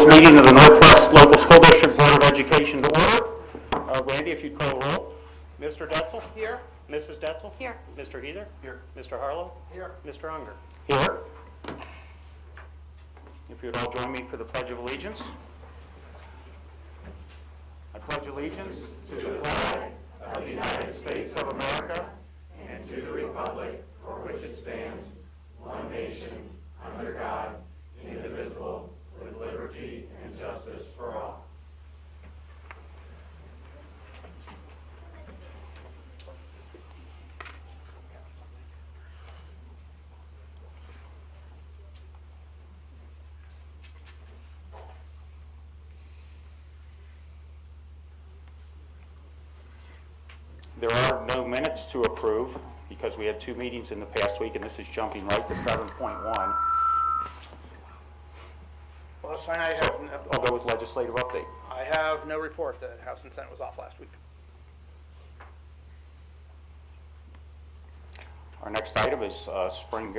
meeting of the Northwest Local School District Board of Education to order. Randy, if you'd call the roll. Mr. Detzel? Here. Mrs. Detzel? Here. Mr. Heather? Here. Mr. Harlow? Here. Mr. Unger? Here. If you'd all join me for the Pledge of Allegiance. I pledge allegiance to the flag of the United States of America and to the republic for which it stands, one nation, under God, indivisible, with liberty and justice for all. There are no minutes to approve because we had 2 meetings in the past week, and this is jumping right to 7.1. Well, that's fine. I'll go with legislative update. I have no report. The House and Senate was off last week. Our next item is spring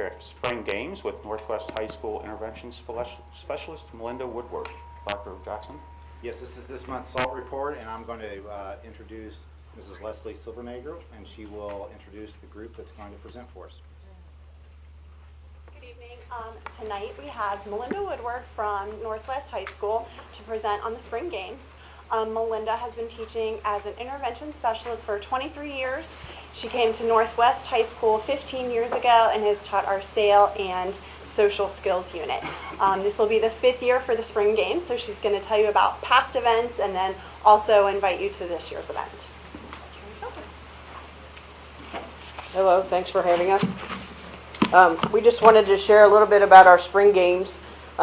games with Northwest High School Intervention Specialist Melinda Woodward. Dr. Jackson? Yes, this is this month's SALT report, and I'm going to introduce Mrs. Leslie Silvernager, and she will introduce the group that's going to present for us. Good evening. Tonight we have Melinda Woodward from Northwest High School to present on the spring games. Melinda has been teaching as an intervention specialist for 23 years. She came to Northwest High School 15 years ago and has taught our SAIL and social skills unit. This will be the 5th year for the spring games, so she's going to tell you about past events and then also invite you to this year's event. Hello, thanks for having us. We just wanted to share a little bit about our spring games.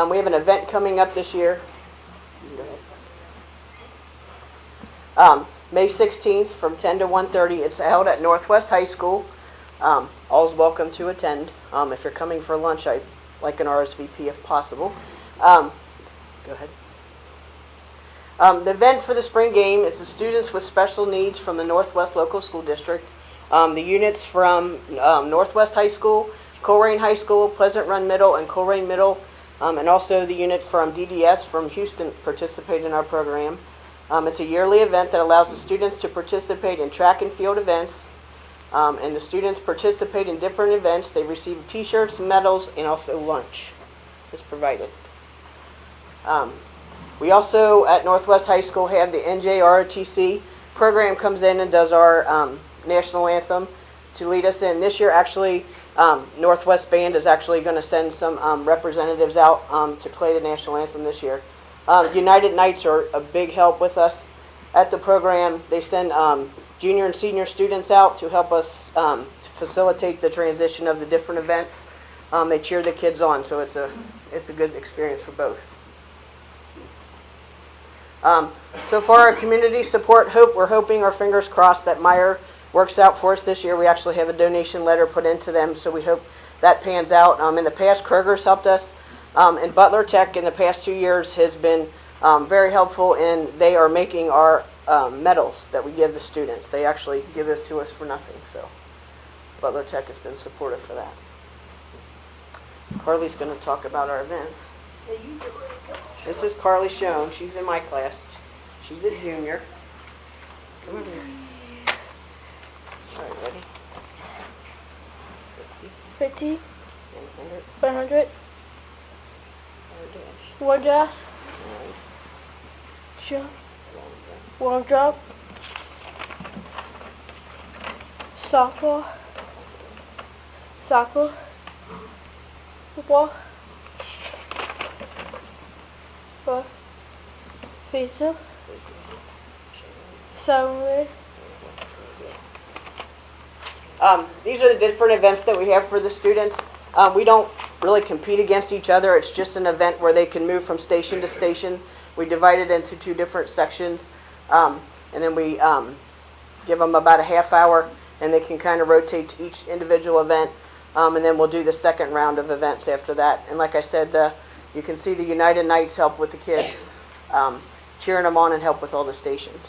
We have an event coming up this year. May 16th from 10 to 1:30. It's held at Northwest High School. All's welcome to attend. If you're coming for lunch, I'd like an RSVP if possible. Go ahead. The event for the spring game is the students with special needs from the Northwest Local School District. The units from Northwest High School, Colerain High School, Pleasant Run Middle, and Colerain Middle, and also the unit from DDS from Houston participate in our program. It's a yearly event that allows the students to participate in track and field events, and the students participate in different events. They receive t-shirts, medals, and also lunch is provided. We also, at Northwest High School, have the NJROTC program comes in and does our national anthem to lead us in. This year, actually, Northwest Band is actually going to send some representatives out to play the national anthem this year. United Knights are a big help with us at the program. They send junior and senior students out to help us to facilitate the transition of the different events. They cheer the kids on, so it's a good experience for both. So for our community support, we're hoping, our fingers crossed, that Meyer works out for us this year. We actually have a donation letter put into them, so we hope that pans out. In the past, Kroger's helped us, and Butler Tech in the past 2 years has been very helpful, and they are making our medals that we give the students. They actually give this to us for nothing, so Butler Tech has been supportive for that. Carly's going to talk about our events. This is Carly Schoen. She's in my class. She's a junior. Come over here. All right, ready? 50, 100, 100, dash, one dash, nine, jump, long one drop, soccer, football, pizza, salmon. These are the different events that we have for the students. We don't really compete against each other. It's just an event where they can move from station to station. We divide it into 2 different sections, and then we give them about a half hour, and they can kind of rotate to each individual event, and then we'll do the second round of events after that. And like I said, you can see the United Knights help with the kids, cheering them on and help with all the stations.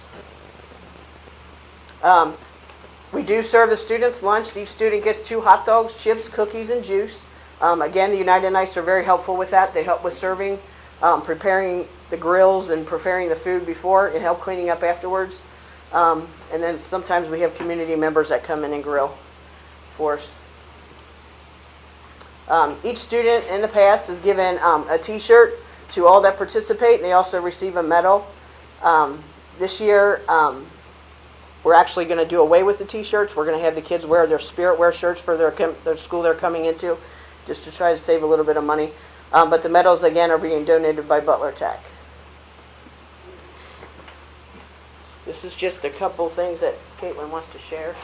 We do serve the students lunch. Each student gets 2 hot dogs, chips, cookies, and juice. Again, the United Knights are very helpful with that. They help with serving preparing the grills and preparing the food before and help cleaning up afterwards. And then sometimes we have community members that come in and grill for us. Each student in the past is given a t-shirt to all that participate, and they also receive a medal. This year, we're actually going to do away with the t-shirts. We're going to have the kids wear their spirit wear shirts for their school they're coming into, just to try to save a little bit of money. But the medals, again, are being donated by Butler Tech. This is just a couple things that Caitlin wants to share.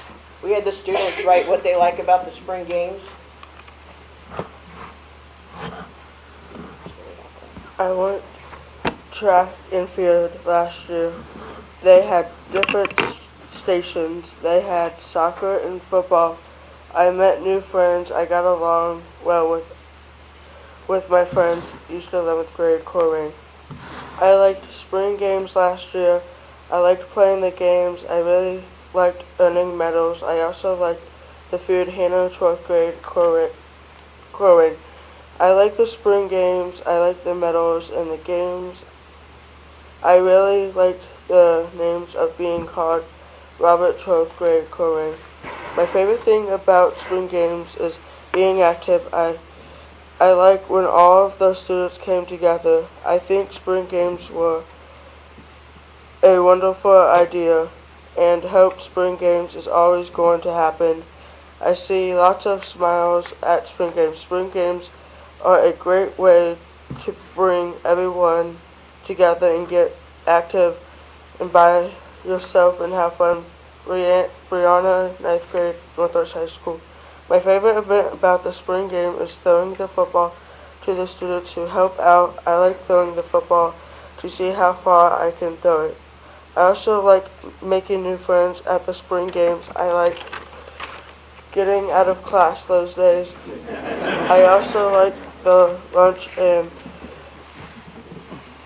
We had the students write what they like about the spring games. I went track and field last year. They had different stations. They had soccer and football. I met new friends. I got along well with my friends, used 11th grade Corey. I liked spring games last year. I liked playing the games. I really liked earning medals. I also liked the food. Hannah, 12th grade Corey. I like the spring games. I like the medals and the games. I really liked the names of being called Robert, 12th grade Corey. My favorite thing about spring games is being active. I like when all of the students came together. I think spring games were a wonderful idea, and hope spring games is always going to happen. I see lots of smiles at spring games. Spring games are a great way to bring everyone together and get active and by yourself and have fun. Brianna, 9th grade, Northwest High School. My favorite event about the spring game is throwing the football to the students who help out. I like throwing the football to see how far I can throw it. I also like making new friends at the spring games. I like getting out of class those days. I also like the lunch and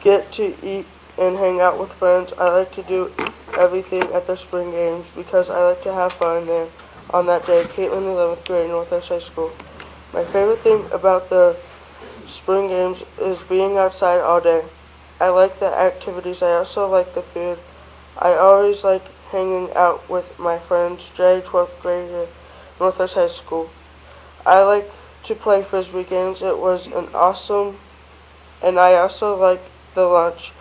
get to eat and hang out with friends. I like to do everything at the spring games because I like to have fun there on that day. Caitlin, 11th grade, Northwest High School. My favorite thing about the spring games is being outside all day. I like the activities. I also like the food. I always like hanging out with my friends. Jay, 12th grade at Northwest High School. I like to play Frisbee games. It was an awesome, and I also like the lunch.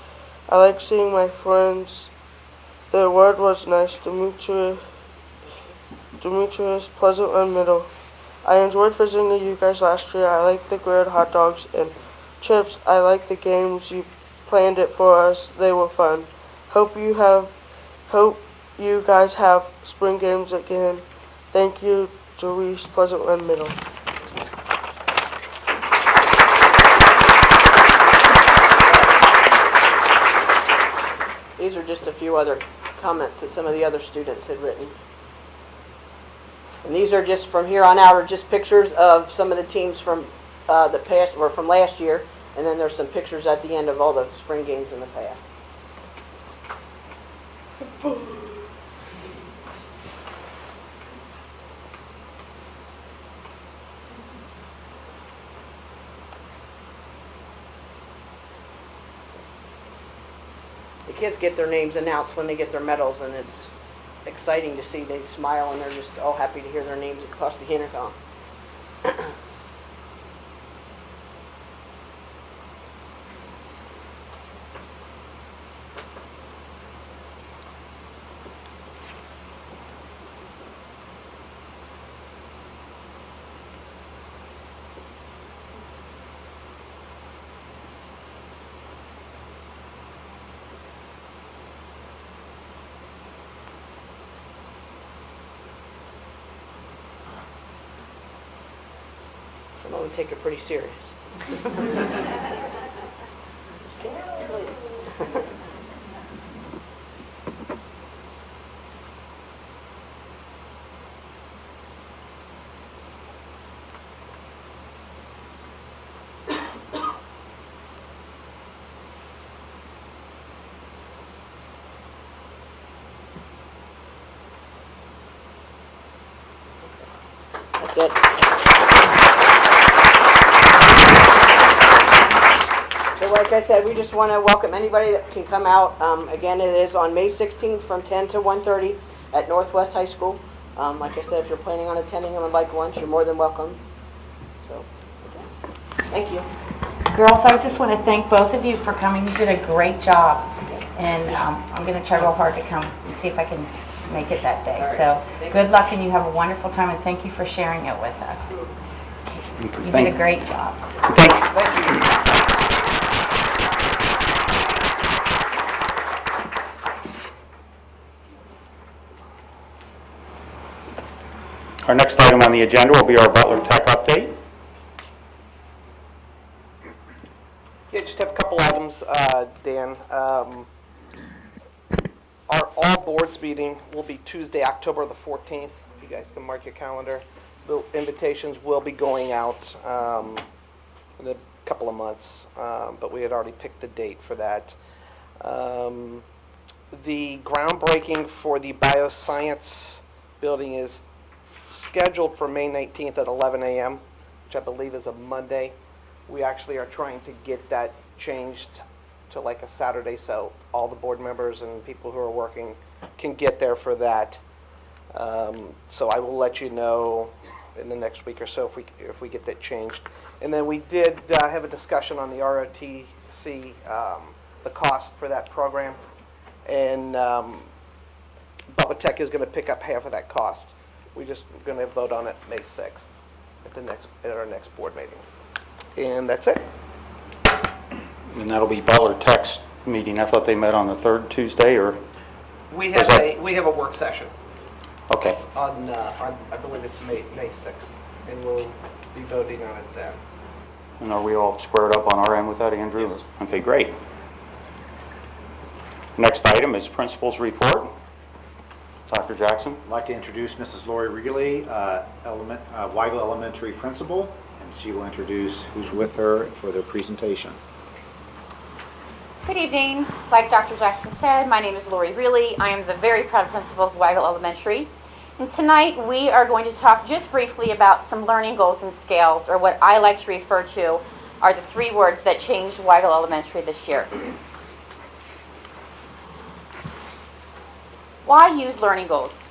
I like seeing my friends. The word was nice. Demetrius, Pleasant Run Middle. I enjoyed visiting you guys last year. I like the grilled hot dogs and chips. I like the games. You planned it for us. They were fun. Hope you guys have spring games again. Thank you, Doris, Pleasant Run Middle. These are just a few other comments that some of the other students had written. And these are just from here on out, are just pictures of some of the teams from the past, or from last year, and then there's some pictures at the end of all the spring games in the past. The kids get their names announced when they get their medals, and it's exciting to see. They smile and they're just all happy to hear their names across the intercom. Some of them take it pretty serious. That's it. So like I said, we just want to welcome anybody that can come out. Again, it is on May 16th from 10 to 1:30 at Northwest High School. Like I said, if you're planning on attending and would like lunch, you're more than welcome. So, that's it. Thank you. Girls, I just want to thank both of you for coming. You did a great job, and I'm going to try real hard to come and see if I can make it that day. So good luck, and you have a wonderful time, and thank you for sharing it with us. You did a great job. Thank you. Our next item on the agenda will be our Butler Tech update. Yeah, just have a couple items, Dan. Our all boards meeting will be Tuesday, October the 14th. You guys can mark your calendar. The invitations will be going out in a couple of months, but we had already picked the date for that. The groundbreaking for the bioscience building is scheduled for May 19th at 11 a.m., which I believe is a Monday. We actually are trying to get that changed to like a Saturday, so all the board members and people who are working can get there for that. So I will let you know in the next week or so if we get that changed. And then we did have a discussion on the ROTC, the cost for that program, and Butler Tech is going to pick up half of that cost. We're just going to vote on it May 6th at our next board meeting. And that's it. And that'll be Butler Tech's meeting. I thought they met on the third Tuesday, or? We have a work session Okay. on I believe it's May 6th, and we'll be voting on it then. And are we all squared up on our end with that, Andrew? Yes. Okay, great. Next item is principal's report. Dr. Jackson. I'd like to introduce Mrs. Lori Reilly, Weigel Elementary Principal, and she will introduce who's with her for their presentation. Good evening. Like Dr. Jackson said, my name is Lori Reilly. I am the very proud principal of Weigel Elementary. And tonight we are going to talk just briefly about some learning goals and scales, or what I like to refer to are the 3 words that changed Weigel Elementary this year. Why use learning goals?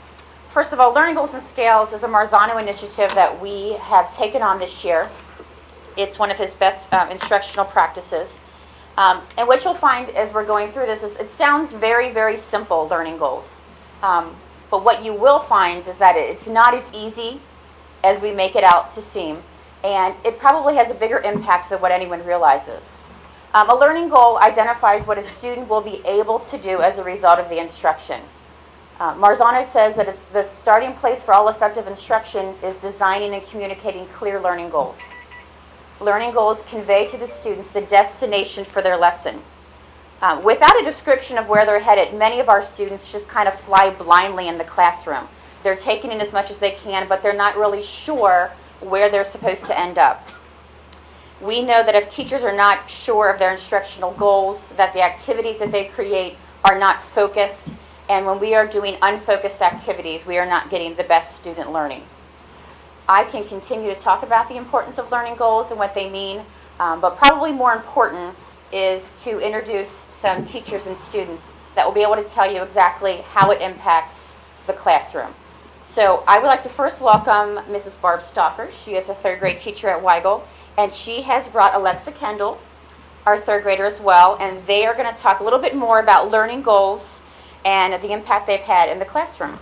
First of all, learning goals and scales is a Marzano initiative that we have taken on this year. It's one of his best instructional practices. And what you'll find as we're going through this is it sounds very, very simple, learning goals. But what you will find is that it's not as easy as we make it out to seem. And it probably has a bigger impact than what anyone realizes. A learning goal identifies what a student will be able to do as a result of the instruction. Marzano says that it's the starting place for all effective instruction is designing and communicating clear learning goals. Learning goals convey to the students the destination for their lesson. Without a description of where they're headed, many of our students just kind of fly blindly in the classroom. They're taking in as much as they can, but they're not really sure where they're supposed to end up. We know that if teachers are not sure of their instructional goals, that the activities that they create are not focused, and when we are doing unfocused activities, we are not getting the best student learning. I can continue to talk about the importance of learning goals and what they mean, but probably more important is to introduce some teachers and students that will be able to tell you exactly how it impacts the classroom. So I would like to first welcome Mrs. Barb Stalker. She is a 3rd grade teacher at Weigel, and she has brought Alexa Kendall, our 3rd grader as well, and they are going to talk a little bit more about learning goals and the impact they've had in the classroom.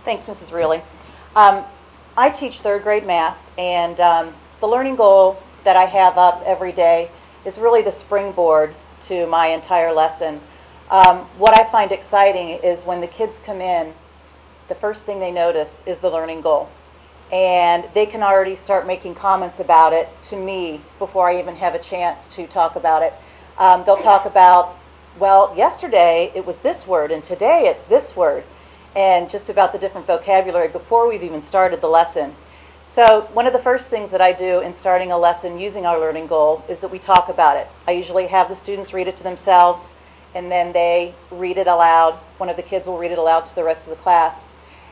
Thanks, Mrs. Reilly. I teach 3rd grade math, and the learning goal that I have up every day is really the springboard to my entire lesson. What I find exciting is when the kids come in, the first thing they notice is the learning goal. And they can already start making comments about it to me before I even have a chance to talk about it. They'll talk about, well, yesterday it was this word, and today it's this word, and just about the different vocabulary before we've even started the lesson. So one of the first things that I do in starting a lesson using our learning goal is that we talk about it. I usually have the students read it to themselves, and then they read it aloud. One of the kids will read it aloud to the rest of the class.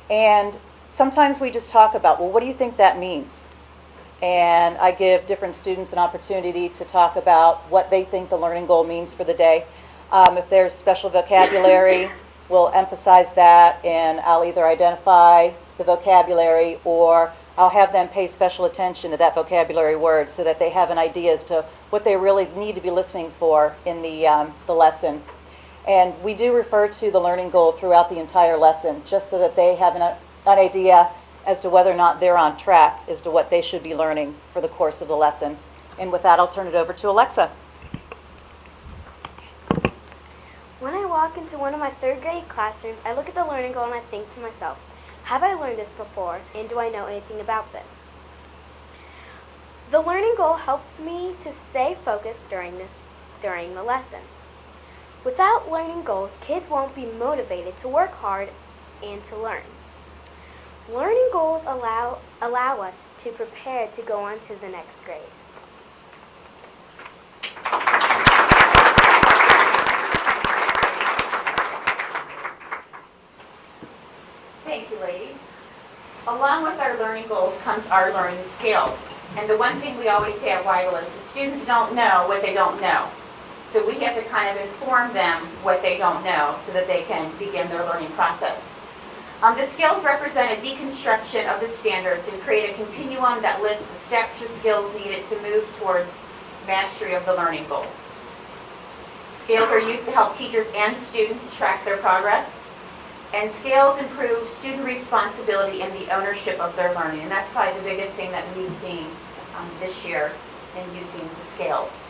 And sometimes we just talk about, well, what do you think that means? and I give different students an opportunity to talk about what they think the learning goal means for the day. If there's special vocabulary, we'll emphasize that, and I'll either identify the vocabulary or I'll have them pay special attention to that vocabulary word so that they have an idea as to what they really need to be listening for in the lesson. And we do refer to the learning goal throughout the entire lesson, just so that they have an idea as to whether or not they're on track as to what they should be learning for the course of the lesson. And with that, I'll turn it over to Alexa. When I walk into one of my third grade classrooms, I look at the learning goal and I think to myself, have I learned this before, and do I know anything about this? The learning goal helps me to stay focused during the lesson. Without learning goals, kids won't be motivated to work hard and to learn. Learning goals allow us to prepare to go on to the next grade. Thank you, ladies. Along with our learning goals comes our learning skills. And the one thing we always say at Weigel is the students don't know what they don't know. So we have to kind of inform them what they don't know so that they can begin their learning process. The skills represent a deconstruction of the standards and create a continuum that lists the steps or skills needed to move towards mastery of the learning goal. Scales are used to help teachers and students track their progress. And scales improve student responsibility and the ownership of their learning. And that's probably the biggest thing that we've seen this year in using the scales.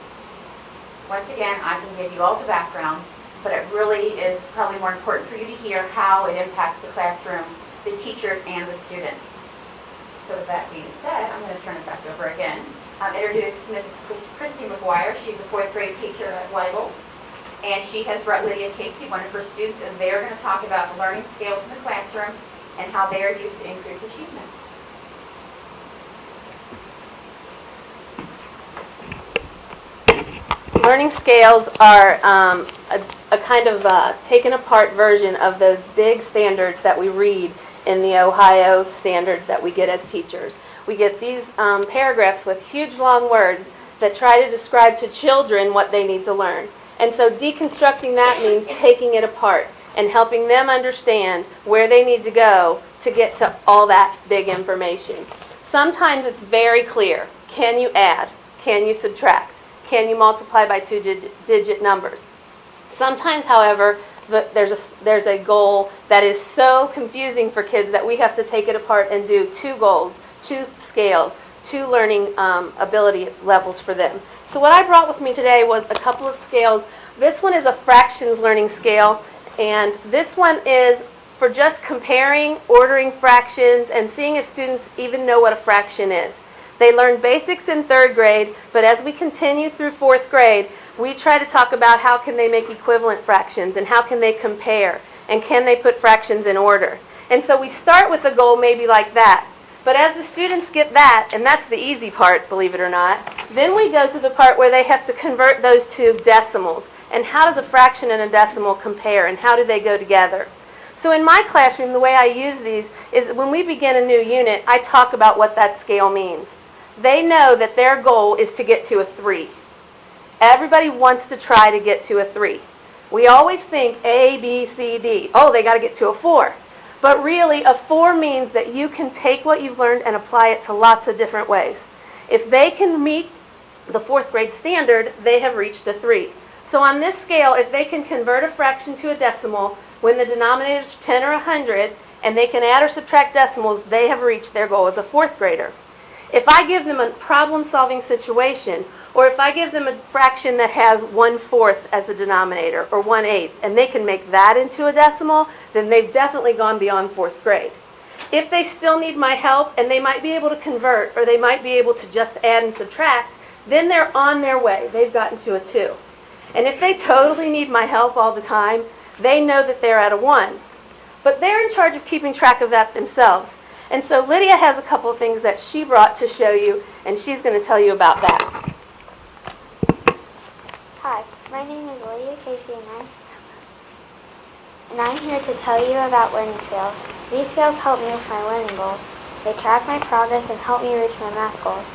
Once again, I can give you all the background, but it really is probably more important for you to hear how it impacts the classroom, the teachers, and the students. So with that being said, I'm going to turn it back over again. Introduce Mrs. Christy McGuire. She's a 4th grade teacher at Weigel. And she has brought Lydia Casey, one of her students, and they're going to talk about the learning skills in the classroom and how they are used to increase achievement. Learning scales are a kind of taken apart version of those big standards that we read in the Ohio standards that we get as teachers. We get these paragraphs with huge long words that try to describe to children what they need to learn. And so deconstructing that means taking it apart and helping them understand where they need to go to get to all that big information. Sometimes it's very clear. Can you add? Can you subtract? Can you multiply by 2-digit numbers? Sometimes, however, there's a goal that is so confusing for kids that we have to take it apart and do 2 goals, 2 scales, 2 learning ability levels for them. So what I brought with me today was a couple of scales. This one is a fractions learning scale, and this one is for just comparing, ordering fractions, and seeing if students even know what a fraction is. They learn basics in 3rd grade, but as we continue through 4th grade, we try to talk about how can they make equivalent fractions, and how can they compare, and can they put fractions in order. And so we start with a goal maybe like that. But as the students get that, and that's the easy part, believe it or not, then we go to the part where they have to convert those to decimals. And how does a fraction and a decimal compare, and how do they go together? So in my classroom, the way I use these is when we begin a new unit, I talk about what that scale means. They know that their goal is to get to a 3. Everybody wants to try to get to a 3. We always think A, B, C, D. Oh, they got to get to a 4. But really, a 4 means that you can take what you've learned and apply it to lots of different ways. If they can meet the 4th grade standard, they have reached a 3. So on this scale, if they can convert a fraction to a decimal when the denominator is 10 or 100, and they can add or subtract decimals, they have reached their goal as a 4th grader. If I give them a problem-solving situation, or if I give them a fraction that has 1/4 as the denominator, or 1/8, and they can make that into a decimal, then they've definitely gone beyond 4th grade. If they still need my help, and they might be able to convert, or they might be able to just add and subtract, then they're on their way. They've gotten to a 2. And if they totally need my help all the time, they know that they're at a 1. But they're in charge of keeping track of that themselves. And so Lydia has a couple of things that she brought to show you, and she's going to tell you about that. Hi, my name is Lydia Casey, and I'm here to tell you about learning scales. These scales help me with my learning goals. They track my progress and help me reach my math goals.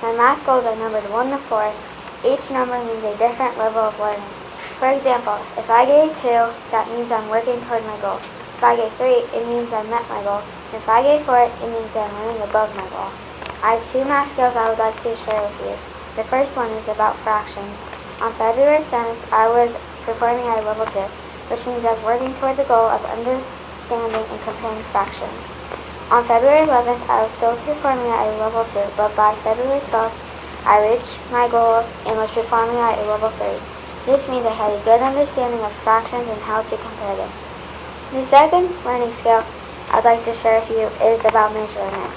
My math goals are numbered 1 to 4. Each number means a different level of learning. For example, if I get a 2, that means I'm working toward my goal. If I get 3, it means I met my goal. If I get 4, it means I'm learning above my goal. I have 2 math skills I would like to share with you. The first one is about fractions. On February 7th, I was performing at level 2, which means I was working towards the goal of understanding and comparing fractions. On February 11th, I was still performing at a level 2, but by February 12th, I reached my goal and was performing at a level 3. This means I had a good understanding of fractions and how to compare them. The second learning skill I'd like to share with you is about measurement.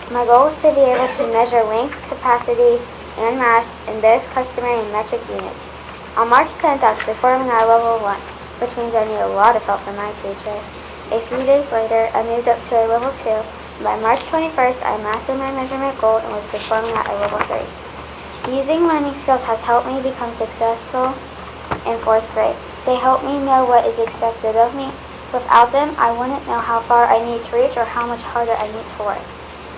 My goal is to be able to measure length, capacity, and mass in both customary and metric units. On March 10th, I was performing at level 1, which means I need a lot of help from my teacher. A few days later, I moved up to a level 2, and by March 21st, I mastered my measurement goal and was performing at a level 3. Using learning skills has helped me become successful in 4th grade. They help me know what is expected of me. Without them, I wouldn't know how far I need to reach or how much harder I need to work.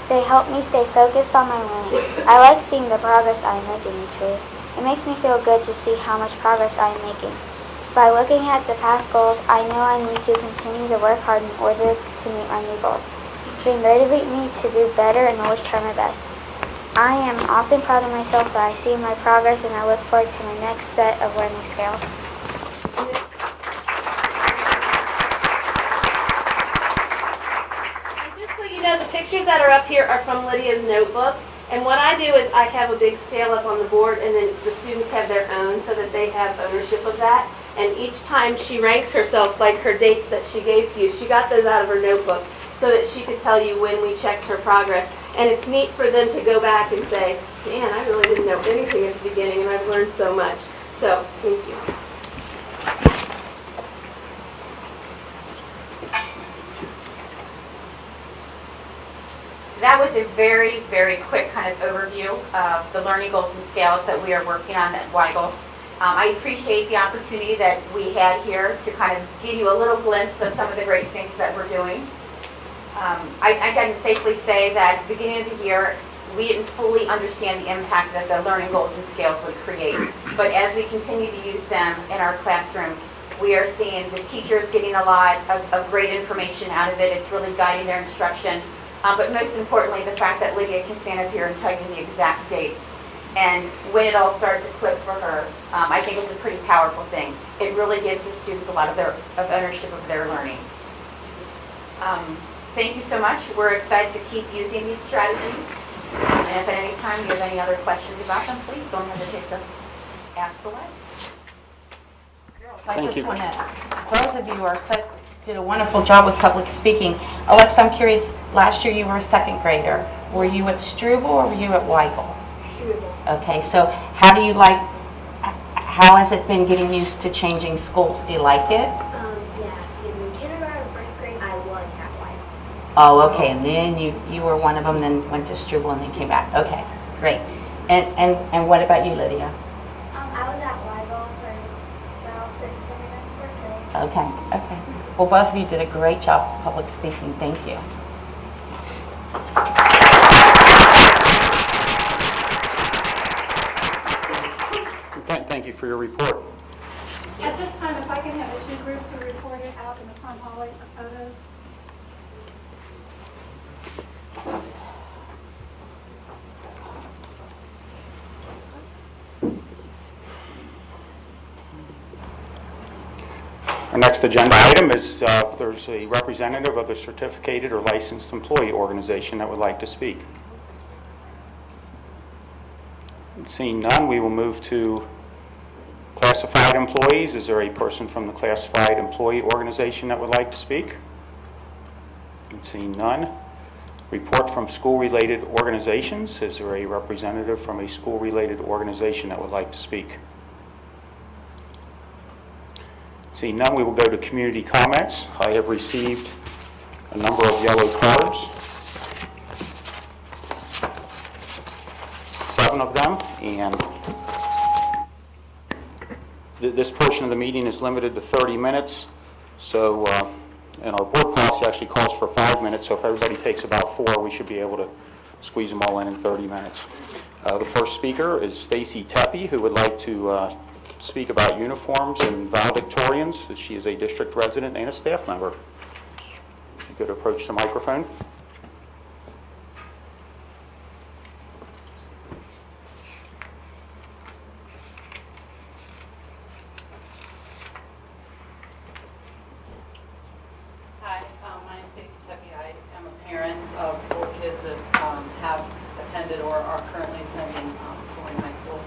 They help me stay focused on my learning. I like seeing the progress I am making each week. It makes me feel good to see how much progress I am making. By looking at the past goals, I know I need to continue to work hard in order to meet my new goals. They motivate me to do better and always try my best. I am often proud of myself that I see my progress and I look forward to my next set of learning skills. The pictures that are up here are from Lydia's notebook, and what I do is I have a big scale up on the board, and then the students have their own so that they have ownership of that. And each time she ranks herself, like her dates that she gave to you, she got those out of her notebook so that she could tell you when we checked her progress. And it's neat for them to go back and say, man, I really didn't know anything at the beginning, and I've learned so much. So, thank you. That was a very, very quick kind of overview of the learning goals and scales that we are working on at Weigel. I appreciate the opportunity that we had here to kind of give you a little glimpse of some of the great things that we're doing. I can safely say that at the beginning of the year, we didn't fully understand the impact that the learning goals and scales would create. But as we continue to use them in our classroom, we are seeing the teachers getting a lot of great information out of it. It's really guiding their instruction. But most importantly, the fact that Lydia can stand up here and tell you the exact dates and when it all started to click for her, I think is a pretty powerful thing. It really gives the students a lot of ownership of their learning. Thank you so much. We're excited to keep using these strategies. And if at any time you have any other questions about them, please don't hesitate to ask away. I just want to, both of you did a wonderful job with public speaking. Alexa, I'm curious, last year you were a 2nd grader. Were you at Struble or were you at Weigel? Struble. Okay, so how has it been getting used to changing schools? Do you like it? Yeah, because in kindergarten and 1st grade, I was at Weigel. Oh, okay, and then you were one of them, then went to Struble and then came back. Okay, great. And what about you, Lydia? I was at Weigel for about 6th grade and 1st grade. Okay, okay. Well, both of you did a great job of public speaking. Thank you. Thank you for your report. At this time, if I can have the 2 groups who reported out in the front hallway of photos. Our next agenda item is if there's a representative of a certificated or licensed employee organization that would like to speak. Seeing none, we will move to classified employees. Is there a person from the classified employee organization that would like to speak? And seeing none. Report from school-related organizations. Is there a representative from a school-related organization that would like to speak? Seeing none, we will go to community comments. I have received a number of yellow cards, 7 of them, and this portion of the meeting is limited to 30 minutes. So, and our board policy actually calls for 5 minutes, so if everybody takes about 4, we should be able to squeeze them all in 30 minutes. The first speaker is Stacy Tepe, who would like to speak about uniforms and valedictorians. She is a district resident and a staff member. You could approach the microphone. Hi, my name is Stacy Tepe. I am a parent of 4 kids that have attended or are currently attending Coleraine High School.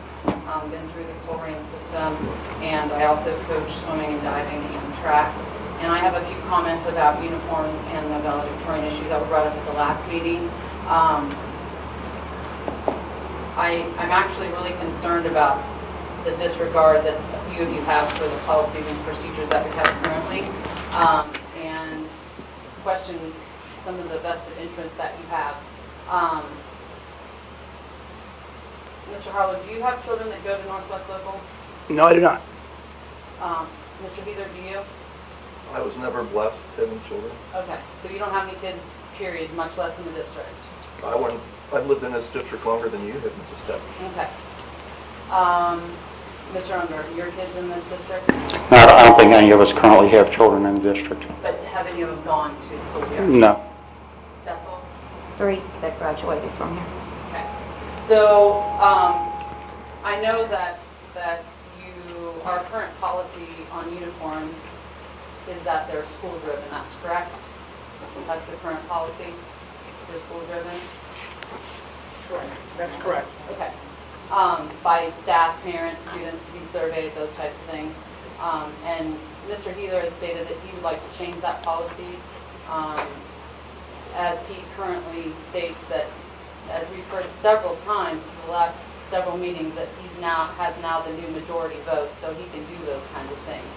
Been through the Coleraine system, and I also coach swimming and diving and track. And I have a few comments about uniforms and the valedictorian issues that were brought up at the last meeting. I'm actually really concerned about the disregard that a few of you have for the policies and procedures that we have currently, and question some of the vested interests that you have. Mr. Harlow, do you have children that go to Northwest Local? No, I do not. Mr. Heather, do you? I was never blessed with having children. Okay, so you don't have any kids, period, much less in the district? I've lived in this district longer than you have, Mrs. Stepp. Okay. Mr. Unger, your kids in the district? No, I don't think any of us currently have children in the district. But have any of them gone to school here? No. That's all? 3 that graduated from here. Okay. So, I know that our current policy on uniforms is that they're school-driven, that's correct? That's the current policy? They're school-driven? Sure, that's correct. Okay. By staff, parents, students to be surveyed, those types of things. And Mr. Heather has stated that he would like to change that policy, as he currently states that, as we've heard several times in the last several meetings, that he has now the new majority vote, so he can do those kinds of things.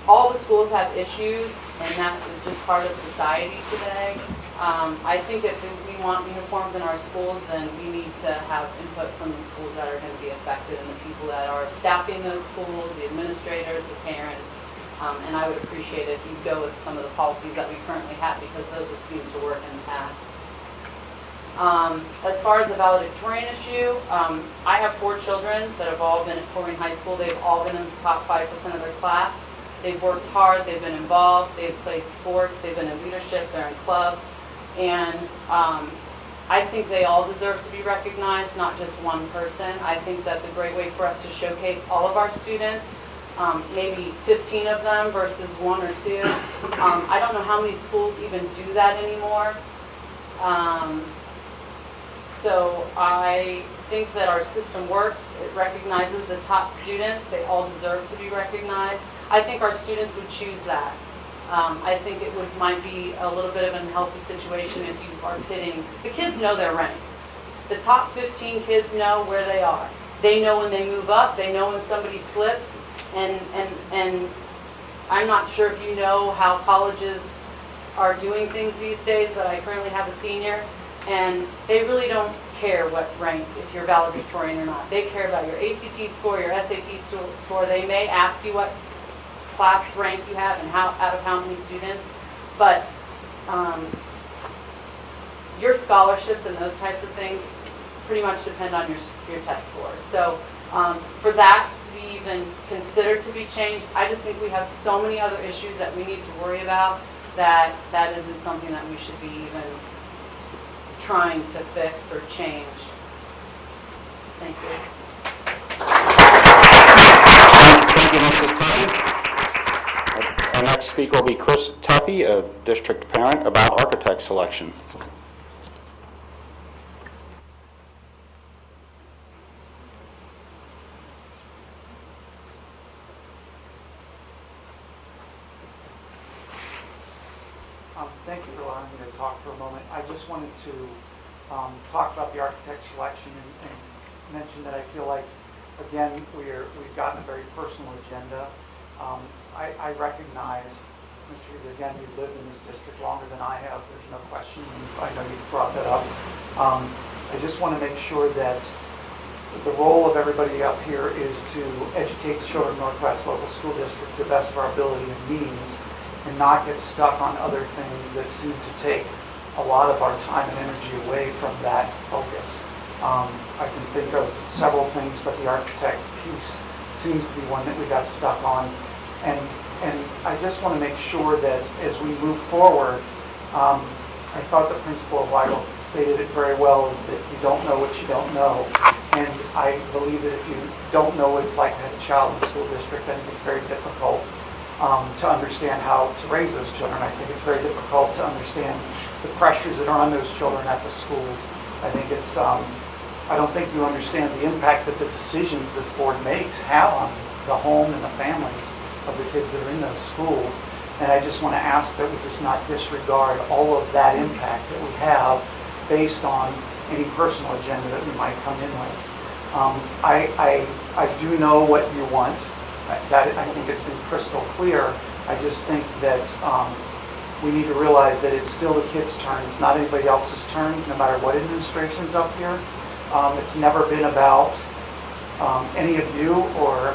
All the schools have issues, and that is just part of society today. I think if we want uniforms in our schools, then we need to have input from the schools that are going to be affected and the people that are staffing those schools, the administrators, the parents. And I would appreciate it if you'd go with some of the policies that we currently have, because those have seemed to work in the past. As far as the valedictorian issue, I have 4 children that have all been at Coleraine High School. They've all been in the top 5% of their class. They've worked hard, they've been involved, they've played sports, they've been in leadership, they're in clubs. And I think they all deserve to be recognized, not just one person. I think that's a great way for us to showcase all of our students, maybe 15 of them versus 1 or 2. I don't know how many schools even do that anymore. So I think that our system works. It recognizes the top students. They all deserve to be recognized. I think our students would choose that. I think it might be a little bit of an unhealthy situation if you are pitting. The kids know their rank. The top 15 kids know where they are. They know when they move up. They know when somebody slips. And I'm not sure if you know how colleges are doing things these days, but I currently have a senior, and they really don't care what rank, if you're valedictorian or not. They care about your ACT score, your SAT score. They may ask you what class rank you have and out of how many students, but your scholarships and those types of things pretty much depend on your test scores. So for that to be even considered to be changed, I just think we have so many other issues that we need to worry about that isn't something that we should be even trying to fix or change. Thank you. Thank you, Mrs. Tepe. Our next speaker will be Chris Tepe, a district parent, about architect selection. Thank you for allowing me to talk for a moment. I just wanted to talk about the architect selection and mention that I feel like, again, we've gotten a very personal agenda. I recognize, Mr. Heather, again, you've lived in this district longer than I have. There's no question. I know you brought that up. I just want to make sure that the role of everybody up here is to educate the children of Northwest Local School District to the best of our ability and means, and not get stuck on other things that seem to take a lot of our time and energy away from that focus. I can think of several things, but the architect piece seems to be one that we got stuck on. And I just want to make sure that as we move forward, I thought the principal of Weigel stated it very well, is that you don't know what you don't know. And I believe that if you don't know what it's like to have a child in the school district, I think it's very difficult to understand how to raise those children. I think it's very difficult to understand the pressures that are on those children at the schools. I think it's, I don't think you understand the impact that the decisions this board makes have on the home and the families of the kids that are in those schools. And I just want to ask that we just not disregard all of that impact that we have based on any personal agenda that we might come in with. I do know what you want. That I think has been crystal clear. I just think that we need to realize that it's still the kids' turn. It's not anybody else's turn, no matter what administration's up here. It's never been about any of you or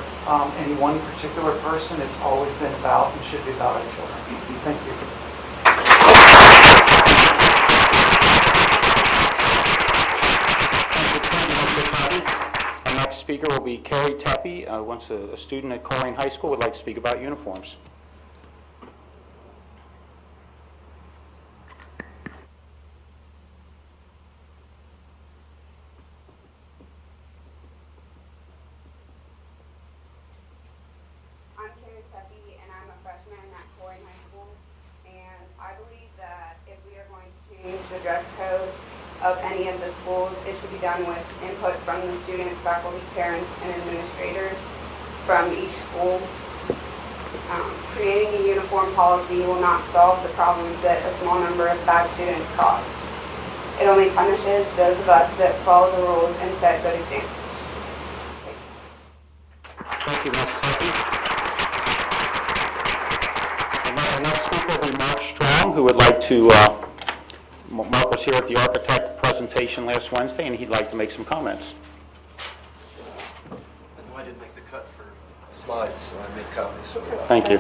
any one particular person. It's always been about and should be about our children. Thank you. Our next speaker will be Carrie Tepe, once a student at Coleraine High School, would like to speak about uniforms. I'm Carrie Tepe, and I'm a freshman at Coleraine High School, and I believe that if we are going to change the dress code of any of the schools, it should be done with input from the students, faculty, parents, and administrators from each school. Creating a uniform policy will not solve the problems that a small number of bad students cause. It only punishes those of us that follow the rules and set good examples. Thank you, Ms. Tepe. And our next speaker will be Mark Strong, who would like to, Mark was here at the architect presentation last Wednesday, and he'd like to make some comments. I know I didn't make the cut for slides, so I made copies. So, Thank you.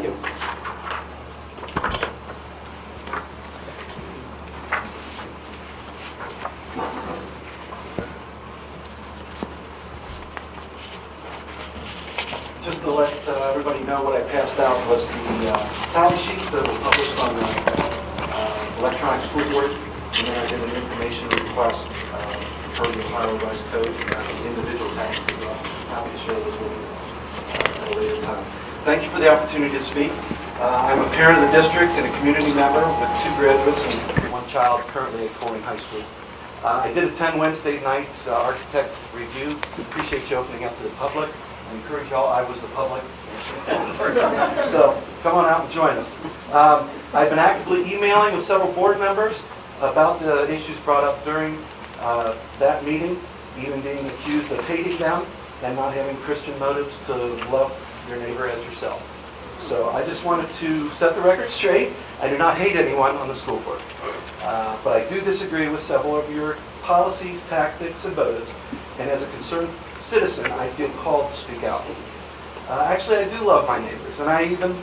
Just to let everybody know, what I passed out was the tally sheet that was published on the electronic school board. And then I did an information request per the Ohio Revised Code about the individual taxes as well. Happy to share those with you at a later time. Thank you for the opportunity to speak. I'm a parent of the district and a community member with 2 graduates and 1 child currently at Coleraine High School. I did attend Wednesday night's architect review. Appreciate you opening up to the public. I encourage y'all, I was the public. So come on out and join us. I've been actively emailing with several board members about the issues brought up during that meeting, even being accused of hating them and not having Christian motives to love your neighbor as yourself. So I just wanted to set the record straight. I do not hate anyone on the school board, but I do disagree with several of your policies, tactics, and motives, and as a concerned citizen, I feel called to speak out. Actually, I do love my neighbors, and I even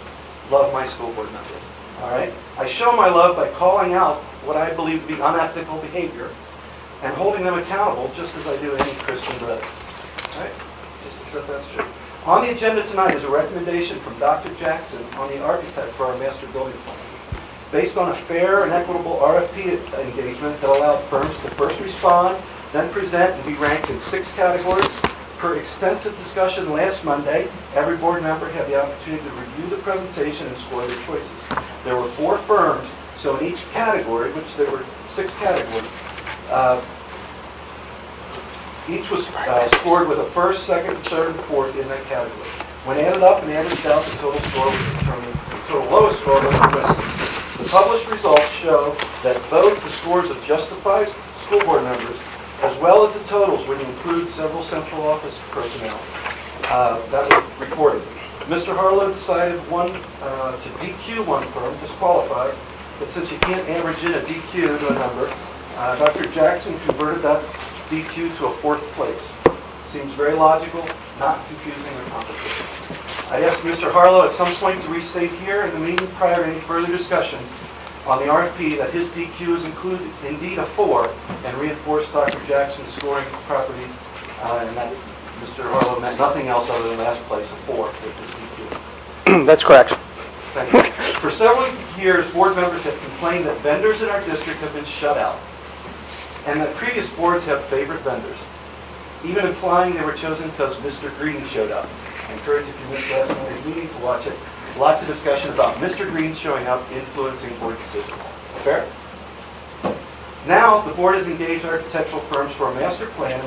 love my school board members. All right? I show my love by calling out what I believe to be unethical behavior and holding them accountable just as I do any Christian brother. All right? Just to set that straight. On the agenda tonight is a recommendation from Dr. Jackson on the architect for our master building plan. Based on a fair and equitable RFP engagement that allowed firms to first respond, then present and be ranked in 6 categories. Per extensive discussion last Monday, every board member had the opportunity to review the presentation and score their choices. There were 4 firms, so in each category, which there were 6 categories, each was scored with a first, second, third, and fourth in that category. When added up and averaged out, the total score was determined. The total lowest score was the winner. The published results show that both the scores of justified school board members as well as the totals, which include several central office personnel, that were recorded. Mr. Harlow decided to DQ one firm, disqualified, but since you can't average in a DQ to a number, Dr. Jackson converted that DQ to a 4th place. Seems very logical, not confusing or complicated. I asked Mr. Harlow at some point to restate here in the meeting prior to any further discussion on the RFP that his DQ is indeed a 4 and reinforced Dr. Jackson's scoring properties, and that Mr. Harlow meant nothing else other than last place, a 4 with his DQ. That's correct. Thank you. For several years, board members have complained that vendors in our district have been shut out, and that previous boards have favored vendors, even implying they were chosen because Mr. Green showed up. I encourage, if you missed last Monday's meeting, to watch it. Lots of discussion about Mr. Green showing up, influencing board decisions. Fair? Now, the board has engaged architectural firms for a master plan,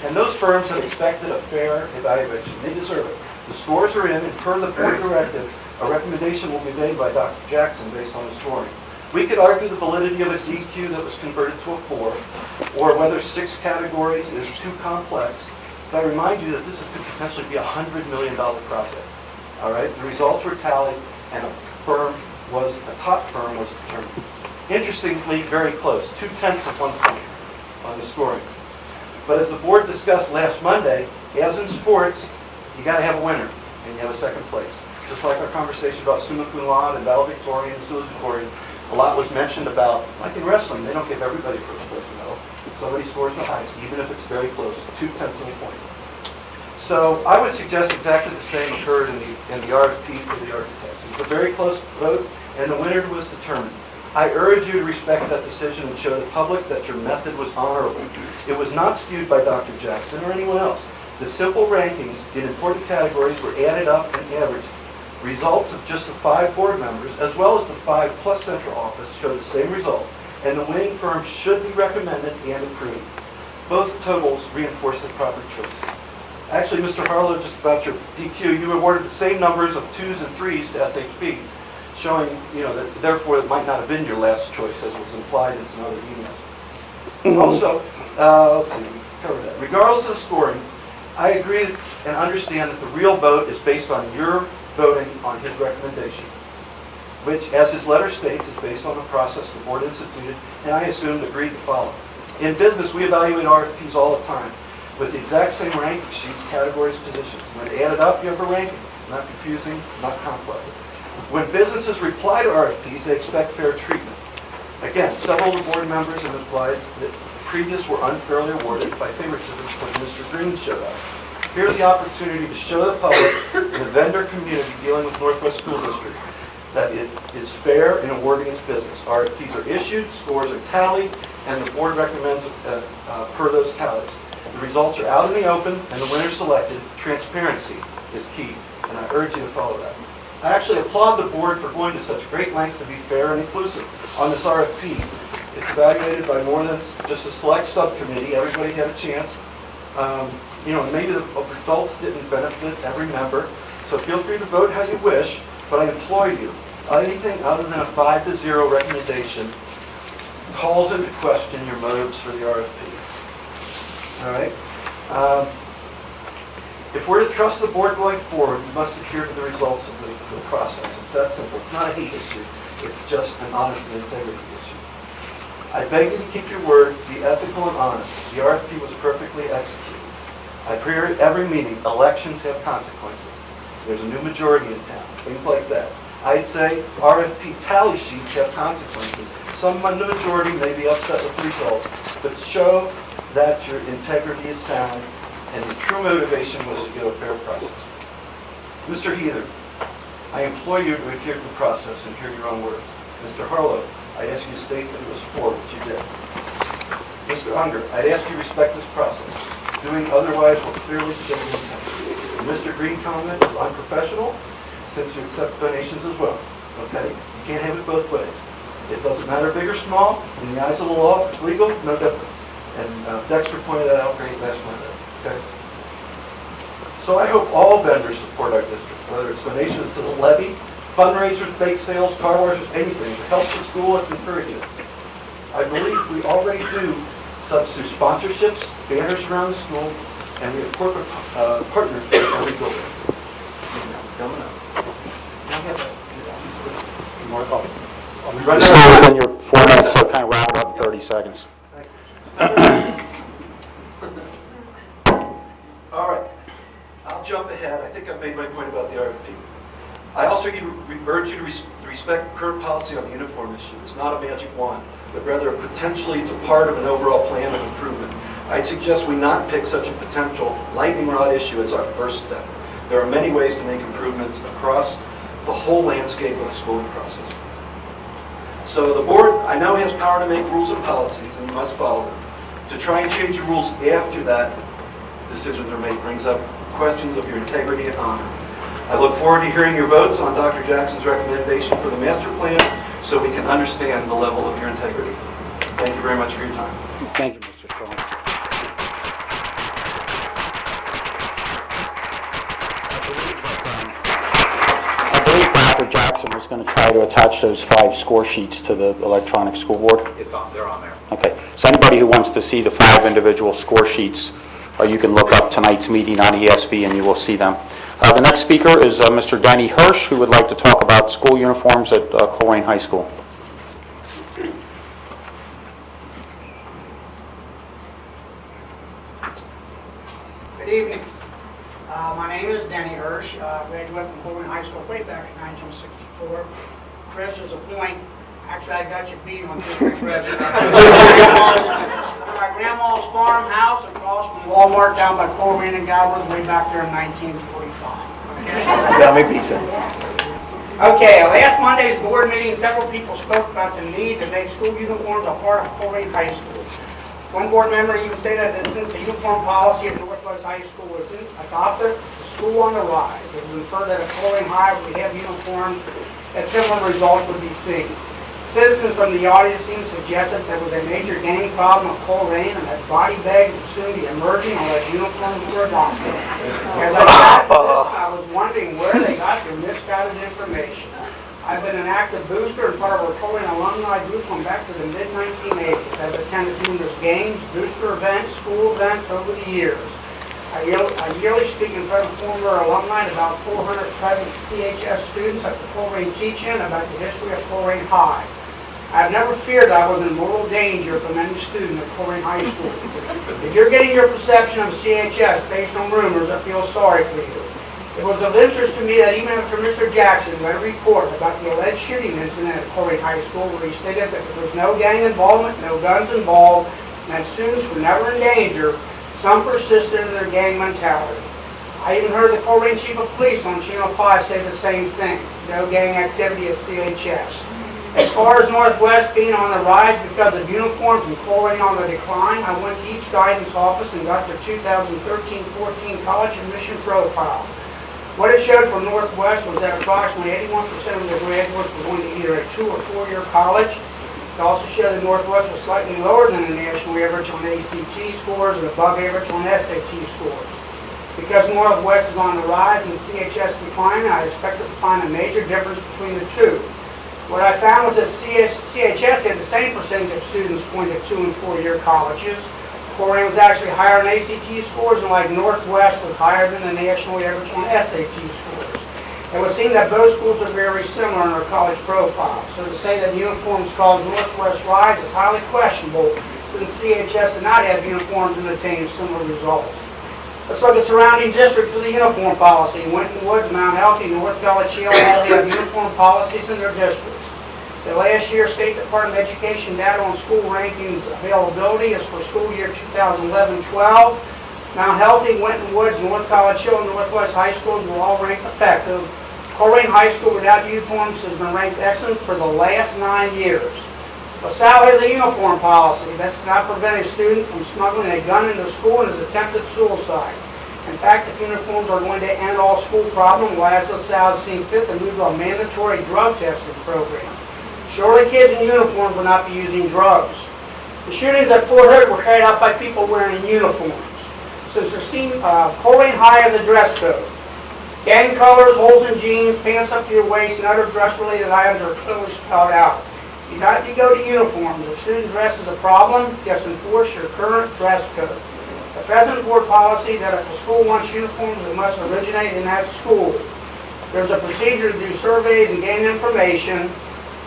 and those firms have expected a fair evaluation. They deserve it. The scores are in, and per the board directive, a recommendation will be made by Dr. Jackson based on the scoring. We could argue the validity of a DQ that was converted to a 4, or whether 6 categories is too complex. But I remind you that this could potentially be a $100 million project. All right? The results were tallied, and a top firm was determined. Interestingly, very close, 0.2 of 1 point on the scoring. But as the board discussed last Monday, as in sports, you got to have a winner, and you have a second place. Just like our conversation about summa cum laude and valedictorian and salutatorian, a lot was mentioned about, like in wrestling, they don't give everybody first place medal. Somebody scores the highest, even if it's very close, 0.2 of a point. So I would suggest exactly the same occurred in the RFP for the architects. It was a very close vote, and the winner was determined. I urge you to respect that decision and show the public that your method was honorable. It was not skewed by Dr. Jackson or anyone else. The simple rankings in important categories were added up and averaged. Results of just the 5 board members, as well as the 5 plus central office, show the same result, and the winning firm should be recommended and approved. Both totals reinforce the proper choice. Actually, Mr. Harlow, just about your DQ, you awarded the same numbers of 2s and 3s to SHB, showing, that therefore it might not have been your last choice, as was implied in some other emails. Also, let's see, we covered that. Regardless of scoring, I agree and understand that the real vote is based on your voting on his recommendation, which, as his letter states, is based on the process the board instituted, and I assumed agreed to follow. In business, we evaluate RFPs all the time with the exact same ranking sheets, categories, positions. When added up, you have a ranking. Not confusing, not complex. When businesses reply to RFPs, they expect fair treatment. Again, several of the board members have implied that previous were unfairly awarded by favoritism when Mr. Green showed up. Here's the opportunity to show the public and the vendor community dealing with Northwest School District that it is fair in awarding its business. RFPs are issued, scores are tallied, and the board recommends per those tallies. The results are out in the open, and the winner selected. Transparency is key, and I urge you to follow that. I actually applaud the board for going to such great lengths to be fair and inclusive on this RFP. It's evaluated by more than just a select subcommittee. Everybody had a chance. Maybe the results didn't benefit every member, so feel free to vote how you wish, but I implore you, anything other than a 5-0 recommendation calls into question your motives for the RFP. All right? If we're to trust the board going forward, we must adhere to the results of the process. It's that simple. It's not a hate issue. It's just an honesty and integrity issue. I beg you to keep your word, be ethical and honest. The RFP was perfectly executed. I hear at every meeting, elections have consequences. There's a new majority in town, things like that. I'd say RFP tally sheets have consequences. Some in the majority may be upset with the results, but show that your integrity is sound and the true motivation was to get a fair process. Mr. Heather, I implore you to adhere to the process and hear your own words. Mr. Harlow, I ask you to state that it was 4, which you did. Mr. Unger, I'd ask you to respect this process. Doing otherwise will clearly show intent. The Mr. Green comment is unprofessional, since you accept donations as well. Okay? You can't have it both ways. It doesn't matter big or small. In the eyes of the law, if it's legal, no difference. And Dexter pointed that out great last Monday. Okay? So I hope all vendors support our district, whether it's donations to the levy, fundraisers, bake sales, car washes, anything. If it helps the school, let's encourage it. I believe we already do such through sponsorships, banners around the school, and we have corporate partners for every building. Coming up. You're still within your 4 minutes, so kind of round up in 30 seconds. All right. I'll jump ahead. I think I've made my point about the RFP. I also urge you to respect current policy on the uniform issue. It's not a magic wand, but rather potentially it's a part of an overall plan of improvement. I'd suggest we not pick such a potential lightning rod issue as our first step. There are many ways to make improvements across the whole landscape of the schooling process. So the board, I know, has power to make rules and policies, and you must follow them. To try and change the rules after that decisions are made brings up questions of your integrity and honor. I look forward to hearing your votes on Dr. Jackson's recommendation for the master plan so we can understand the level of your integrity. Thank you very much for your time. Thank you, Mr. Strong. I believe Dr. Jackson was going to try to attach those 5 score sheets to the electronic school board. They're on there. Okay, so anybody who wants to see the 5 individual score sheets, or you can look up tonight's meeting on ESB and you will see them. The next speaker is Mr. Denny Hirsch, who would like to talk about school uniforms at Coleraine High School. Good evening. My name is Denny Hirsch. Graduated from Coleraine High School way back in 1964. Chris is a point. Actually, I got you beat on this graduate. My grandma's farmhouse across from Walmart down by Coleraine and Galbraith way back there in 1945. Okay? Got me beat then. Okay, last Monday's board meeting, several people spoke about the need to make school uniforms a part of Coleraine High School. One board member even stated that since the uniform policy at Northwest High School was adopted, the school on the rise. It would infer that at Coleraine High, we have uniforms, that similar results would be seen. Citizens from the audience seemed suggested there was a major gang problem at Coleraine and that body bags would soon be emerging unless uniforms were adopted. As I sat this, I was wondering where they got their misguided information. I've been an active booster and part of our Coleraine alumni group going back to the mid-1980s. I've attended numerous games, booster events, school events over the years. I yearly speak in front of former alumni and about 400 present CHS students at the Coleraine teach-in about the history of Coleraine High. I've never feared I was in mortal danger from any student at Coleraine High School. If you're getting your perception of CHS based on rumors, I feel sorry for you. It was of interest to me that even after Mr. Jackson read a report about the alleged shooting incident at Coleraine High School where he stated that there was no gang involvement, no guns involved, and that students were never in danger, some persisted in their gang mentality. I even heard the Coleraine Chief of Police on Channel 5 say the same thing, no gang activity at CHS. As far as Northwest being on the rise because of uniforms and Coleraine on the decline, I went to each guidance office and got their 2013-14 college admission profile. What it showed for Northwest was that approximately 81% of the graduates were going to either a 2- or 4-year college. It also showed that Northwest was slightly lower than the national average on ACT scores and above average on SAT scores. Because Northwest is on the rise and CHS declining, I expected to find a major difference between the two. What I found was that CHS had the same percentage of students going to 2- and 4-year colleges. Coleraine was actually higher on ACT scores, and like Northwest was higher than the national average on SAT scores. It would seem that both schools are very similar in their college profiles. So to say that uniforms caused Northwest rise is highly questionable, since CHS did not have uniforms and attained similar results. Let's look at surrounding districts with the uniform policy. Winton Woods, Mount Healthy, North Valley Shield all have uniform policies in their districts. The last year's State Department of Education data on school rankings availability is for school year 2011-12. Mount Healthy, Winton Woods, North College Hill, and Northwest High Schools were all ranked effective. Coleraine High School without uniforms has been ranked excellent for the last 9 years. LaSalle has a uniform policy that's not preventing a student from smuggling a gun into school and has attempted suicide. In fact, if uniforms are going to end all school problems, why has LaSalle seen fit to move to a mandatory drug testing program? Surely kids in uniforms will not be using drugs. The shootings at Fort Hood were carried out by people wearing uniforms. Since they're seen, Coleraine High has a dress code. Gang colors, holes in jeans, pants up to your waist, and other dress-related items are clearly spelled out. You got to go to uniforms. If student dress is a problem, just enforce your current dress code. The present board policy that if the school wants uniforms, it must originate in that school. There's a procedure to do surveys and gain information.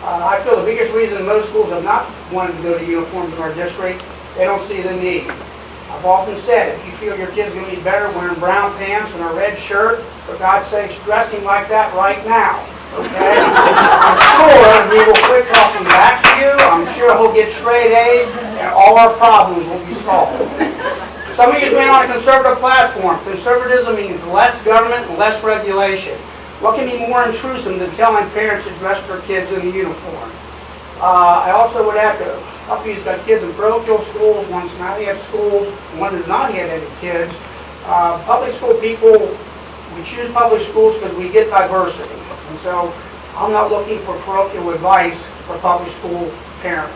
I feel the biggest reason most schools have not wanted to go to uniforms in our district, they don't see the need. I've often said, if you feel your kid's going to be better wearing brown pants and a red shirt, for God's sakes, dress him like that right now. Okay? I'm sure he will quit talking back to you. I'm sure he'll get straight A's, and all our problems will be solved. Some of you have been on a conservative platform. Conservatism means less government and less regulation. What can be more intrusive than telling parents to dress their kids in the uniform? I also would add that a couple of you's got kids in parochial schools, one's not yet schools, one does not yet any kids. Public school people, we choose public schools because we get diversity. And so I'm not looking for parochial advice for public school parents.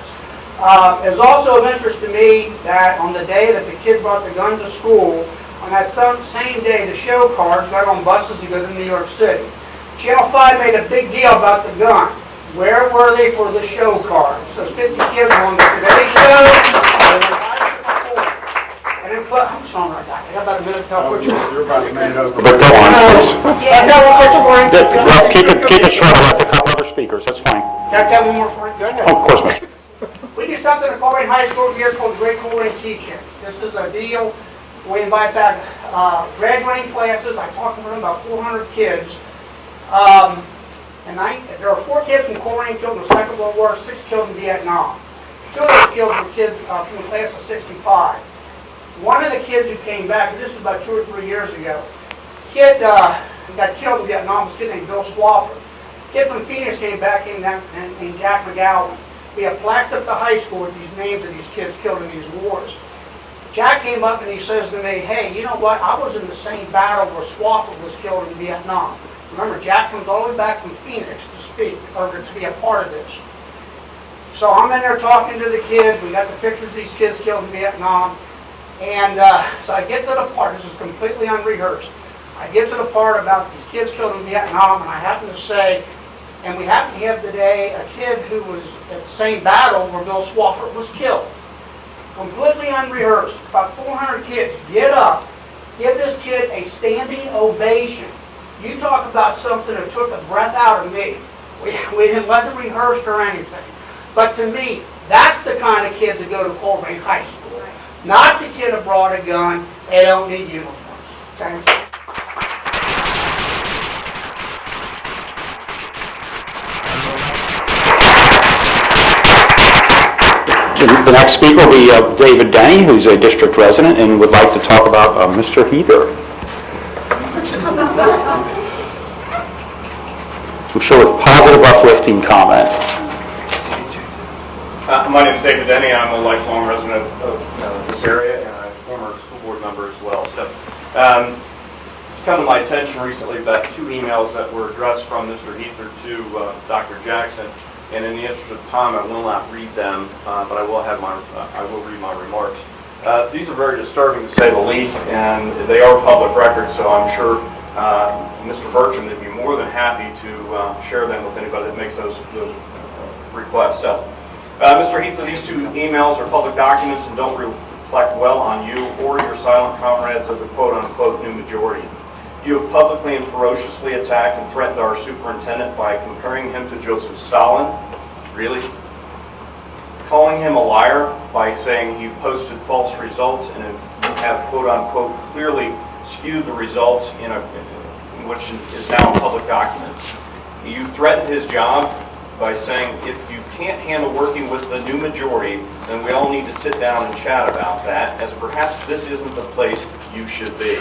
It's also of interest to me that on the day that the kid brought the gun to school, on that same day, the show cars got on buses to go to New York City. Channel 5 made a big deal about the gun. Where were they for the show cars? So 50 kids on the Today Show. And then, I'm sorry, I got about a minute to tell which one. You're about a minute over. But go on, please. Can I tell one more story? Keep it short. I'll let a couple other speakers. That's fine. Can I tell one more story? Go ahead. Oh, of course, Mr. We do something at Coleraine High School here called Great Coleraine Teach-In. This is a deal. We invite back graduating classes. I talked to them about 400 kids. There are 4 kids from Coleraine killed in the Second World War, 6 killed in Vietnam. 2 of those kids were kids from the class of 65. One of the kids who came back, and this was about 2 or 3 years ago, kid got killed in Vietnam, was a kid named Bill Swafford. Kid from Phoenix came back named Jack McGowan. We have plaques at the high school with these names of these kids killed in these wars. Jack came up and he says to me, hey, you know what, I was in the same battle where Swafford was killed in Vietnam. Remember, Jack comes all the way back from Phoenix to speak, or to be a part of this. So I'm in there talking to the kids. We got the pictures of these kids killed in Vietnam. And so I get to the part, this is completely unrehearsed. I get to the part about these kids killed in Vietnam, and I happen to say, and we happen to have today a kid who was at the same battle where Bill Swafford was killed. Completely unrehearsed. About 400 kids get up, give this kid a standing ovation. You talk about something that took the breath out of me. It wasn't rehearsed or anything. But to me, that's the kind of kids that go to Coleraine High School. Not the kid that brought a gun. They don't need uniforms. Thanks. The next speaker will be David Denny, who's a district resident and would like to talk about Mr. Heather. I'm sure with positive, uplifting comment. My name is David Denny. I'm a lifelong resident of this area and a former school board member as well. So it's come to my attention recently that 2 emails that were addressed from Mr. Heather to Dr. Jackson. And in the interest of time, I will not read them, but I will read my remarks. These are very disturbing to say the least, and they are public records, so I'm sure Mr. Bertram would be more than happy to share them with anybody that makes those requests. So, Mr. Heather, these 2 emails are public documents and don't reflect well on you or your silent comrades of the quote-unquote new majority. You have publicly and ferociously attacked and threatened our superintendent by comparing him to Joseph Stalin. Really? Calling him a liar by saying he posted false results and have quote-unquote clearly skewed the results in which is now a public document. You threatened his job by saying if you can't handle working with the new majority, then we all need to sit down and chat about that, as perhaps this isn't the place you should be.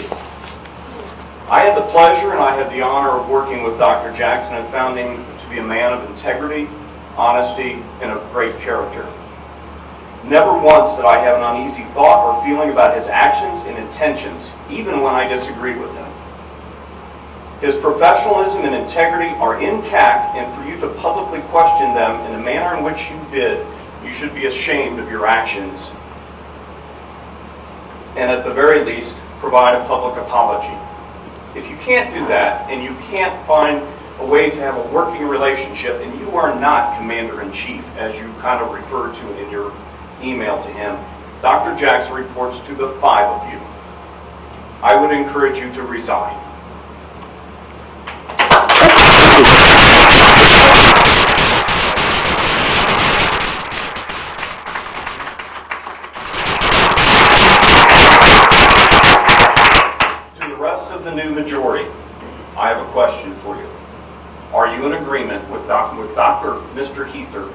I had the pleasure and I had the honor of working with Dr. Jackson and found him to be a man of integrity, honesty, and of great character. Never once did I have an uneasy thought or feeling about his actions and intentions, even when I disagreed with him. His professionalism and integrity are intact, and for you to publicly question them in the manner in which you did, you should be ashamed of your actions, and at the very least, provide a public apology. If you can't do that, and you can't find a way to have a working relationship, and you are not Commander-in-Chief, as you kind of referred to it in your email to him, Dr. Jackson reports to the 5 of you. I would encourage you to resign. To the rest of the new majority, I have a question for you. Are you you in agreement with Dr. Mr. Heather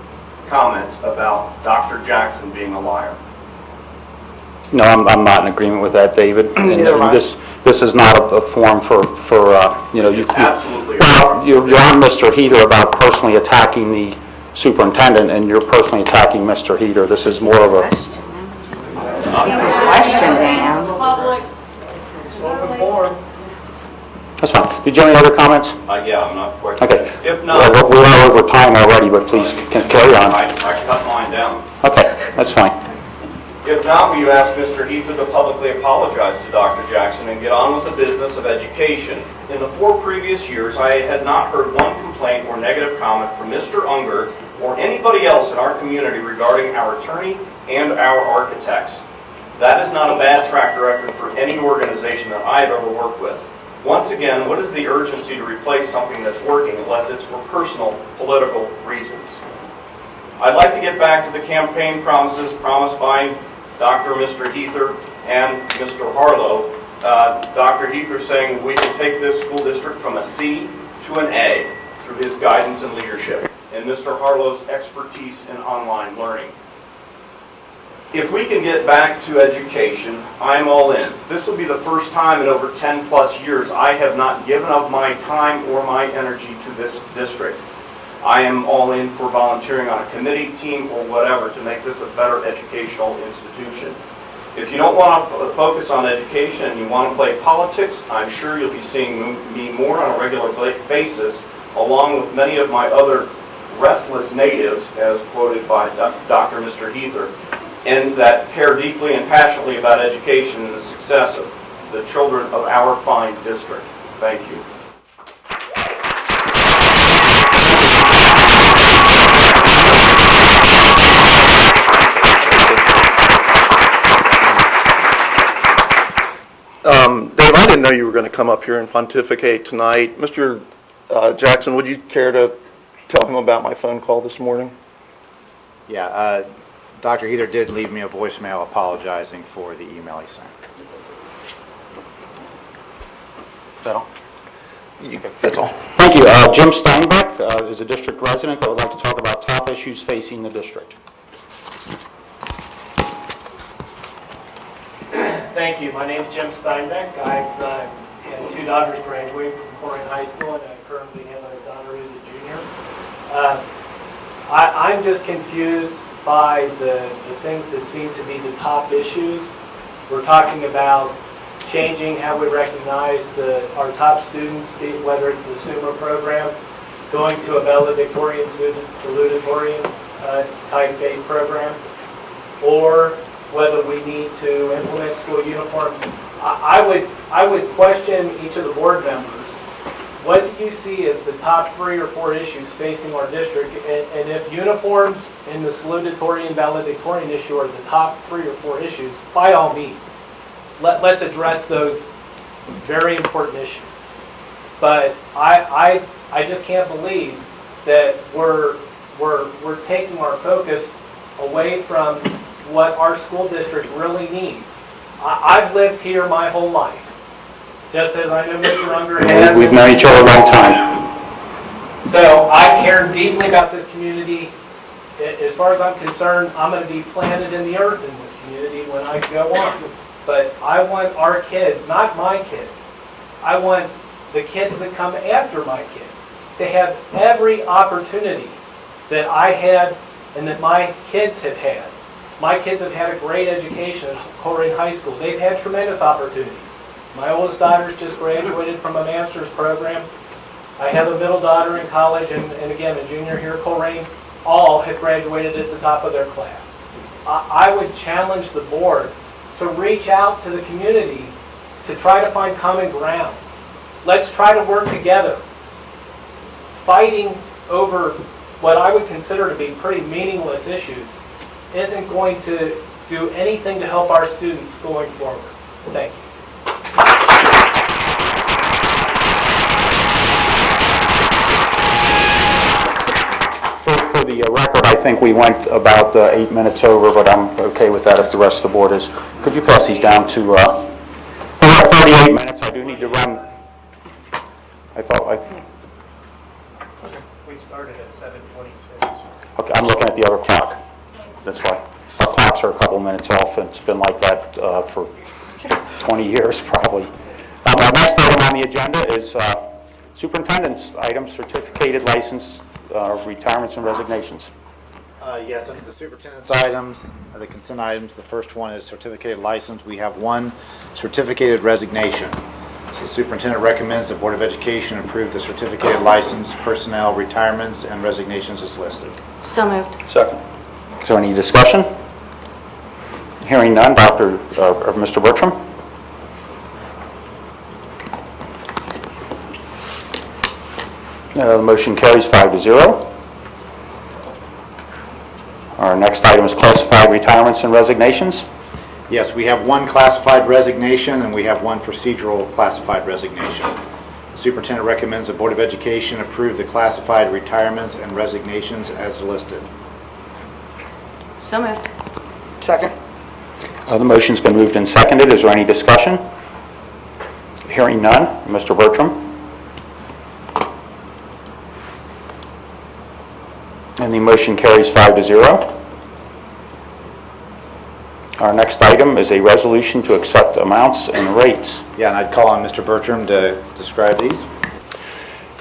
comments about Dr. Jackson being a liar? No, I'm not in agreement with that, David. And this is not a forum for you. Absolutely. Well, you're on Mr. Heather about personally attacking the superintendent, and you're personally attacking Mr. Heather. This is more of a Question, Dan. Open forum. That's fine. Did you have any other comments? Yeah, I'm not quite. Okay. If not, we are over time already, but please carry on. I cut mine down. Okay, that's fine. If not, will you ask Mr. Heather to publicly apologize to Dr. Jackson and get on with the business of education? In the 4 previous years, I had not heard one complaint or negative comment from Mr. Unger or anybody else in our community regarding our attorney and our architects. That is not a bad track record for any organization that I've ever worked with. Once again, what is the urgency to replace something that's working unless it's for personal, political reasons? I'd like to get back to the campaign promises promised by Dr. and Mr. Heather and Mr. Harlow. Dr. Heather saying we can take this school district from a C to an A through his guidance and leadership, and Mr. Harlow's expertise in online learning. If we can get back to education, I'm all in. This will be the first time in over 10 plus years I have not given up my time or my energy to this district. I am all in for volunteering on a committee, team, or whatever to make this a better educational institution. If you don't want to focus on education and you want to play politics, I'm sure you'll be seeing me more on a regular basis, along with many of my other restless natives, as quoted by Dr. Mr. Heather, and that care deeply and passionately about education and the success of the children of our fine district. Thank you. Dave, I didn't know you were going to come up here and pontificate tonight. Mr. Jackson, would you care to tell him about my phone call this morning? Yeah, Dr. Heather did leave me a voicemail apologizing for the email he sent. Is that all? That's all. Thank you. Jim Steinbeck is a district resident that would like to talk about top issues facing the district. Thank you. My name is Jim Steinbeck. I've had 2 daughters graduate from Corrigan High School, and I currently have a daughter who's a junior. I'm just confused by the things that seem to be the top issues. We're talking about changing how we recognize our top students, whether it's the SUMA program, going to a valedictorian salutatorian type-based program, or whether we need to implement school uniforms. I would question each of the board members. What do you see as the top 3 or 4 issues facing our district? And if uniforms and the salutatorian valedictorian issue are the top 3 or 4 issues, by all means, let's address those very important issues. But I just can't believe that we're taking our focus away from what our school district really needs. I've lived here my whole life, just as I know Mr. Unger has. We've known each other a long time. So I care deeply about this community. As far as I'm concerned, I'm going to be planted in the earth in this community when I go on. But I want our kids, not my kids, I want the kids that come after my kids to have every opportunity that I had and that my kids have had. My kids have had a great education at Corrigan High School. They've had tremendous opportunities. My oldest daughter's just graduated from a master's program. I have a middle daughter in college and again, a junior here at Corrigan. All have graduated at the top of their class. I would challenge the board to reach out to the community to try to find common ground. Let's try to work together. Fighting over what I would consider to be pretty meaningless issues isn't going to do anything to help our students going forward. Thank you. For the record, I think we went about 8 minutes over, but I'm okay with that if the rest of the board is. Could you pass these down to, we're at 38 minutes. I do need to run. We started at 7:26. Okay, I'm looking at the other clock. That's why. Our clocks are a couple minutes off, and it's been like that for 20 years, probably. Our next item on the agenda is superintendent's items, certificated license, retirements and resignations. Yes, under the superintendent's items, the consent items, the first one is certificated license. We have one certificated resignation. So the superintendent recommends the Board of Education approve the certificated license, personnel, retirements, and resignations as listed. So moved. Second. Is there any discussion? Hearing none, Mr. Bertram? The motion carries 5-0. Our next item is classified retirements and resignations. Yes, we have one classified resignation and we have one procedural classified resignation. The superintendent recommends the Board of Education approve the classified retirements and resignations as listed. So moved. Second. The motion's been moved and seconded. Is there any discussion? Hearing none, Mr. Bertram? And the motion carries 5-0. Our next item is a resolution to accept amounts and rates. Yeah, and I'd call on Mr. Bertram to describe these.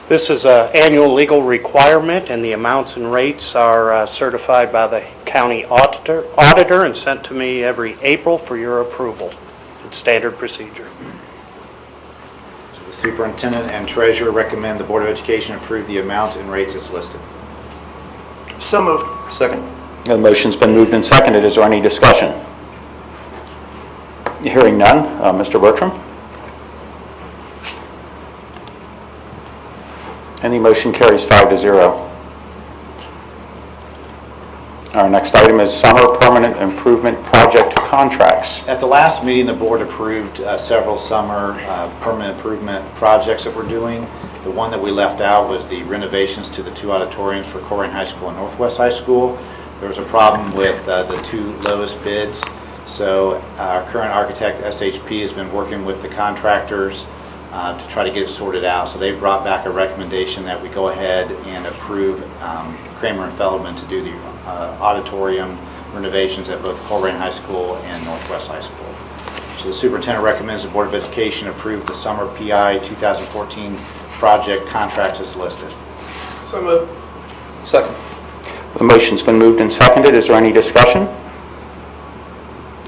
This is an annual legal requirement, and the amounts and rates are certified by the county auditor and sent to me every April for your approval. It's standard procedure. So the superintendent and treasurer recommend the Board of Education approve the amounts and rates as listed. So moved. Second. The motion's been moved and seconded. Is there any discussion? Hearing none, Mr. Bertram? And the motion carries 5-0. Our next item is summer permanent improvement project contracts. At the last meeting, the board approved several summer permanent improvement projects that we're doing. The one that we left out was the renovations to the two auditoriums for Colerain High School and Northwest High School. There was a problem with the two lowest bids, so our current architect, SHP, has been working with the contractors to try to get it sorted out. So they brought back a recommendation that we go ahead and approve Kramer and Feldman to do the auditorium renovations at both Colerain High School and Northwest High School. So the superintendent recommends the Board of Education approve the summer PI 2014 project contracts as listed. So moved. Second. The motion's been moved and seconded. Is there any discussion?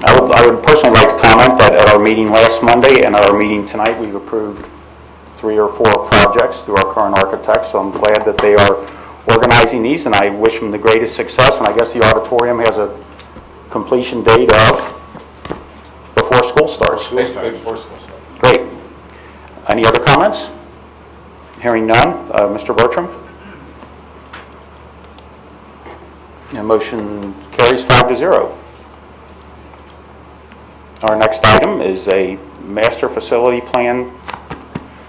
I would personally like to comment that at our meeting last Monday and our meeting tonight, we've approved 3 or 4 projects through our current architect, so I'm glad that they are organizing these, and I wish them the greatest success. And I guess the auditorium has a completion date of before school starts. Great. Any other comments? Hearing none, Mr. Bertram? The motion carries 5-0. Our next item is a master facility plan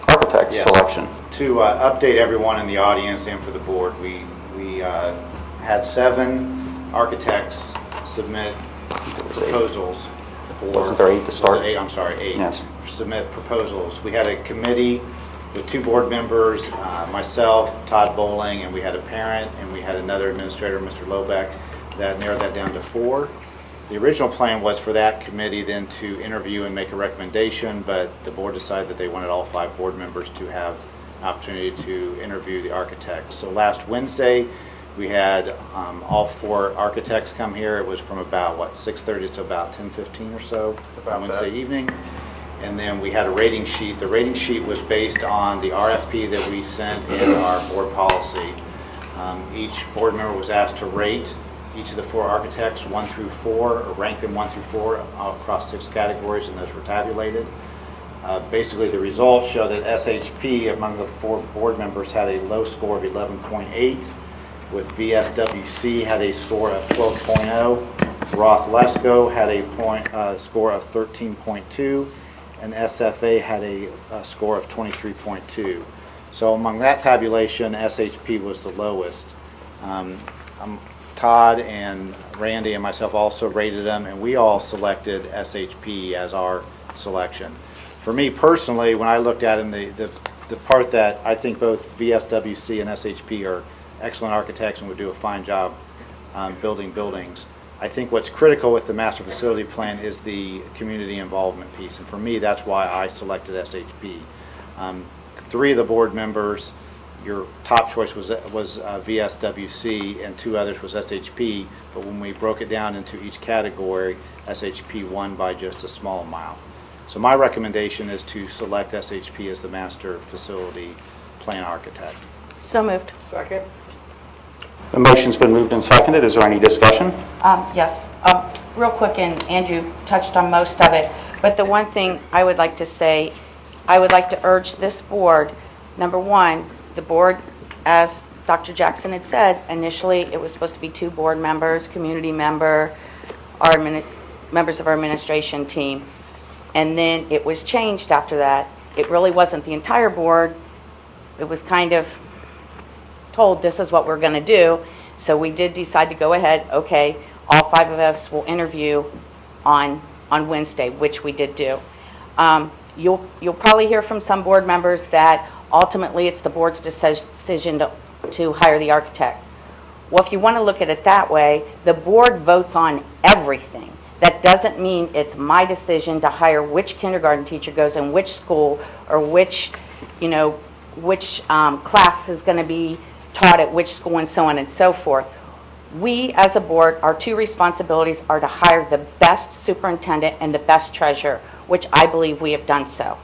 architect selection. To update everyone in the audience and for the board, we had 7 architects submit proposals. Wasn't there 8 to start? 8, I'm sorry, 8. Yes. Submit proposals. We had a committee with 2 board members, myself, Todd Bowling, and we had a parent, and we had another administrator, Mr. Lobeck, that narrowed that down to 4. The original plan was for that committee then to interview and make a recommendation, but the board decided that they wanted all 5 board members to have an opportunity to interview the architect. So last Wednesday, we had all 4 architects come here. It was from about, 6:30 to about 10:15 or so on Wednesday evening. And then we had a rating sheet. The rating sheet was based on the RFP that we sent in our board policy. Each board member was asked to rate each of the 4 architects 1 through 4, or rank them 1 through 4 across 6 categories, and those were tabulated. Basically, the results show that SHP among the 4 board members had a low score of 11.8, with VSWC had a score of 12.0, Roth Lesko had a score of 13.2, and SFA had a score of 23.2. So among that tabulation, SHP was the lowest. Todd and Randy and myself also rated them, and we all selected SHP as our selection. For me personally, when I looked at them, the part that I think both VSWC and SHP are excellent architects and would do a fine job building buildings. I think what's critical with the master facility plan is the community involvement piece, and for me, that's why I selected SHP. 3 of the board members, your top choice was VSWC, and 2 others was SHP, but when we broke it down into each category, SHP won by just a small amount. So my recommendation is to select SHP as the master facility plan architect. So moved. Second? The motion's been moved and seconded. Is there any discussion? Yes, real quick, and Andrew touched on most of it, but the one thing I would like to say, I would like to urge this board, number one, the board, as Dr. Jackson had said, initially it was supposed to be 2 board members, community member, members of our administration team, and then it was changed after that. It really wasn't the entire board. It was kind of told this is what we're going to do. So we did decide to go ahead, okay, all 5 of us will interview on Wednesday, which we did do. You'll probably hear from some board members that ultimately it's the board's decision to hire the architect. Well, if you want to look at it that way, the board votes on everything. That doesn't mean it's my decision to hire which kindergarten teacher goes in which school, or which class is going to be taught at which school, and so on and so forth. We, as a board, our 2 responsibilities are to hire the best superintendent and the best treasurer, which I believe we have done so.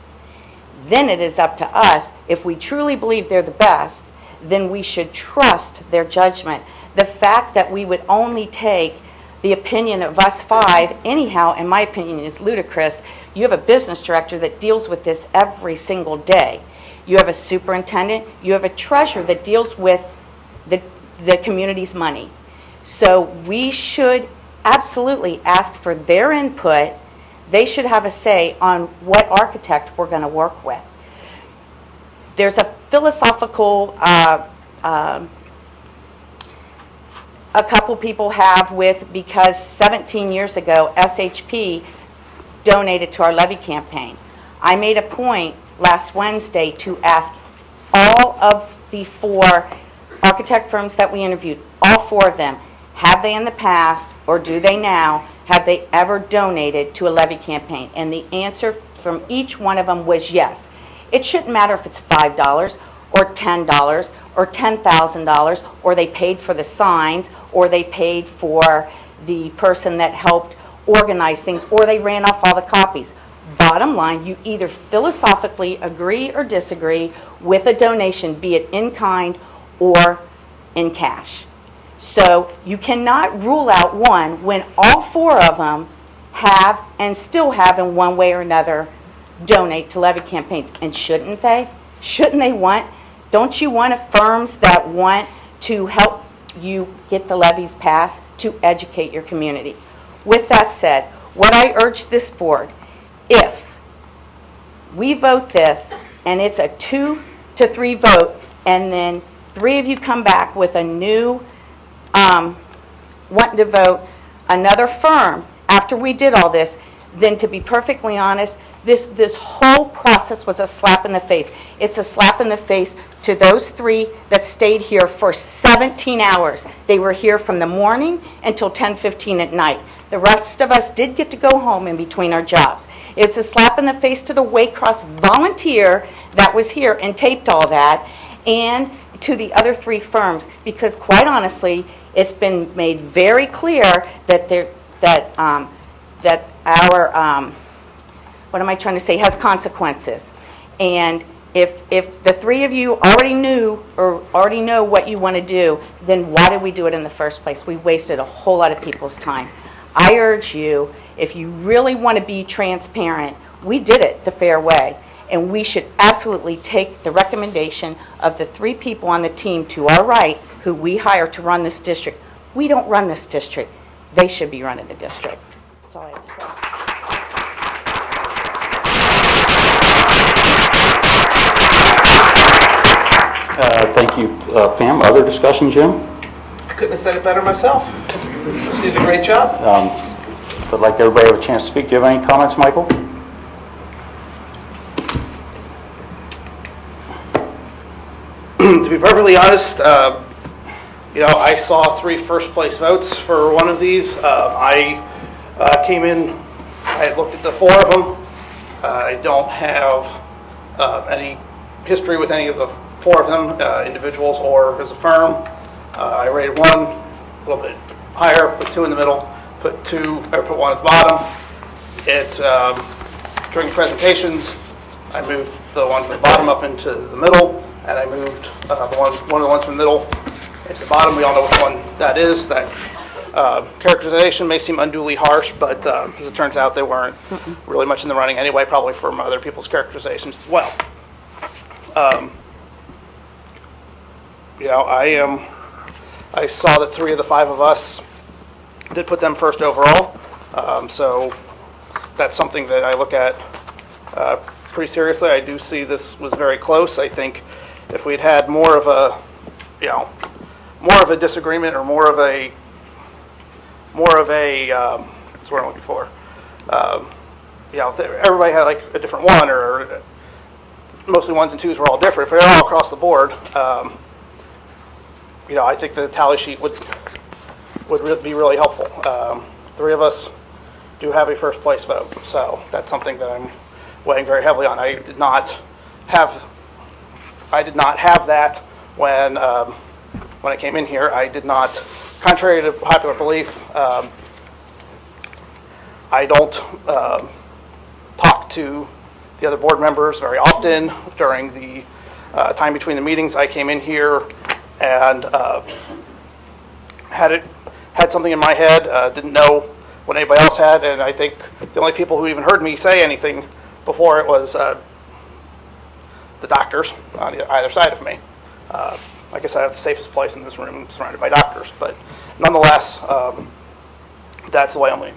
Then it is up to us, if we truly believe they're the best, then we should trust their judgment. The fact that we would only take the opinion of us 5, anyhow, in my opinion, is ludicrous. You have a business director that deals with this every single day. You have a superintendent, you have a treasurer that deals with the community's money. So we should absolutely ask for their input. They should have a say on what architect we're going to work with. There's a philosophical, a couple people have with, because 17 years ago, SHP donated to our levy campaign. I made a point last Wednesday to ask all of the 4 architect firms that we interviewed, all 4 of them, have they in the past, or do they now, have they ever donated to a levy campaign? And the answer from each one of them was yes. It shouldn't matter if it's $5 or $10 or $10,000, or they paid for the signs, or they paid for the person that helped organize things, or they ran off all the copies. Bottom line, you either philosophically agree or disagree with a donation, be it in kind or in cash. So you cannot rule out one when all 4 of them have, and still have in one way or another, donate to levy campaigns. And shouldn't they? Shouldn't they want? Don't you want firms that want to help you get the levies passed, to educate your community? With that said, what I urge this board, if we vote this and it's a 2-3 vote, and then 3 of you come back with a new wanting to vote another firm after we did all this, then to be perfectly honest, this whole process was a slap in the face. It's a slap in the face to those 3 that stayed here for 17 hours. They were here from the morning until 10:15 at night. The rest of us did get to go home in between our jobs. It's a slap in the face to the Waycross volunteer that was here and taped all that, and to the other 3 firms, because quite honestly, it's been made very clear that our what am I trying to say, has consequences. And if the 3 of you already knew or already know what you want to do, then why did we do it in the first place? We wasted a whole lot of people's time. I urge you, if you really want to be transparent, we did it the fair way. And we should absolutely take the recommendation of the 3 people on the team to our right who we hire to run this district. We don't run this district. They should be running the district. That's all I have to say. Thank you, Pam. Other discussion, Jim? I couldn't have said it better myself. She did a great job. I'd like everybody to have a chance to speak. Do you have any comments, Michael? To be perfectly honest, I saw 3 first-place votes for one of these. I came in, I looked at the 4 of them. I don't have any history with any of the 4 of them, individuals or as a firm. I rated 1 a little bit higher, put 2 in the middle, put 1 at the bottom. During presentations, I moved the one from the bottom up into the middle, and I moved one of the ones from the middle into the bottom. We all know which one that is. That characterization may seem unduly harsh, but as it turns out, they weren't really much in the running anyway, probably from other people's characterizations as well. I saw that 3 of the 5 of us did put them first overall, so that's something that I look at pretty seriously. I do see this was very close. I think if we'd had more of a disagreement or more of a that's what I'm looking for. If everybody had like a different one, or mostly 1s and 2s were all different. If they're all across the board, I think the tally sheet would be really helpful. 3 of us do have a first place vote, so that's something that I'm weighing very heavily on. I did not have that when I came in here. I did not, contrary to popular belief, I don't talk to the other board members very often. During the time between the meetings, I came in here and had something in my head, didn't know what anybody else had, and I think the only people who even heard me say anything before it was the doctors on either side of me. I guess I have the safest place in this room, surrounded by doctors, but nonetheless, that's the way I'm leaning.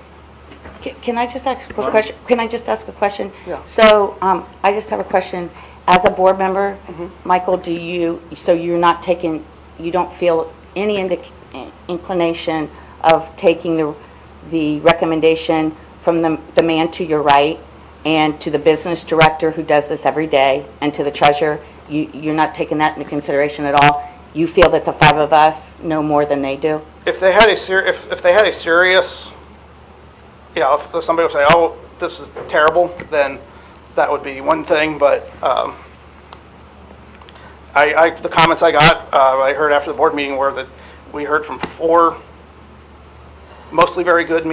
Can I just ask a quick question? Can I just ask a question? Yeah. So I just have a question. As a board member, Michael, you're not taking, you don't feel any inclination of taking the recommendation from the man to your right and to the business director who does this every day and to the treasurer? You're not taking that into consideration at all? You feel that the 5 of us know more than they do? If they had a serious, if somebody would say, "Oh, this is terrible," then that would be one thing. But the comments I got, I heard after the board meeting were that we heard from 4 mostly very good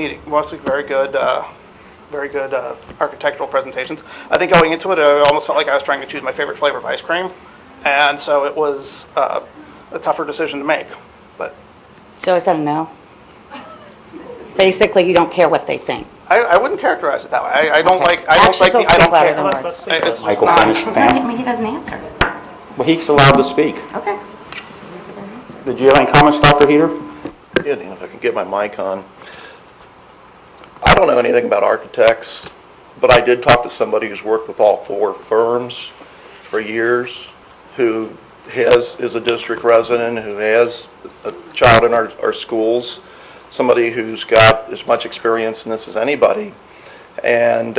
architectural presentations. I think going into it, I almost felt like I was trying to choose my favorite flavor of ice cream, and so it was a tougher decision to make. But So is that a no? Basically, you don't care what they think. I wouldn't characterize it that way. I don't Okay. like. I don't Actions like. will I speak don't louder care. than words. It's just Michael not- finished, Pam. He doesn't answer. Well, he's allowed to speak. Okay. Did you have any comments, Dr. Heater? Yeah, Dean, if I can get my mic on. I don't know anything about architects, but I did talk to somebody who's worked with all 4 firms for years, who is a district resident, who has a child in our schools, somebody who's got as much experience in this as anybody. And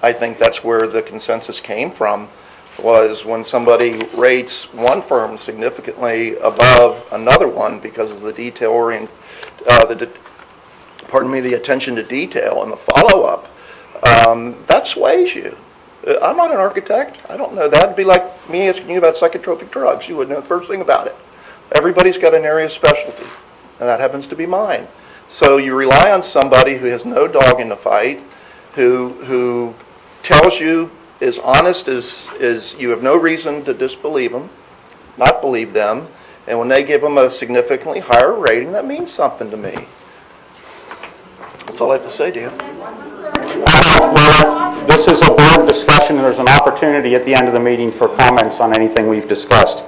I think that's where the consensus came from, was when somebody rates one firm significantly above another one because of the the attention to detail and the follow-up, that sways you. I'm not an architect. I don't know that. It'd be like me asking you about psychotropic drugs. You wouldn't know the first thing about it. Everybody's got an area of specialty, and that happens to be mine. So you rely on somebody who has no dog in the fight, who tells you as honest as you have no reason to disbelieve them, not believe them, and when they give them a significantly higher rating, that means something to me. That's all I have to say, Dan. Well, this is a board discussion, and there's an opportunity at the end of the meeting for comments on anything we've discussed.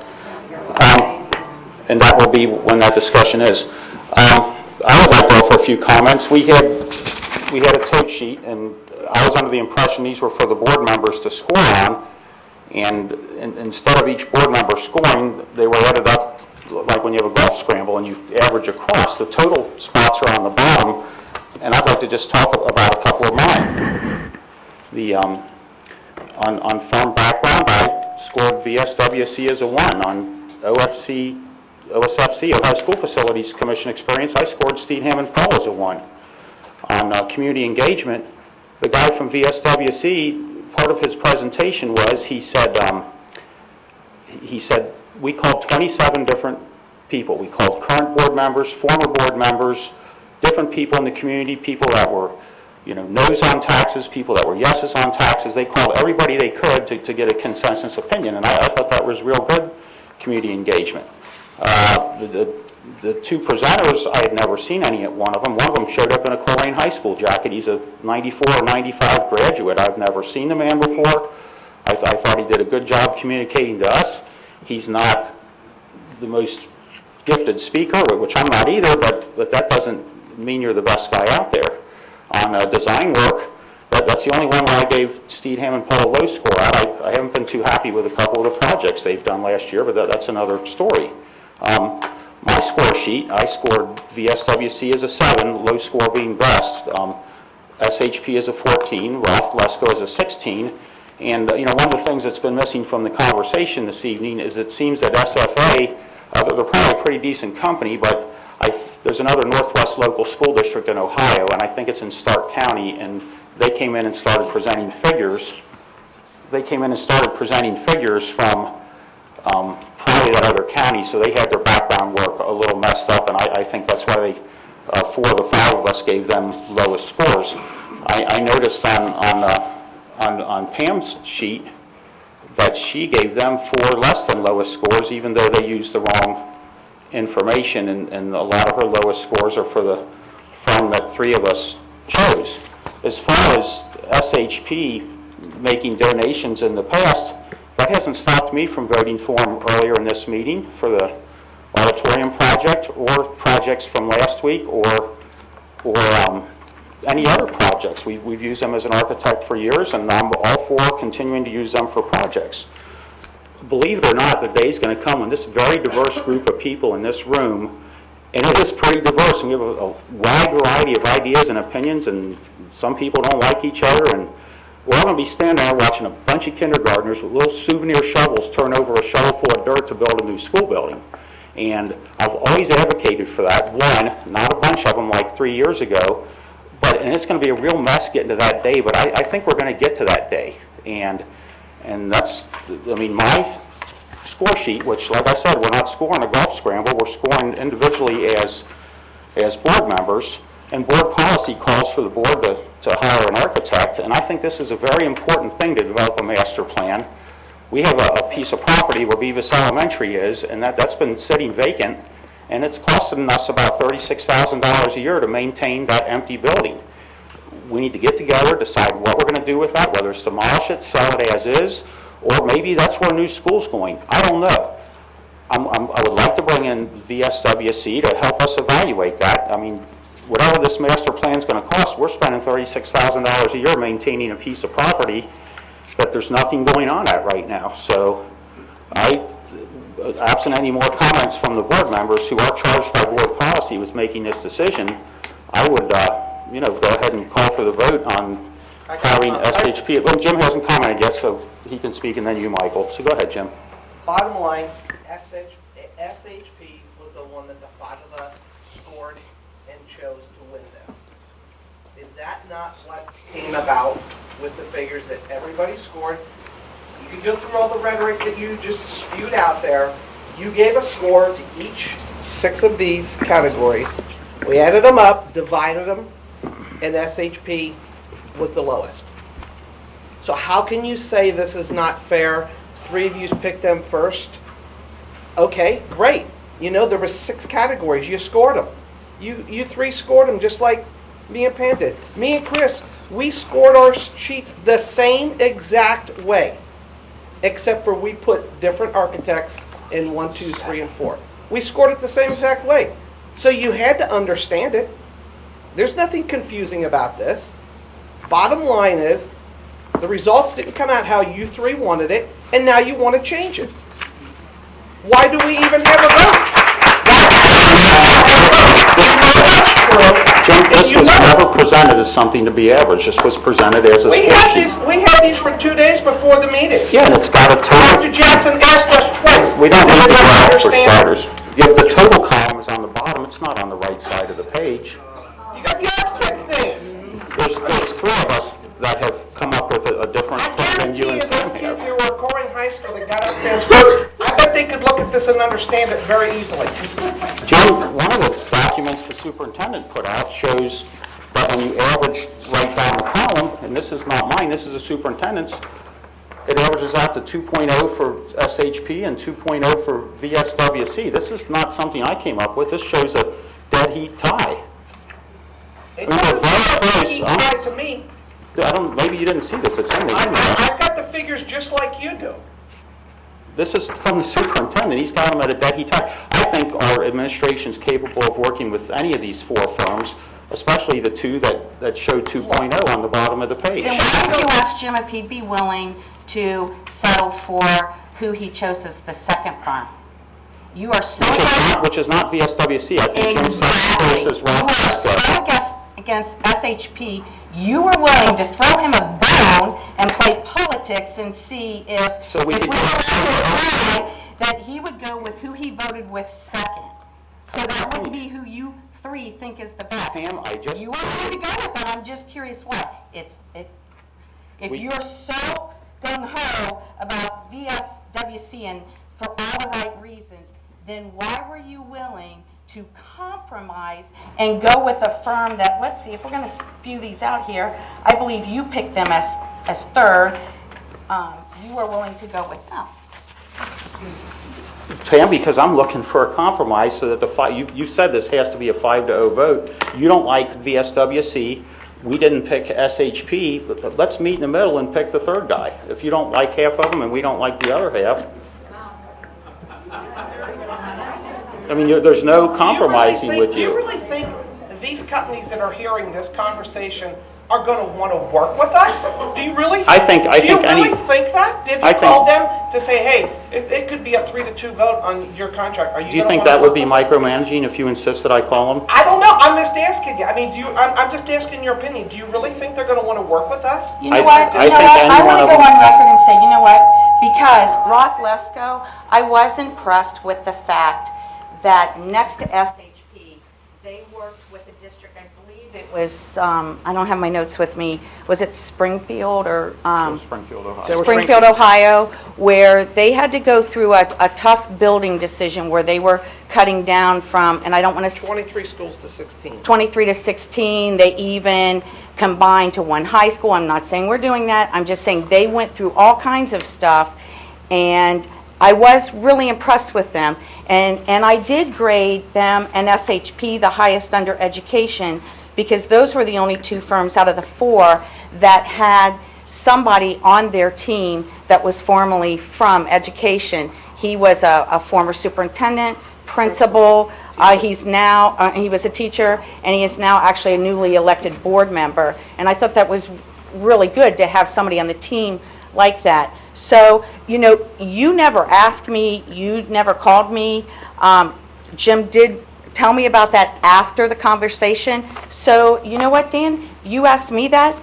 And that will be when that discussion is. I would like to offer a few comments. We had a tote sheet, and I was under the impression these were for the board members to score on, and instead of each board member scoring, they were added up like when you have a golf scramble and you average across. The total spots are on the bottom, and I'd like to just talk about a couple of mine. On firm background, I scored VSWC as a 1. On OFC OSFC, Ohio School Facilities Commission experience, I scored Steve Hammond Paul as a 1. On community engagement, the guy from VSWC, part of his presentation was, he said, we called 27 different people. We called current board members, former board members, different people in the community, people that were, no's on taxes, people that were yeses on taxes. They called everybody they could to get a consensus opinion, and I thought that was real good community engagement. The two presenters, I had never seen any at one of them. One of them showed up in a Coleraine High School jacket. He's a 94 or 95 graduate. I've never seen the man before. I thought he did a good job communicating to us. He's not the most gifted speaker, which I'm not either, but that doesn't mean you're the best guy out there. On design work, that's the only one where I gave Steve Hammond Paul a low score. I haven't been too happy with a couple of the projects they've done last year, but that's another story. My score sheet, I scored VSWC as a 7, low score being best. SHP as a 14, Ralph Lesko as a 16. And one of the things that's been missing from the conversation this evening is it seems that SFA, they're probably a pretty decent company, but there's another Northwest local school district in Ohio, and I think it's in Stark County, and they came in and started presenting figures. From probably that other county, so they had their background work a little messed up, and I think that's why 4 of the 5 of us gave them lowest scores. I noticed on Pam's sheet that she gave them 4 less than lowest scores, even though they used the wrong information, and a lot of her lowest scores are for the firm that 3 of us chose. As far as SHP making donations in the past, that hasn't stopped me from voting for them earlier in this meeting for the auditorium project or projects from last week or any other projects. We've used them as an architect for years, and I'm all for continuing to use them for projects. Believe it or not, the day's going to come when this very diverse group of people in this room, and it is pretty diverse, and we have a wide variety of ideas and opinions, and some people don't like each other, and we're all going to be standing there watching a bunch of kindergartners with little souvenir shovels turn over a shovel full of dirt to build a new school building. And I've always advocated for that. One, not a bunch of them like 3 years ago, and it's going to be a real mess getting to that day, but I think we're going to get to that day. And that's, my score sheet, which, like I said, we're not scoring a golf scramble, we're scoring individually as board members, and board policy calls for the board to hire an architect, and I think this is a very important thing to develop a master plan. We have a piece of property where Beavis Elementary is, and that's been sitting vacant, and it's costing us about $36,000 a year to maintain that empty building. We need to get together, decide what we're going to do with that, whether it's demolish it, sell it as is, or maybe that's where a new school's going. I don't know. I would like to bring in VSWC to help us evaluate that. Whatever this master plan is going to cost, we're spending $36,000 a year maintaining a piece of property that there's nothing going on at right now. So absent any more comments from the board members who are charged by board policy with making this decision, I would go ahead and call for the vote on hiring SHP. Well, Jim hasn't commented yet, so he can speak, and then you, Michael. So go ahead, Jim. Bottom line, SHP was the one that the 5 of us scored and chose to win this. Is that not what came about with the figures that everybody scored? You can go through all the rhetoric that you just spewed out there. You gave a score to each 6 of these categories. We added them up, divided them, and SHP was the lowest. So how can you say this is not fair? 3 of you picked them first. Okay, great. There were 6 categories. You scored them. You 3 scored them just like me and Pam did. Me and Chris, we scored our sheets the same exact way, except for we put different architects in 1, 2, 3, and 4. We scored it the same exact way. So you had to understand it. There's nothing confusing about this. Bottom line is, the results didn't come out how you 3 wanted it, and now you want to change it. Why do we even have a vote? That's true. Jim, this was never presented as something to be average. This was presented as a We spreadsheet. had these for 2 days before the meeting. Yeah, and it's got a total. Dr. Jackson asked us twice. We don't Did need the you graph for understand? starters. Yet the total column is on the bottom. It's not on the right side of the page. You got the architect's names. There's three of us that have come up with a different plan than you and Tim Those kids have. who were Corning High School that got up there and spoke, I bet they could look at this and understand it very easily. Jim, one of the documents the superintendent put out shows that when you average right down the column, and this is not mine, this is the superintendent's, it averages out to 2.0 for SHP and 2.0 for VSWC. This is not something I came up with. This shows a dead heat tie. It doesn't seem like Huh? to me. Maybe you didn't see this. It's in the email. I've got the figures just like you do. This is from the superintendent. He's got them at a dead heat tie. I think our administration is capable of working with any of these four firms, especially the two that show 2.0 on the bottom of the page. Then why don't you ask Jim if he'd be willing to settle for who he chose as the second firm? You are so Which is not VSWC. I think Jim said versus so against SHP, you were willing to throw him a bone and play politics and see if, So we if could we were that he would go with who he voted with second. So that wouldn't be who you three think is the best. Pam, You were willing to go with that. I'm just curious why. If you're so gung-ho about VSWC and for all the right reasons, then why were you willing to compromise and go with a firm that, let's see, if we're going to spew these out here, I believe you picked them as third. You were willing to go with them. Pam, because I'm looking for a compromise so that you said this has to be a 5-0 vote. You don't like VSWC. We didn't pick SHP, but let's meet in the middle and pick the third guy. If you don't like half of them and we don't like the other half, I mean, there's no compromising with Do you you. really think these companies that are hearing this conversation are going to want to work with us? Do you really? I think Do you really think that? Did you call them to say, hey, it could be a 3-2 vote on your contract? Are you? Do you gonna think wanna that would work be with us? micromanaging if you insist that I call them? I don't know. I'm just asking you. I mean, I'm just asking your opinion. Do you really think they're going to want to work with us? You know what? I want to go on record and say, you know what? Because Roth Lesko, I was impressed with the fact that next to SHP, they worked with a district, I believe it was, I don't have my notes with me, was it Springfield or? Springfield, Ohio. Springfield, Ohio, where they had to go through a tough building decision where they were cutting down from, and I don't want to... 23 schools to 16. 23 to 16. They even combined to one high school. I'm not saying we're doing that. I'm just saying they went through all kinds of stuff, and I was really impressed with them. And I did grade them and SHP the highest under education because those were the only two firms out of the four that had somebody on their team that was formerly from education. He was a former superintendent, principal. He's now, he was a teacher, and he is now actually a newly elected board member. And I thought that was really good to have somebody on the team like that. So, you know, you never asked me, you never called me. Jim did tell me about that after the conversation. So, you know what, Dan? You asked me that.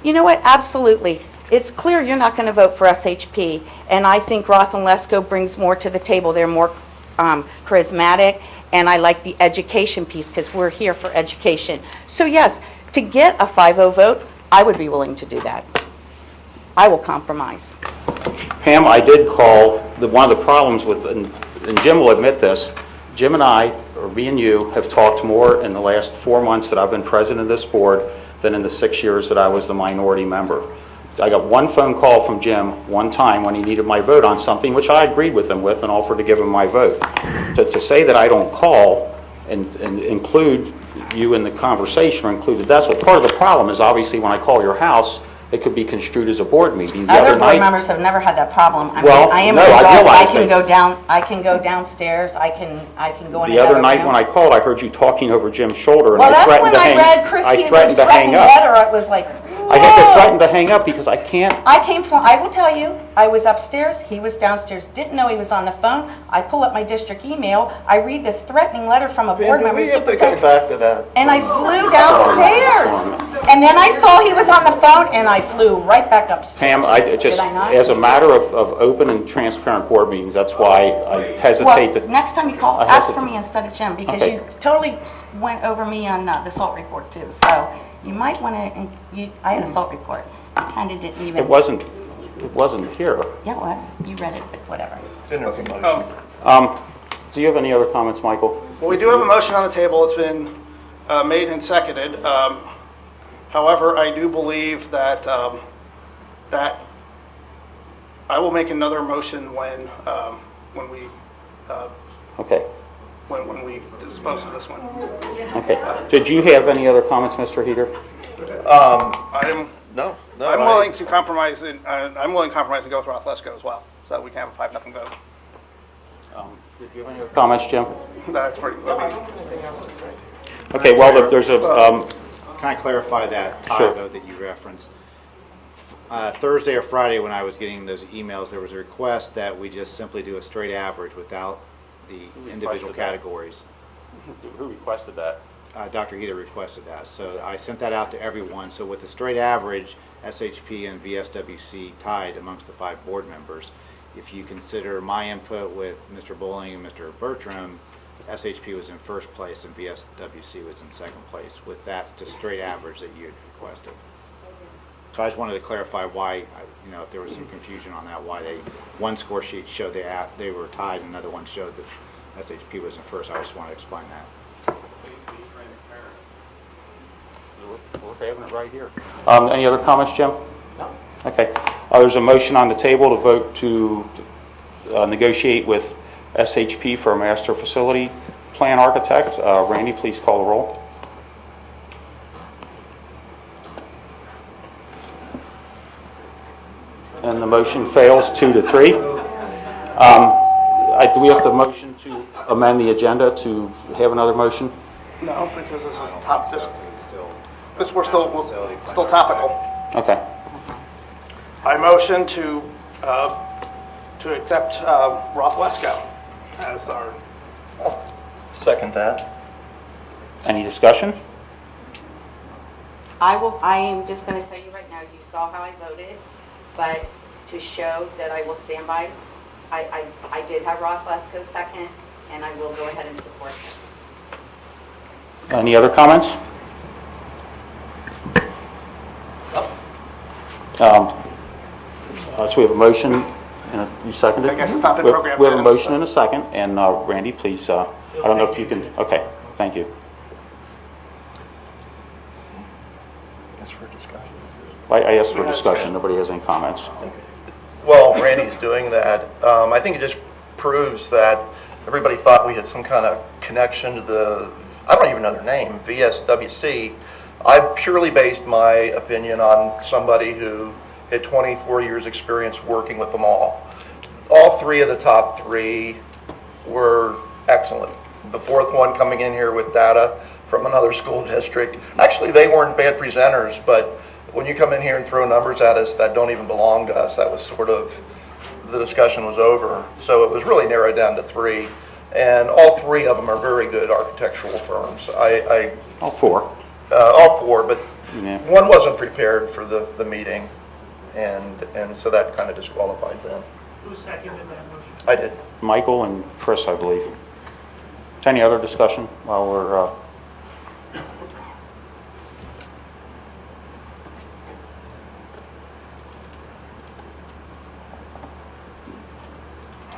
You know what? Absolutely. It's clear you're not going to vote for SHP. And I think Roth and Lesko brings more to the table. They're more charismatic. And I like the education piece because we're here for education. So, yes, to get a 5-0 vote, I would be willing to do that. I will compromise. Pam, I did call, one of the problems with, and Jim will admit this, Jim and I, or me and you, have talked more in the last 4 months that I've been president of this board than in the 6 years that I was the minority member. I got one phone call from Jim one time when he needed my vote on something, which I agreed with him with and offered to give him my vote. To say that I don't call and include you in the conversation or include that's what part of the problem is. Obviously, when I call your house, it could be construed as a board meeting. Other board members have never had that problem. I Well, mean, I am no, an I adult. realize I can go downstairs. I can go in The another other night room. when I called, I heard you talking over Jim's shoulder, and Well, I that's threatened when to I hang. read Chris I Heather's threatened to hang threatening up. letter. I was like, ooh. I had to threaten to hang up because I can't. I will tell you, I was upstairs, he was downstairs, didn't know he was on the phone. I pull up my district email, I read this threatening letter from a board member. We have to go back to that. And I flew downstairs. And then I saw he was on the phone, and I flew right back upstairs. Pam, Did I not? as a matter of open and transparent board meetings, that's why I hesitate to. Well, next time you call, I ask for hesitate. me instead of Jim, because Okay. you totally went over me on the SALT report too. So you might want to, I had a SALT report. You kind of didn't even. It wasn't here. Yeah, it was. You read it, but whatever. Do you have any other comments, Michael? Well, we do have a motion on the table. It's been made and seconded. However, I do believe that that I will make another motion when we Okay. when we dispose of this one. Okay. Did you have any other comments, Mr. Heater? No. I'm willing to compromise. I'm willing to compromise and go with Roth Lesko as well, so that we can have a 5-0 vote. Did you have any other comments, Jim? That's pretty. Okay. Well, there's a. Can I clarify that tie Sure. vote that you referenced? Thursday or Friday, when I was getting those emails, there was a request that we just simply do a straight average without the individual categories. Who requested that? Dr. Heater requested that. So I sent that out to everyone. So with the straight average, SHP and VSWC tied amongst the 5 board members. If you consider my input with Mr. Bowling and Mr. Bertram, SHP was in first place and VSWC was in second place. With that, just straight average that you had requested. So I just wanted to clarify why, if there was some confusion on that, why one score sheet showed they were tied and another one showed that SHP was in first. I just wanted to explain that. We're having it right here. Any other comments, Jim? No. Okay. There's a motion on the table to vote to negotiate with SHP for a master facility plan architect. Randy, please call the roll. And the motion fails 2-3. Do we have to motion to amend the agenda to have another motion? No, because this is top. We're still topical. Okay. I motion to accept Roth Lesko as our. Second that. Any discussion? I am just going to tell you right now, you saw how I voted, but to show that I will stand by, I did have Ross Lesko second, and I will go ahead and support this. Any other comments? So we have a motion, and you seconded it? I guess it's not been programmed We have a yet. motion and a second, and Randy, please, I don't know if you can, okay, thank you. That's for discussion. I asked for discussion, nobody has any comments. Well, Randy's doing that. I think it just proves that everybody thought we had some kind of connection to the, I don't even know their name, VSWC. I purely based my opinion on somebody who had 24 years experience working with them all. All 3 of the top 3 were excellent. The 4th one coming in here with data from another school district. Actually, they weren't bad presenters, but when you come in here and throw numbers at us that don't even belong to us, that was sort of, the discussion was over. So it was really narrowed down to 3. And all 3 of them are very good architectural firms. All 4. All 4, but Yeah. one wasn't prepared for the meeting, and so that kind of disqualified them. Who seconded that motion? I did. Michael and Chris, I believe. Any other discussion while we're,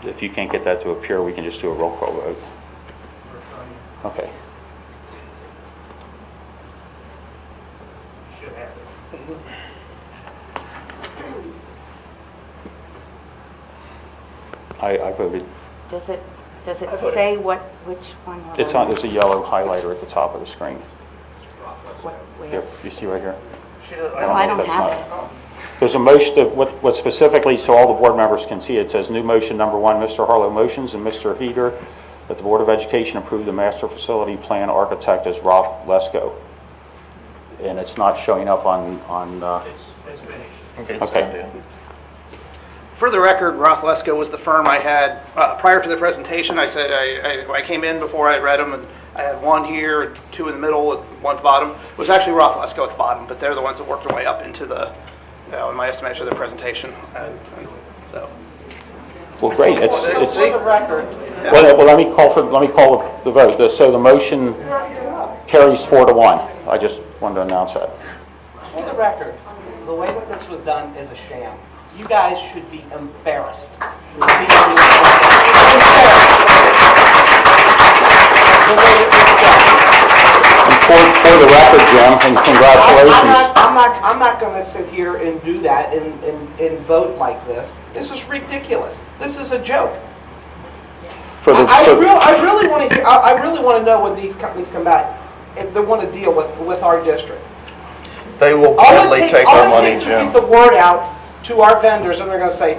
if you can't get that to appear, we can just do a roll call vote. Okay. Should have it. I voted. Does it say which one? we're It's on, there's a yellow highlighter at the top of the screen. Where? Here, you see right here? I know don't if that's have not- There's a motion, what specifically, so all the board members can see, it says new motion number 1, Mr. Harlow motions, and Mr. Heater, that the Board of Education approve the master facility plan architect as Ralph Lesko. and it's not showing up on, It's finished. Okay. it's Okay. done, yeah. For the record, Roth Lesko was the firm I had prior to the presentation. I said I came in before I read them, and I had one here, two in the middle, and one at the bottom. It was actually Roth Lesko at the bottom, but they're the ones that worked their way up into the, in my estimation of the presentation. And so. well, great. It's, For the record. well, let me call the vote. So the motion carries 4-1. I just wanted to announce that. For the record, the way that this was done is a sham. You guys should be embarrassed. And for the record, Jim, and congratulations. I'm not going to sit here and do that and vote like this. This is ridiculous. This is a joke. I really want to hear. I really want to know when these companies come back if they want to deal with our district. They will gladly take our money, All it takes is Jim. get the word out to our vendors, and they're going to say,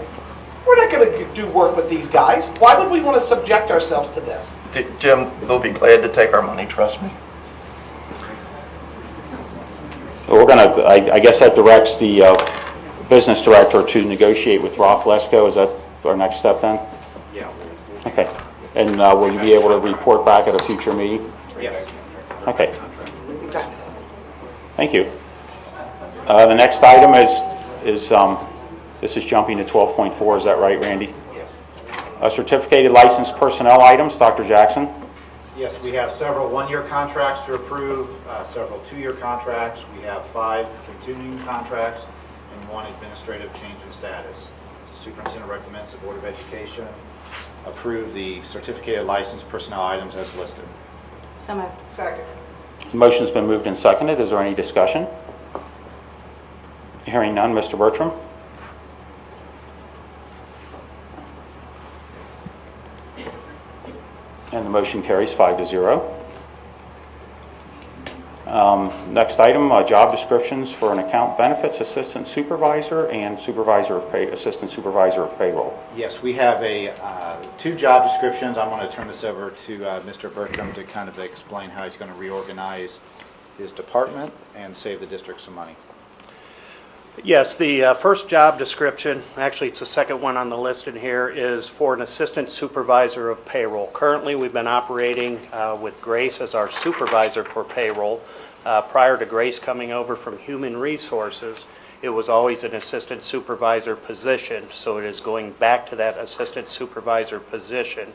"We're not going to do work with these guys. Why would we want to subject ourselves to this?" Jim, they'll be glad to take our money, trust me. We're going to, I guess that directs the business director to negotiate with Roth Lesko. Is that our next step then? Yeah. Okay. And will you be able to report back at a future meeting? Yes. Okay. Thank you. The next item is this is jumping to 12.4. Is that right, Randy? Yes. Certificated licensed personnel items, Dr. Jackson. Yes, we have several one-year contracts to approve, several two-year contracts. We have 5 continuing contracts and 1 administrative change in status. The superintendent recommends the Board of Education approve the certificated licensed personnel items as listed. So moved. Second. Motion's been moved and seconded. Is there any discussion? Hearing none, Mr. Bertram. And the motion carries 5-0. Next item, job descriptions for an account benefits assistant supervisor and assistant supervisor of payroll. Yes, we have 2 job descriptions. I'm going to turn this over to Mr. Bertram to kind of explain how he's going to reorganize his department and save the district some money. Yes, the first job description, actually it's the second one on the list in here, is for an assistant supervisor of payroll. Currently, we've been operating with Grace as our supervisor for payroll. Prior to Grace coming over from Human Resources, it was always an assistant supervisor position, so it is going back to that assistant supervisor position.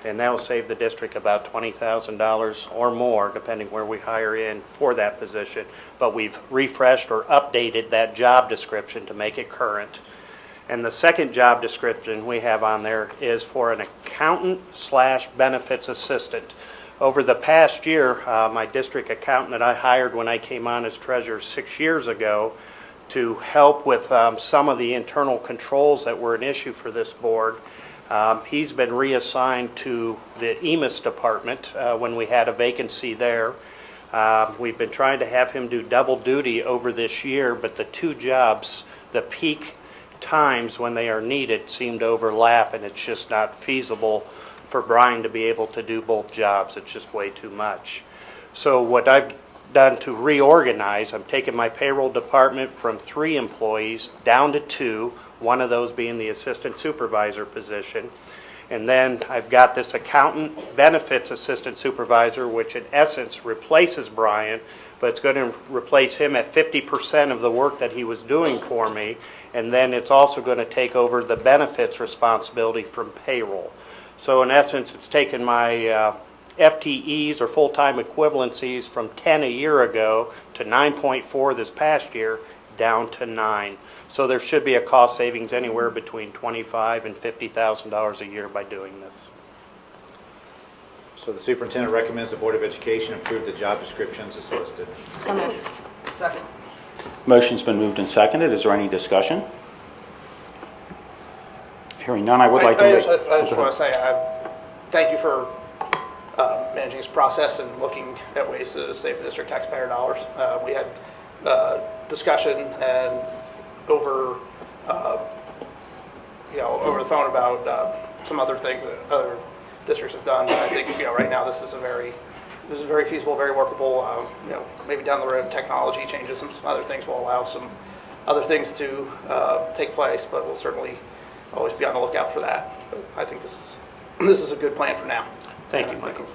And that will save the district about $20,000 or more, depending where we hire in for that position. But we've refreshed or updated that job description to make it current. And the second job description we have on there is for an accountant/benefits assistant. Over the past year, my district accountant that I hired when I came on as treasurer 6 years ago to help with some of the internal controls that were an issue for this board, he's been reassigned to the EMIS department when we had a vacancy there. We've been trying to have him do double duty over this year, but the 2 jobs, the peak times when they are needed seem to overlap, and it's just not feasible for Brian to be able to do both jobs. It's just way too much. So what I've done to reorganize, I'm taking my payroll department from 3 employees down to 2, one of those being the assistant supervisor position. And then I've got this accountant benefits assistant supervisor, which in essence replaces Brian, but it's going to replace him at 50% of the work that he was doing for me. And then it's also going to take over the benefits responsibility from payroll. So in essence, it's taken my FTEs or full-time equivalencies from 10 a year ago to 9.4 this past year, down to 9. So there should be a cost savings anywhere between $25,000 and $50,000 a year by doing this. So the superintendent recommends the Board of Education approve the job descriptions as listed. So moved. Second. Motion's been moved and seconded. Is there any discussion? Hearing none, I would like to... I just want to say thank you for managing this process and looking at ways to save the district taxpayer dollars. We had discussion and over the phone about some other things that other districts have done. I think right now this is a very this is very feasible, very workable. Maybe down the road, technology changes, some other things will allow some other things to take place, but we'll certainly always be on the lookout for that. But I think this is a good plan for now. Thank you, Michael.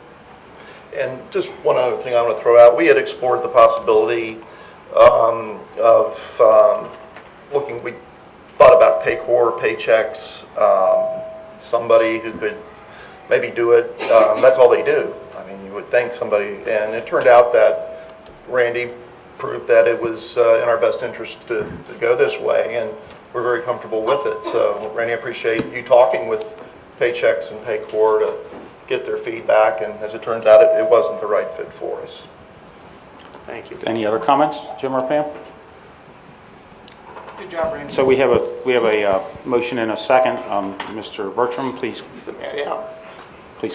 And just one other thing I want to throw out, we had explored the possibility of looking, we thought about Paycor, paychecks, somebody who could maybe do it. That's all they do. I mean, you would think somebody, and it turned out that Randy proved that it was in our best interest to go this way, and we're very comfortable with it. So, Randy, I appreciate you talking with Paychecks and Paycor to get their feedback, and as it turns out, it wasn't the right fit for us. Thank you. Any other comments, Jim or Pam? Good job, Randy. So we have a motion and a second. Mr. Bertram, please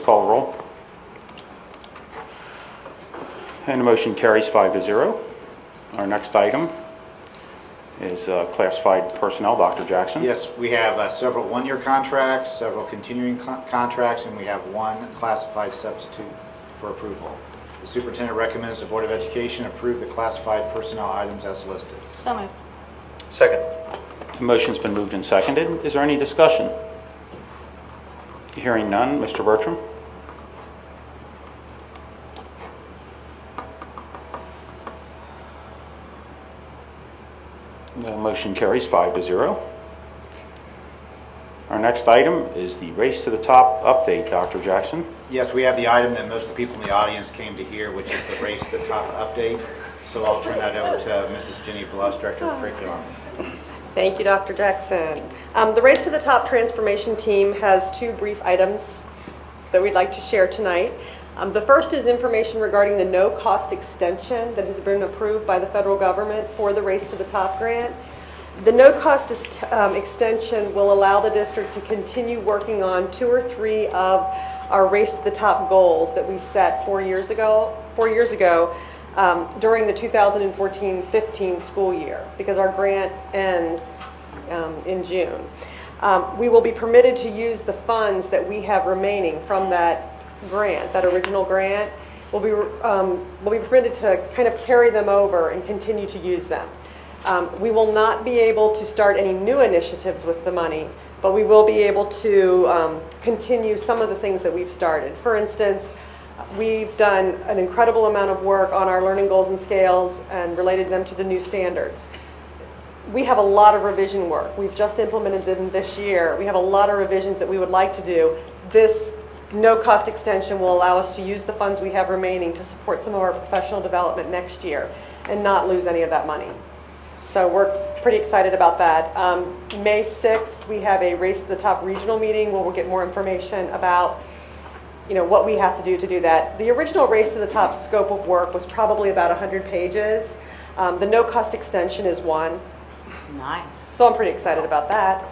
call the roll. And the motion carries 5-0. Our next item is classified personnel. Dr. Jackson. Yes, we have several one-year contracts, several continuing contracts, and we have one classified substitute for approval. The superintendent recommends the Board of Education approve the classified personnel items as listed. So moved. Second. The motion's been moved and seconded. Is there any discussion? Hearing none. Mr. Bertram. The motion carries 5-0. Our next item is the Race to the Top update, Dr. Jackson. Yes, we have the item that most of the people in the audience came to hear, which is the Race to the Top update. So I'll turn that over to Mrs. Jenny Bluss, Director of Curriculum. Thank you, Dr. Jackson. The Race to the Top transformation team has two brief items that we'd like to share tonight. The first is information regarding the no-cost extension that has been approved by the federal government for the Race to the Top grant. The no-cost extension will allow the district to continue working on 2 or 3 of our Race to the Top goals that we set 4 years ago during the 2014-15 school year, because our grant ends in June. We will be permitted to use the funds that we have remaining from that grant, that original grant. We'll be permitted to kind of carry them over and continue to use them. We will not be able to start any new initiatives with the money, but we will be able to continue some of the things that we've started. For instance, we've done an incredible amount of work on our learning goals and scales and related them to the new standards. We have a lot of revision work. We've just implemented them this year. We have a lot of revisions that we would like to do. This no-cost extension will allow us to use the funds we have remaining to support some of our professional development next year and not lose any of that money. So we're pretty excited about that. May 6th, we have a Race to the Top regional meeting where we'll get more information about what we have to do that. The original Race to the Top scope of work was probably about 100 pages. The no-cost extension is one. Nice. So I'm pretty excited about that.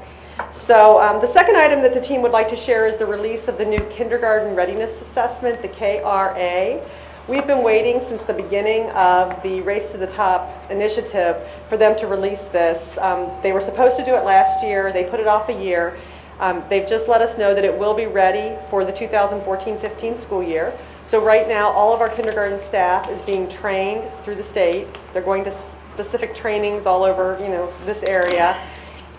So the second item that the team would like to share is the release of the new Kindergarten Readiness Assessment, the KRA. We've been waiting since the beginning of the Race to the Top initiative for them to release this. They were supposed to do it last year. They put it off a year. They've just let us know that it will be ready for the 2014-15 school year. So right now, all of our kindergarten staff is being trained through the state. They're going to specific trainings all over, this area.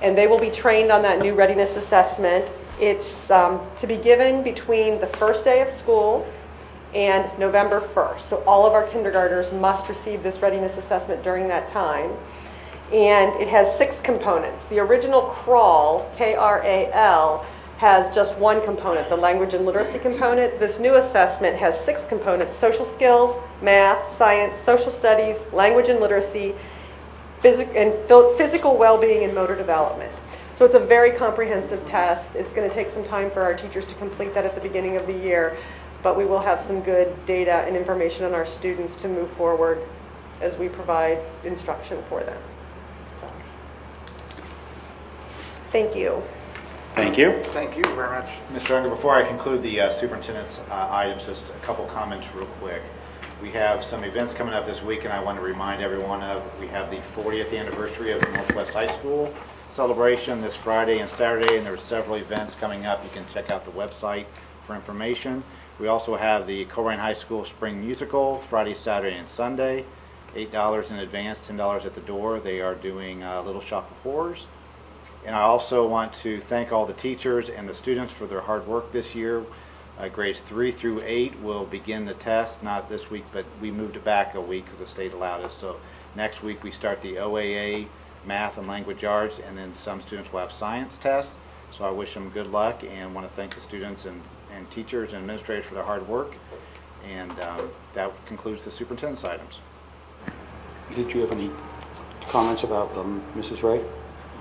And they will be trained on that new readiness assessment. It's to be given between the first day of school and November 1st. So all of our kindergartners must receive this readiness assessment during that time. And it has 6 components. The original crawl, K-R-A-L, has just one component, the language and literacy component. This new assessment has 6 components: social skills, math, science, social studies, language and literacy, physical well-being, and motor development. So it's a very comprehensive test. It's going to take some time for our teachers to complete that at the beginning of the year, but we will have some good data and information on our students to move forward as we provide instruction for them. So, thank you. Thank you. Thank you very much. Mr. Unger, before I conclude the superintendent's items, just a couple comments real quick. We have some events coming up this week, and I want to remind everyone of, we have the 40th anniversary of the Northwest High School celebration this Friday and Saturday, and there are several events coming up. You can check out the website for information. We also have the Colerain High School Spring Musical, Friday, Saturday, and Sunday. $8 in advance, $10 at the door. They are doing Little Shop of Horrors. And I also want to thank all the teachers and the students for their hard work this year. Grades 3 through 8 will begin the test, not this week, but we moved it back a week because the state allowed us. So next week we start the OAA math and language arts, and then some students will have science tests. So I wish them good luck and want to thank the students and teachers and administrators for their hard work. And that concludes the superintendent's items. Did you have any comments about Mrs. Ray?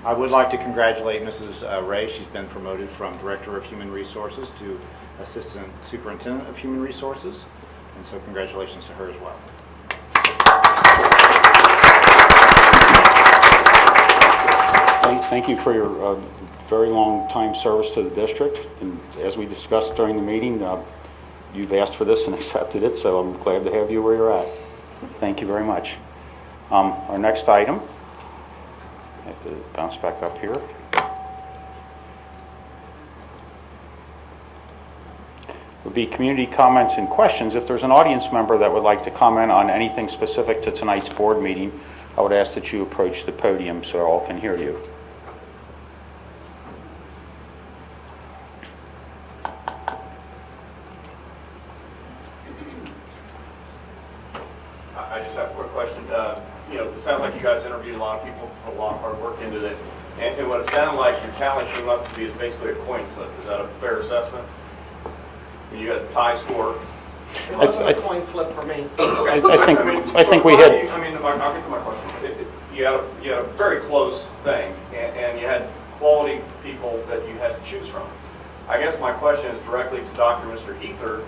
I would like to congratulate Mrs. Ray. She's been promoted from Director of Human Resources to Assistant Superintendent of Human Resources, and so congratulations to her as well. Thank you for your very long time service to the district, and as we discussed during the meeting, you've asked for this and accepted it, so I'm glad to have you where you're at. Thank you very much. Our next item, I have to bounce back up here. Would be community comments and questions. If there's an audience member that would like to comment on anything specific to tonight's board meeting, I would ask that you approach the podium so all can hear you. I just have a quick question. It sounds like you guys interviewed a lot of people, put a lot of hard work into it, and what it sounded like your tally came up to be is basically a coin flip. Is that a fair assessment? You got a tie score. It wasn't a coin flip for me. I think we had. I'll get to my question. You had a very close thing, and you had quality people that you had to choose from. I guess my question is directly to Mr. Heather.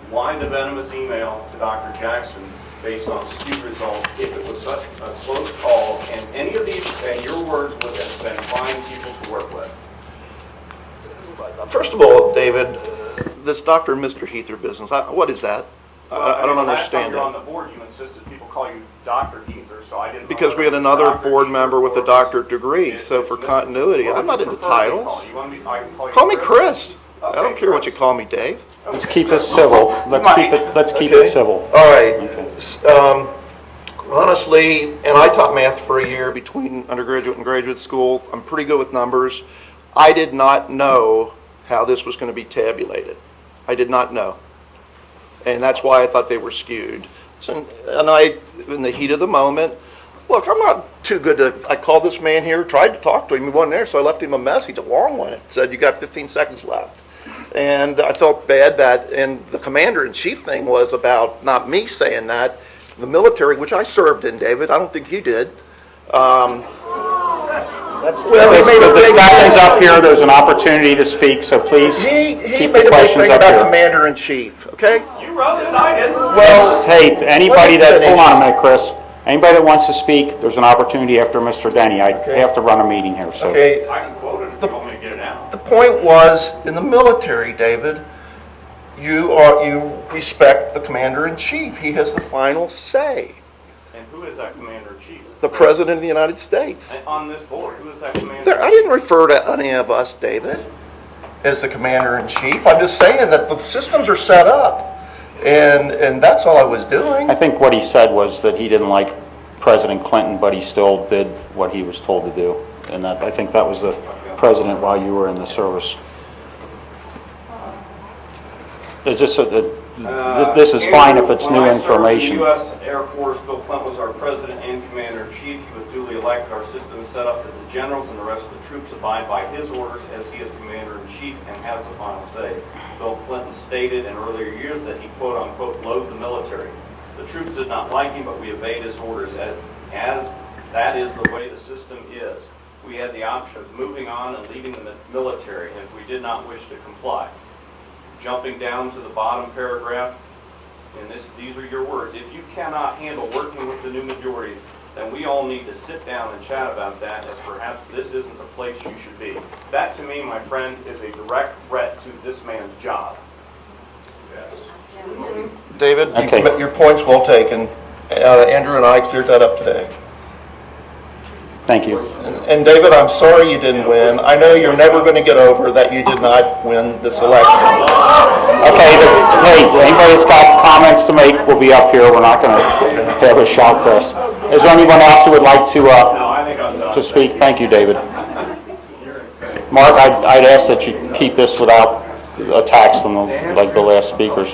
Why the venomous email to Dr. Jackson based on skewed results if it was such a close call, and any of these, and your words would have been fine people to work with? First of all, David, this Dr. and Mr. Heather business, what is that? I don't understand that. Last time you were on that. the board, you insisted people call you Dr. Heather, so I didn't. Because we had another board member with a doctorate degree, so for continuity, I'm not into titles. Call me Chris. I don't care what you call me, Dave. Let's keep it civil. Let's keep it civil. All right. Honestly, and I taught math for a year between undergraduate and graduate school. I'm pretty good with numbers. I did not know how this was going to be tabulated. I did not know. And that's why I thought they were skewed. So, and I, in the heat of the moment, look, I'm not too good to, I called this man here, tried to talk to him, he wasn't there, so I left him a message, a long one. It said, you got 15 seconds left. And I felt bad that, and the commander-in-chief thing was about not me saying that, the military, which I served in, David, I don't think you did. The discussion's up here. There's an opportunity to speak, so please keep the questions up here. Commander-in-chief, okay? You wrote it, I didn't. Well, hey, anybody that, hold on a minute, Chris. Anybody that wants to speak, there's an opportunity after Mr. Denny. I have to run a meeting here, so. Okay. I can quote it if you want me to get it out. The point was, in the military, David, you respect the commander-in-chief. He has the final say. And who is that commander-in-chief? The President of the United States. And on this board, who is that commander-in-chief? I didn't refer to any of us, David, as the commander-in-chief. I'm just saying that the systems are set up, and that's all I was doing. I think what he said was that he didn't like President Clinton, but he still did what he was told to do. And that, I think that was the president while you were in the service. Is this this is fine if it's new information. When I served in the U.S. Air Force, Bill Clinton was our president and commander-in-chief. He was duly elected. Our system is set up that the generals and the rest of the troops abide by his orders as he is commander-in-chief and has the final say. Bill Clinton stated in earlier years that he quote-unquote loathed the military. The troops did not like him, but we obeyed his orders as that is the way the system is. We had the option of moving on and leaving the military if we did not wish to comply. Jumping down to the bottom paragraph, and these are your words. If you cannot handle working with the new majority, then we all need to sit down and chat about that, as perhaps this isn't the place you should be. That, to me, my friend, is a direct threat to this man's job. Yes. David, your point's well taken. Andrew and I cleared that up today. Thank you. And David, I'm sorry you didn't win. I know you're never going to get over that you did not win this election. Okay, hey, anybody that's got comments to make will be up here. We're not going to have a shout fest. Is there anyone else who would like to speak? Thank you, David. Mark, I'd ask that you keep this without attacks from the last speakers.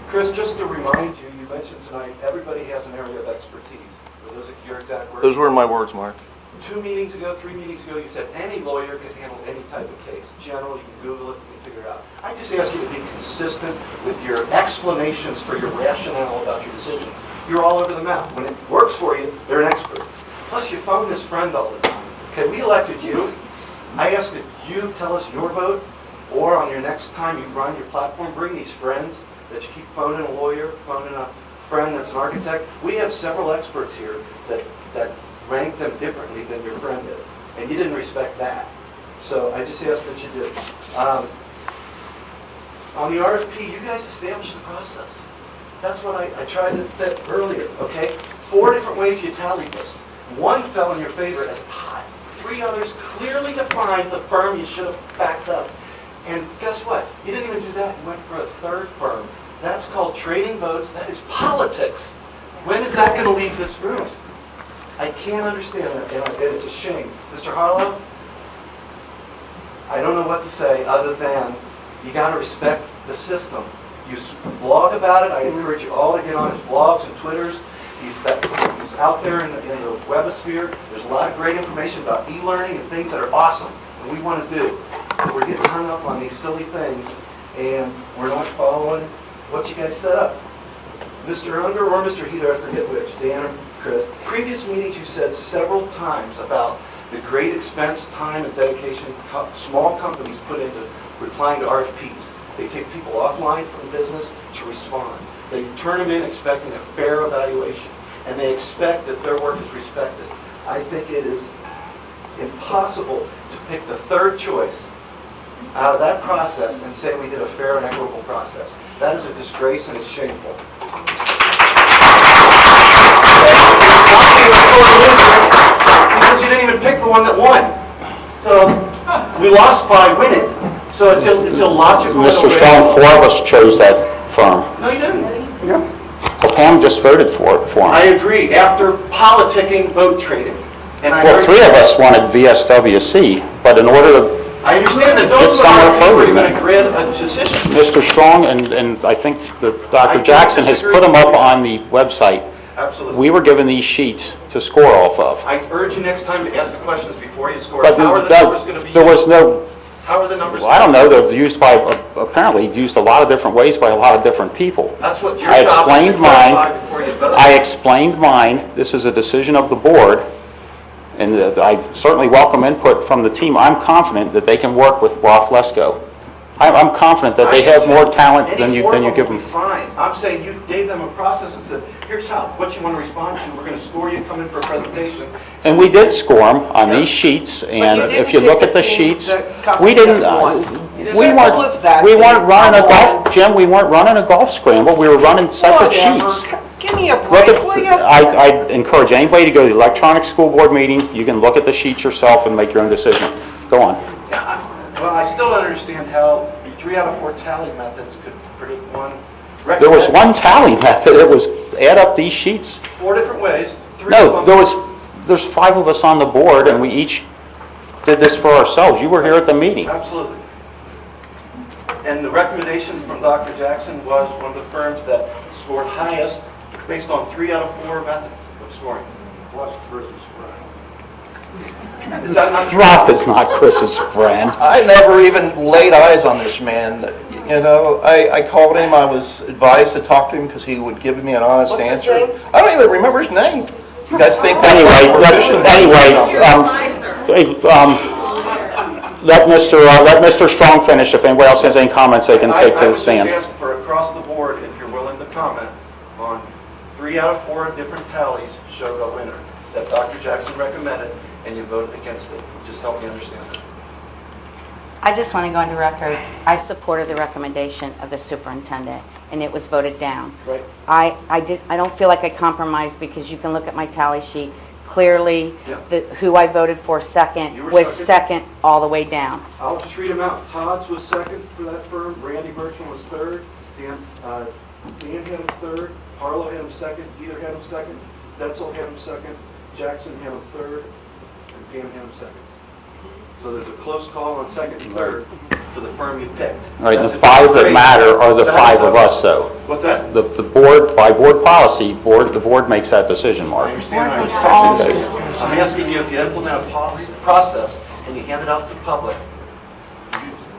Chris, just to remind you, you mentioned tonight everybody has an area of expertise. Were those your exact words? Those were my words, Mark. 3 meetings ago, you said any lawyer could handle any type of case. General, you can Google it, you can figure it out. I just ask you to be consistent with your explanations for your rationale about your decisions. You're all over the map. When it works for you, they're an expert. Plus, you phone this friend all the time. Okay, we elected you. I ask that you tell us your vote, or on your next time you run your platform, bring these friends that you keep phoning a lawyer, phoning a friend that's an architect. We have several experts here that rank them differently than your friend did, and you didn't respect that. So I just ask that you do. On the RFP, you guys established the process. That's what I tried to say earlier, okay? 4 different ways you tallied this. 1 fell in your favor as a tie. 3 others clearly defined the firm you should have backed up. And guess what? You didn't even do that. You went for a 3rd firm. That's called trading votes. That is politics. When is that going to leave this room? I can't understand that, and it's a shame. Mr. Harlow, I don't know what to say other than you got to respect the system. You blog about it. I encourage you all to get on his blogs and Twitters. He's out there in the webosphere. There's a lot of great information about e-learning and things that are awesome and we want to do. But we're getting hung up on these silly things, and we're not following what you guys set up. Mr. Unger or Mr. Heather, I forget which, Dan or Chris, previous meetings you said several times about the great expense, time, and dedication small companies put into replying to RFPs. They take people offline from business to respond. They turn them in expecting a fair evaluation, and they expect that their work is respected. I think it is impossible to pick the 3rd choice out of that process and say we did a fair and equitable process. That is a disgrace and it's shameful. Because you didn't even pick the one that won. So we lost by winning. So it's illogical. Mr. Strong, 4 of us chose that firm. No, you didn't. Yeah. Well, Pam just voted for him. I agree. After politicking, vote trading. And Well, 3 of us wanted VSWC, but in order to I understand that get those somewhere are further going than to grant a decision. Mr. Strong, and I think that Dr. Jackson has put them up on the website. Absolutely. We were given these sheets to score off of. I urge you next time to ask the questions before you score. But How are the numbers going to be there was used? no, How are the numbers? well, I don't know, they're used by, apparently used a lot of different ways by a lot of different people. That's what your I job is to explained clarify mine. before you vote. I explained mine. This is a decision of the board, and I certainly welcome input from the team. I'm confident that they can work with Roth Lesko. I'm confident that they have more talent than you give them. Fine. I'm saying you gave them a process and said, here's what you want to respond to. We're going to score you, come in for a presentation. And we did score them on these sheets, and if you look at the sheets, we didn't, we weren't running a golf, Jim, we weren't running a golf scramble, we were running separate sheets. Give me a Look break, at, will you? I encourage anybody to go to the electronic school board meeting, you can look at the sheets yourself and make your own decision. Go on. Well, I still don't understand how 3 out of 4 tally methods could predict one. There was one tally method, it was add up these sheets. 4 different ways. 3 No, of them. there's 5 of us on the board, and we each did this for ourselves. You were here at the meeting. Absolutely. And the recommendation from Dr. Jackson was one of the firms that scored highest based on 3 out of 4 methods of scoring. Plus Chris's friend. Is that not true? Roth is not Chris's friend. I never even laid eyes on this man. You know, I called him. I was advised to talk to him because he would give me an honest answer. I don't even remember his name. You guys think that's let Mr. Strong finish. If anybody else has any comments, they can take to the stand. I was just asking for across the board, if you're willing to comment on 3 out of 4 different tallies showed a winner that Dr. Jackson recommended, and you voted against it. Just help me understand that. I just want to go on the record. I supported the recommendation of the superintendent, and it was voted down. Right. I don't feel like I compromised because you can look at my tally sheet. clearly who I voted for second You were was second? second all the way down. I'll just read them out. Todd's was second for that firm, Randy Merchant was third, Dan had him third, Harlow had him second, Either had him second, Detzel had him second, Jackson had him third, and Pam had him second. So there's a close call on second and third for the firm you picked. All right, and the That's five that crazy. matter are the That five is of us, though. What's that? The board, by board policy, the board makes that decision, Mark. I understand. I'm asking you, if you implement a process and you hand it out to the public,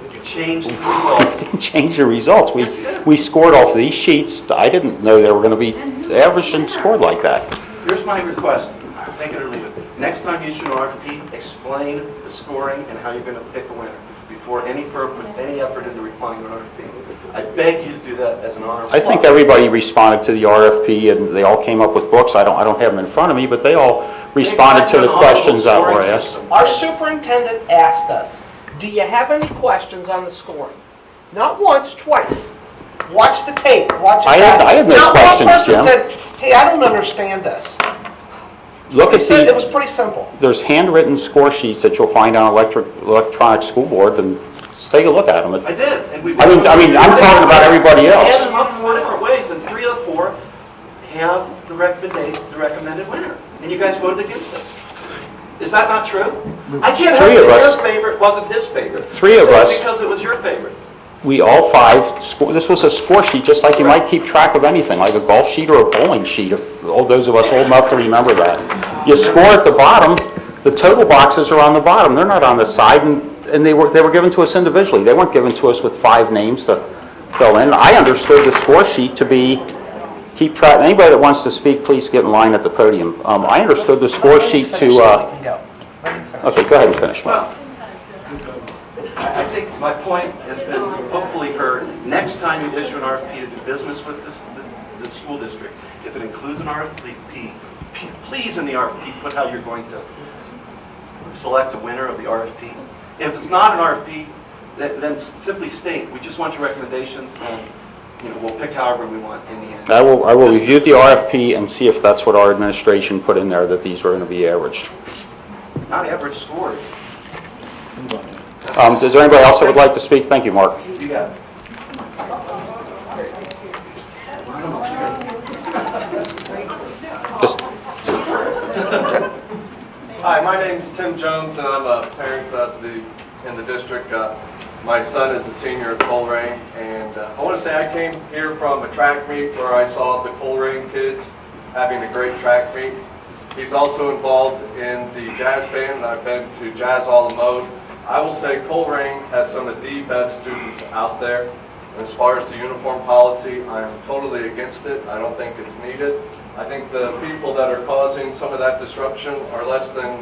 would you change the results? Change the results. We scored off these sheets. I didn't know they were going to be averaged and scored like that. Here's my request, take it or leave it. Next time you issue an RFP, explain the scoring and how you're going to pick a winner before any firm puts any effort into replying to an RFP. I beg you to do that as an honor. I think everybody responded to the RFP, and they all came up with books. I don't have them in front of me, but they all responded to the questions that were asked. Our superintendent asked us, do you have any questions on the scoring? Not once, twice. Watch the tape, watch it I had no Not questions, one person Jim. said, hey, I don't understand this. Look at It was pretty simple. there's handwritten score sheets that you'll find on electronic school board, and just take a look at them. I did. And we've I mean, I'm talking about everybody else. Add them up 4 different ways, and 3 of the 4 have the recommended winner. And you guys voted against it. Is that not true? I can't help it. Your favorite wasn't his favorite. 3 of us. Because it was your favorite. We all 5 score. This was a score sheet, just like you might keep track of anything, like a golf sheet or a bowling sheet. If all those of us old enough to remember that, you score at the bottom. The total boxes are on the bottom. They're not on the side, and they were given to us individually. They weren't given to us with 5 names to fill in. I understood the score sheet to be keep track. Anybody that wants to speak, please get in line at the podium. I understood the score sheet to. Okay, go ahead and finish. Well, I think my point has been hopefully heard. Next time you issue an RFP to do business with the school district, if it includes an RFP, please in the RFP put how you're going to select a winner of the RFP. If it's not an RFP, then simply state, we just want your recommendations, and we'll pick however we want in the end. I will review the RFP and see if that's what our administration put in there, that these were going to be averaged. Not average score. Is there anybody else that would like to speak? Thank you, Mark. You got it. Hi, my name's Tim Jones, and I'm a parent in the district. My son is a senior at Colerain, and I want to say I came here from a track meet where I saw the Colerain kids having a great track meet. He's also involved in the jazz band, and I've been to Jazz All the Mode. I will say Colerain has some of the best students out there. And as far as the uniform policy, I'm totally against it. I don't think it's needed. I think the people that are causing some of that disruption are less than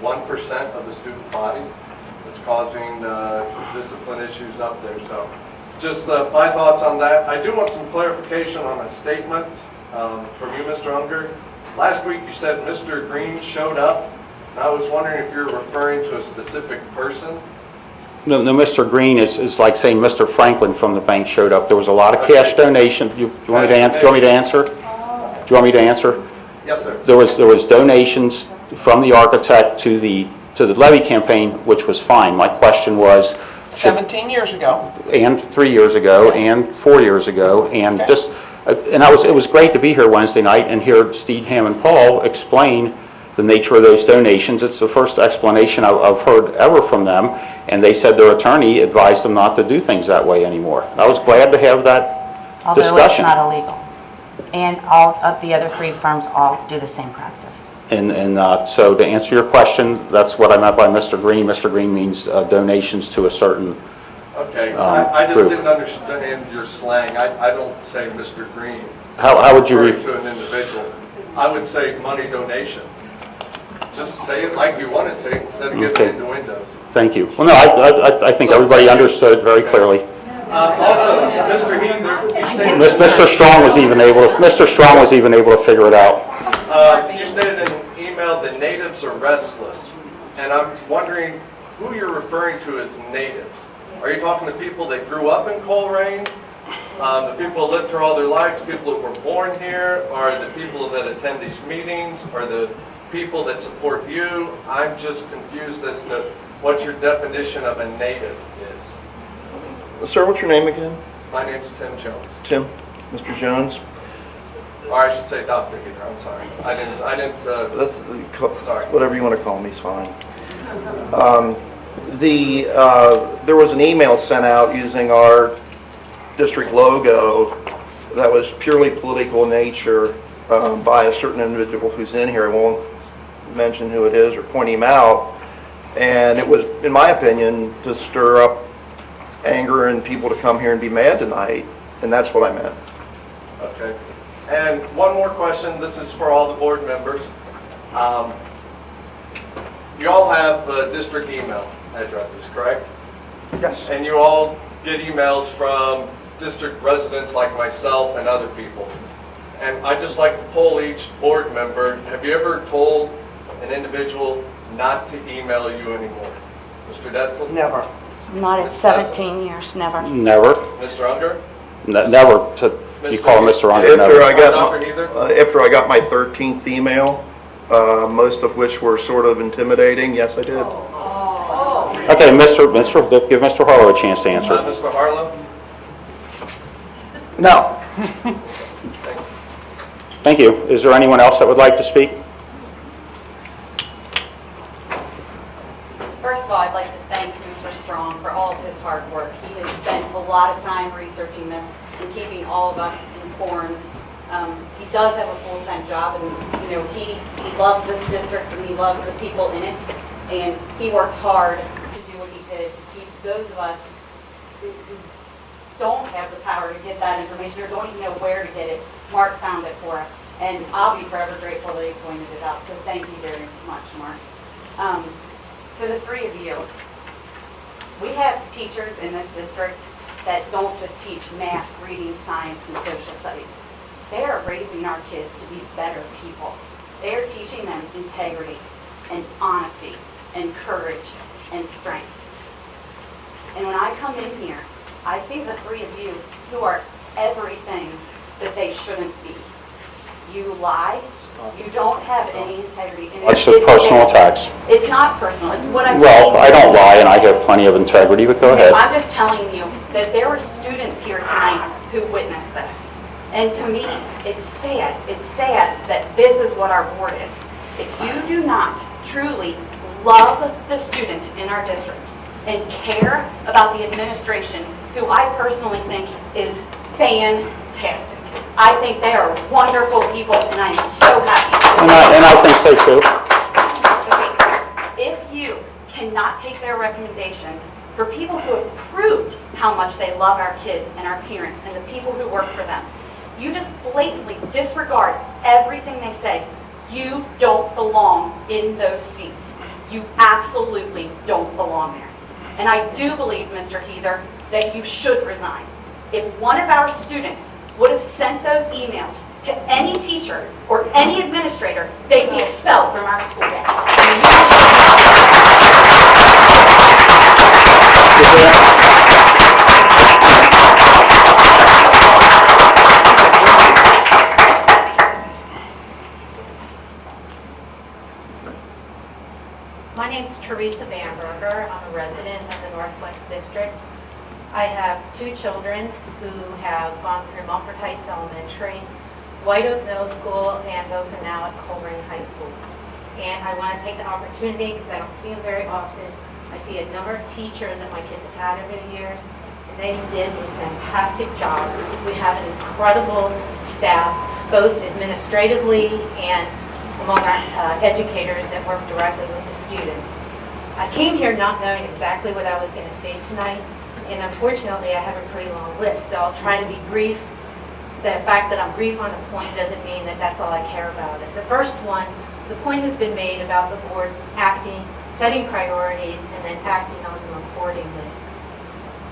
1% of the student body that's causing discipline issues up there. So just my thoughts on that. I do want some clarification on a statement from you, Mr. Unger. Last week you said Mr. Green showed up. And I was wondering if you're referring to a specific person. No, Mr. Green is like saying Mr. Franklin from the bank showed up. There was a lot of cash donation. Do you want me to answer? Do you want me to answer? Do you want me to answer? Yes, sir. There was donations from the architect to the levy campaign, which was fine. My question was 17 years ago. And 3 years ago, and 4 years ago, and just it was great to be here Wednesday night and hear Steve, Ham, and Paul explain the nature of those donations. It's the first explanation I've heard ever from them, and they said their attorney advised them not to do things that way anymore. I was glad to have that discussion. Although it's not illegal. And all of the other 3 firms all do the same practice. And so to answer your question, that's what I meant by Mr. Green. Mr. Green means donations to a certain Okay, I just group. didn't understand your slang. I don't say Mr. Green. How would you refer to an individual? I would say money donation. Just say it like you want to say it instead of getting into windows. Thank you. Well, no, I think everybody understood very clearly. Also, Mr. Heather, Mr. Strong was even able to figure it out. You stated in an email that natives are restless, and I'm wondering who you're referring to as natives. Are you talking to people that grew up in Colerain, the people that lived here all their lives, the people that were born here, or the people that attend these meetings, or the people that support you. I'm just confused as to what your definition of a native is. Sir, what's your name again? My name's Tim Jones. Tim? Mr. Jones? Or I should say Dr. Heather, I'm sorry. I didn't, That's, sorry. whatever you want to call me is fine. There was an email sent out using our district logo that was purely political in nature by a certain individual who's in here. I won't mention who it is or point him out. And it was, in my opinion, to stir up anger and people to come here and be mad tonight. And that's what I meant. Okay. And one more question. This is for all the board members. You all have district email addresses, correct? Yes. And you all get emails from district residents like myself and other people. And I'd just like to poll each board member, have you ever told an individual not to email you anymore? Mr. Detzel? Never. Not at 17 years, never. Never. Mr. Unger? Never. You call him Mr. Unger, After never. after I got my 13th email, most of which were sort of intimidating, yes, I did. Okay, give Mr. Harlow a chance to answer. Mr. Harlow? No. Thank you. Is there anyone else that would like to speak? First of all, I'd like to thank Mr. Strong for all of his hard work. He has spent a lot of time researching this and keeping all of us informed. He does have a full-time job, and he loves this district and he loves the people in it, and he worked hard to do what he did to keep those of us who don't have the power to get that information or don't even know where to get it. Mark found it for us, and I'll be forever grateful that he pointed it out. So thank you very much, Mark. So the three of you, we have teachers in this district that don't just teach math, reading, science, and social studies. They are raising our kids to be better people. They are teaching them integrity and honesty and courage and strength. And when I come in here, I see the three of you who are everything that they shouldn't be. You lie. You don't have any integrity. And That's a personal attacks. It's not personal. It's what I'm Well, saying. I don't lie, and I have plenty of integrity, but go ahead. I'm just telling you that there were students here tonight who witnessed this. And to me, it's sad. It's sad that this is what our board is. If you do not truly love the students in our district and care about the administration, who I personally think is fantastic. I think they are wonderful people, and I'm so happy. And I think so too. Okay. If you cannot take their recommendations for people who have proved how much they love our kids and our parents and the people who work for them, you just blatantly disregard everything they say, you don't belong in those seats. You absolutely don't belong there. And I do believe, Mr. Heather, that you should resign. If one of our students would have sent those emails to any teacher or any administrator, they'd be expelled from our school. My name's Teresa Bamberger. I'm a resident of the Northwest District. I have two children who have gone through Mumford Heights Elementary, White Oak Middle School, and both are now at Coleraine High School. And I want to take the opportunity, because I don't see them very often, I see a number of teachers that my kids have had over the years, and they did a fantastic job. We have an incredible staff, both administratively and among our educators that work directly with the students. I came here not knowing exactly what I was going to say tonight, and unfortunately I have a pretty long list, so I'll try to be brief. The fact that I'm brief on a point doesn't mean that that's all I care about. The first one, the point has been made about the board acting, setting priorities, and then acting on them accordingly.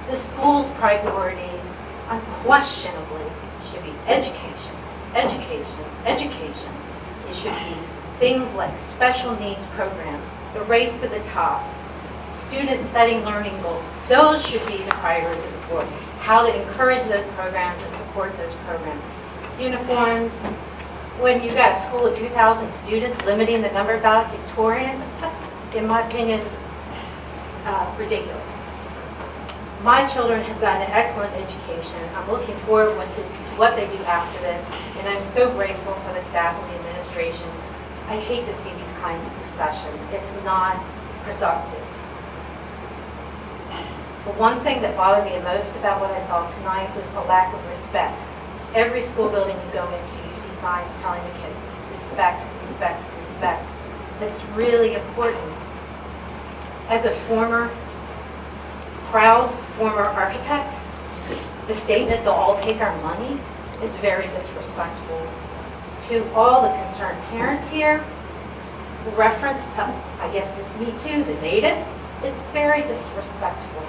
The school's priorities unquestionably should be education, education, education. It should be things like special needs programs, the race to the top, students setting learning goals. Those should be the priorities of the board. How to encourage those programs and support those programs. Uniforms, when you've got a school of 2,000 students, limiting the number of valedictorians, that's, in my opinion, ridiculous. My children have gotten an excellent education. I'm looking forward to what they do after this, and I'm so grateful for the staff and the administration. I hate to see these kinds of discussions. It's not productive. The one thing that bothered me the most about what I saw tonight was the lack of respect. Every school building you go into, you see signs telling the kids, respect, respect, respect. It's really important. As a proud former architect, the statement, they'll all take our money, is very disrespectful. To all the concerned parents here, the reference to, I guess it's Me Too, the natives, is very disrespectful.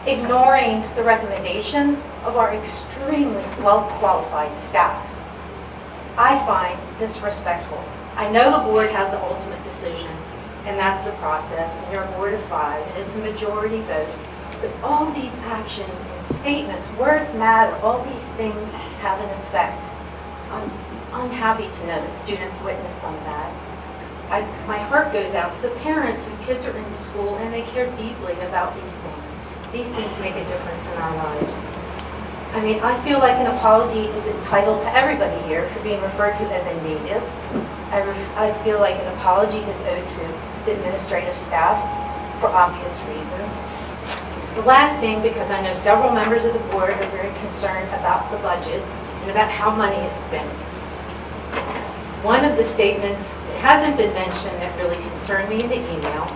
Ignoring the recommendations of our extremely well-qualified staff, I find disrespectful. I know the board has the ultimate decision, and that's the process, and you're a board of 5, and it's a majority vote. But all these actions and statements, words matter, all these things have an effect. I'm unhappy to know that students witness some of that. My heart goes out to the parents whose kids are in the school and they care deeply about these things. These things make a difference in our lives. I mean, I feel like an apology is entitled to everybody here for being referred to as a native. I feel like an apology is owed to the administrative staff for obvious reasons. The last thing, because I know several members of the board are very concerned about the budget and about how money is spent. One of the statements that hasn't been mentioned that really concerned me in the email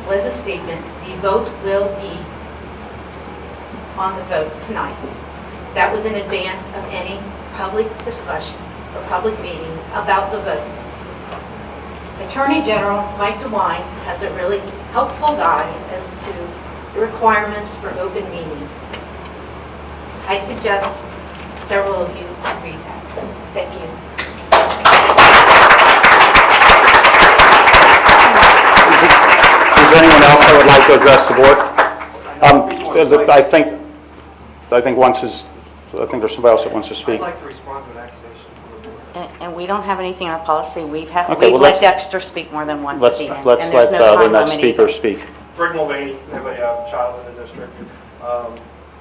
was a statement, the vote will be on the vote tonight. That was in advance of any public discussion or public meeting about the vote. Attorney General Mike DeWine has a really helpful guide as to the requirements for open meetings. I suggest several of you read that. Thank you. Is there anyone else that would like to address the board? I think there's somebody else that wants to speak. I'd like to respond to an accusation. And we don't have anything in our policy. We've Okay, well, let Dexter speak more than once. Let's Stephen, let and there's no the time next limit speaker either. speak. Greg Mulvaney, I have a child in the district,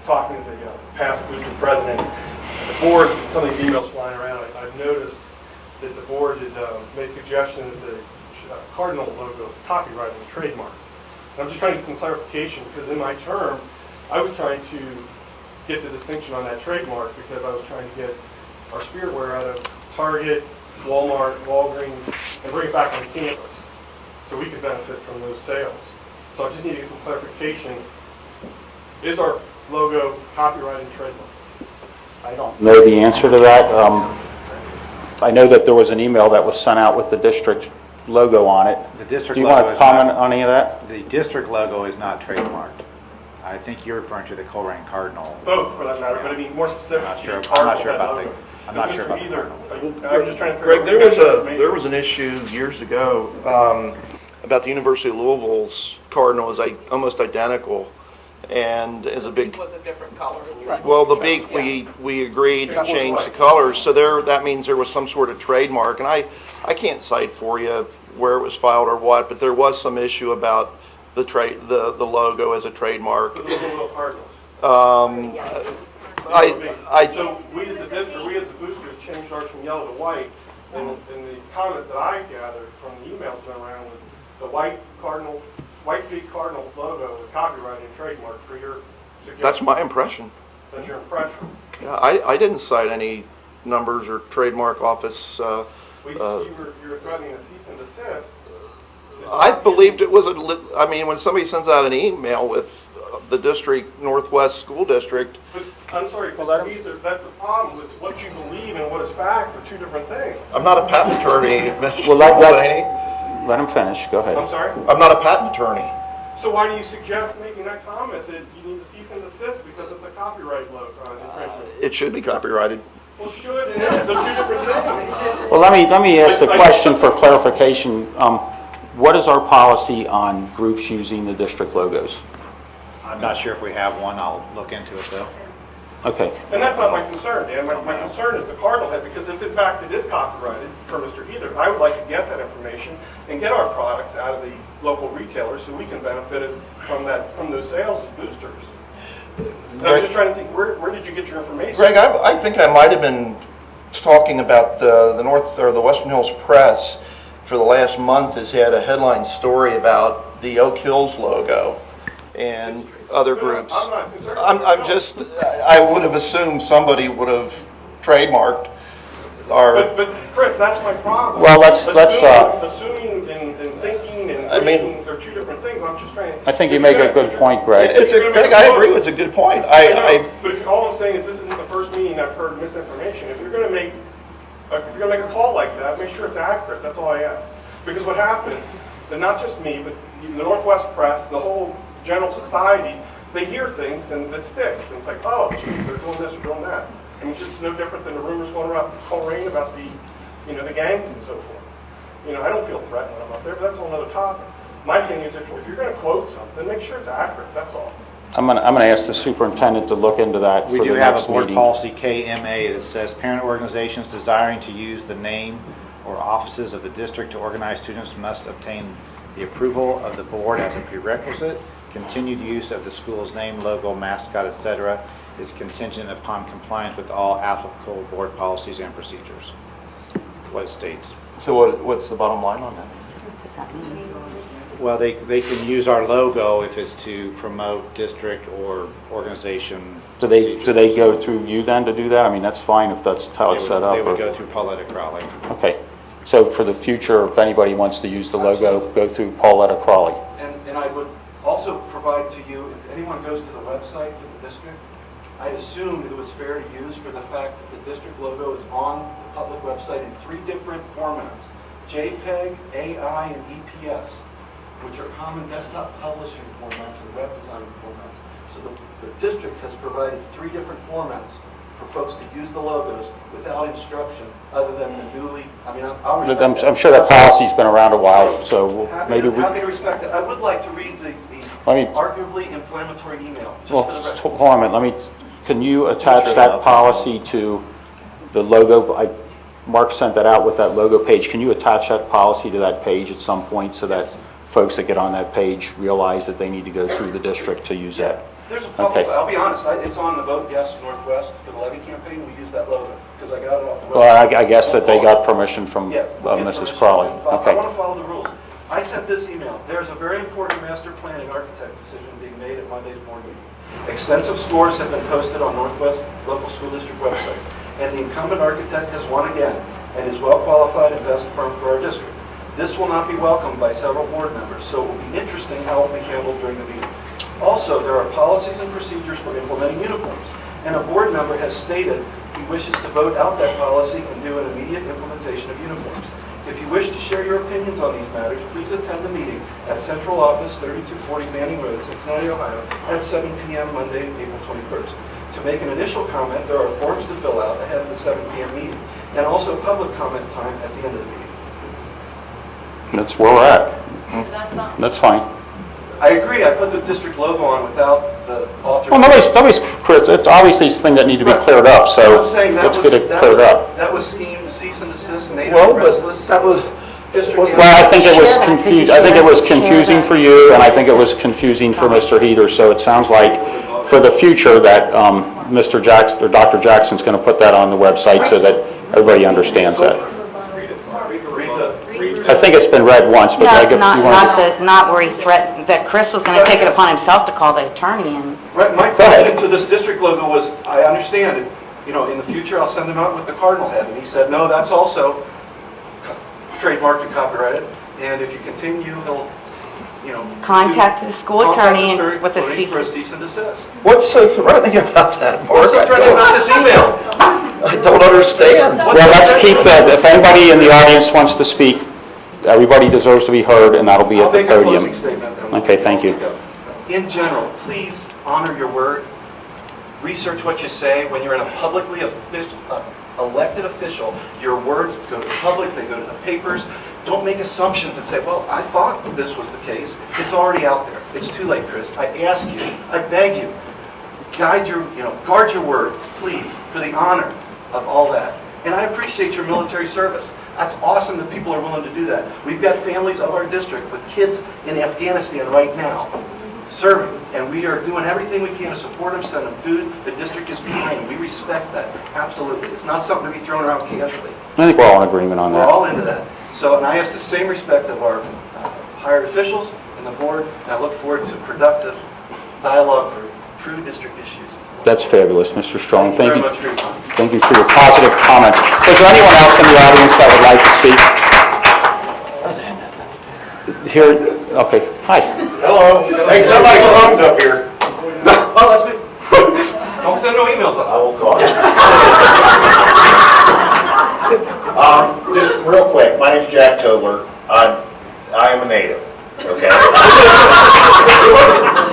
talking as a past booster president. The board, some of these emails flying around, I've noticed that the board had made suggestion that the Cardinal logo is copyrighted and trademarked. And I'm just trying to get some clarification because in my term, I was trying to get the distinction on that trademark because I was trying to get our spiritware out of Target, Walmart, Walgreens, and bring it back on campus so we could benefit from those sales. So I just need to get some clarification. Is our logo copyrighted and trademarked? I don't know the answer to that. I know that there was an email that was sent out with the district logo on it. The district Do you logo want is to comment not- on any of that? The district logo is not trademarked. I think you're referring to the Colerain Cardinal. Both, for that matter, but I mean more specifically. I'm not sure about the I'm just trying to figure Greg, out. there was an issue years ago about the University of Louisville's Cardinal is almost identical, and is a big. Was a different color. Well, the beak, we agreed to change the colors, so that means there was some sort of trademark, and I can't cite for you where it was filed or what, but there was some issue about the logo as a trademark. For the Louisville Cardinals. So we as a district, we as a boosters changed ours from yellow to white, and the comments that I gathered from the emails that went around was the white feet cardinal logo is copyrighted and trademarked for your suggestion. That's my impression. That's your impression. Yeah, I didn't cite any numbers or trademark office. You were threatening a cease and desist. I believed it was I mean, when somebody sends out an email with the district, Northwest School District. But I'm sorry, Mr. Beazer, that's the problem with what you believe and what is fact are two different things. I'm not a patent attorney, Mr. Well, Mulvaney. let him finish. Go ahead. I'm sorry? I'm not a patent attorney. So why do you suggest making that comment that you need to cease and desist because it's a copyright infringement? It should be copyrighted. Well, should and is. They're two different things. Well, let me ask the question for clarification. What is our policy on groups using the district logos? I'm not sure if we have one. I'll look into it though. Okay. And that's not my concern, Dan. My concern is the Cardinal Head, because if in fact it is copyrighted per Mr. Heather, I would like to get that information and get our products out of the local retailers so we can benefit from those sales as boosters. And I'm just trying to think, where did you get your information? Greg, I think I might have been talking about the North or the Western Hills Press for the last month has had a headline story about the Oak Hills logo and other groups. I would have assumed somebody would have trademarked our. But Chris, that's my problem. Well, assuming and thinking and wishing are two different things. I'm just trying. I think you make a good point, Greg. Greg, I agree. It's a good point. But if all I'm saying is this isn't the first meeting I've heard misinformation. If you're going to make a call like that, make sure it's accurate. That's all I ask. Because what happens, and not just me, but the Northwest Press, the whole general society, they hear things and it sticks. And it's like, oh, geez, they're doing this or doing that. I mean, it's just no different than the rumors going around Coleraine about the gangs and so forth. I don't feel threatened when I'm up there, but that's a whole other topic. My thing is, if you're going to quote something, make sure it's accurate. That's all. I'm going to ask the superintendent to look into that for the next meeting. We do have a board policy, KMA, that says parent organizations desiring to use the name or offices of the district to organize students must obtain the approval of the board as a prerequisite. Continued use of the school's name, logo, mascot, etc. is contingent upon compliance with all applicable board policies and procedures. What it states. So what's the bottom line on that? Does that mean? Well, they can use our logo if it's to promote district or organization. Do they go through you then to do that? I mean, that's fine if that's how it's set up. They would go through Pauletta Crowley. Okay. So for the future, if anybody wants to use the logo, go through Pauletta Crawley. And I would also provide to you, if anyone goes to the website for the district, I assumed it was fair to use for the fact that the district logo is on the public website in 3 different formats, JPEG, AI, and EPS, which are common desktop publishing formats and web design formats. So the district has provided 3 different formats for folks to use the logos without instruction other than the newly, I'm sure that policy's been around a while, so maybe we... Happy to respect it. I would like to read the arguably inflammatory email, just for the record. Hold on a minute. Can you attach that policy to the logo? Mark sent that out with that logo page. Can you attach that policy to that page at some point so that folks that get on that page realize that they need to go through the district to use that? There's a public, I'll be honest, it's on the Vote Yes Northwest for the levy campaign. We use that logo because I got it off the website. Well, I guess that they got permission from Mrs. Crawley. Okay. I want to follow the rules. I sent this email. There's a very important master planning architect decision being made at Monday's board meeting. Extensive scores have been posted on Northwest Local School District website, and the incumbent architect has won again and is well qualified and best firm for our district. This will not be welcomed by several board members, so it will be interesting how it will be handled during the meeting. Also, there are policies and procedures for implementing uniforms, and a board member has stated he wishes to vote out that policy and do an immediate implementation of uniforms. If you wish to share your opinions on these matters, please attend the meeting at Central Office, 3240 Manning Road, Cincinnati, Ohio, at 7 p.m. Monday, April 21st. To make an initial comment, there are forms to fill out ahead of the 7 p.m. meeting, and also public comment time at the end of the meeting. That's where we're at. That's fine. I agree. I put the district logo on without the author. Well, nobody's, Chris, it's obviously a thing that need to be cleared up, so let's get it cleared up. That was schemed cease and desist and restless. That was... Well, I think it was confused. I think it was confusing for you, and I think it was confusing for Mr. Heather. So it sounds like for the future that Mr. Jackson or Dr. Jackson's going to put that on the website so that everybody understands that. I think it's been read once, but not where he threatened that Chris was going to take it upon himself to call the attorney in. Right. My question to this district logo was, I understand it. In the future, I'll send him out with the cardinal head, and he said, no, that's also trademarked and copyrighted, and if you continue, he'll, contact the school attorney with a cease and desist. What's so threatening about that, Mark? What's so threatening about this email? I don't understand. Well, let's keep that. If anybody in the audience wants to speak, everybody deserves to be heard, and that'll be at the podium. I'll make a closing statement. Okay, thank you. In general, please honor your word. Research what you say. When you're in a publicly elected official, your words go to the public, they go to the papers. Don't make assumptions and say, well, I thought this was the case. It's already out there. It's too late, Chris. I ask you, I beg you, guard your words, please, for the honor of all that. And I appreciate your military service. That's awesome that people are willing to do that. We've got families of our district with kids in Afghanistan right now serving, and we are doing everything we can to support them, send them food. The district is behind them. We respect that, absolutely. It's not something to be thrown around casually. I think we're all in agreement on We're that. all into that. So, and I ask the same respect of our hired officials and the board, and I look forward to productive dialogue for true district issues. That's fabulous, Mr. Strong. Thank you very much for your time. Thank you for your positive comments. Is there anyone else in the audience that would like to speak? Here, okay, hi. Hello. Hey, somebody's phone's up here. Oh, that's me. Don't send no emails. I will call you. Just real quick, my name's Jack Tobler. I am a native, okay?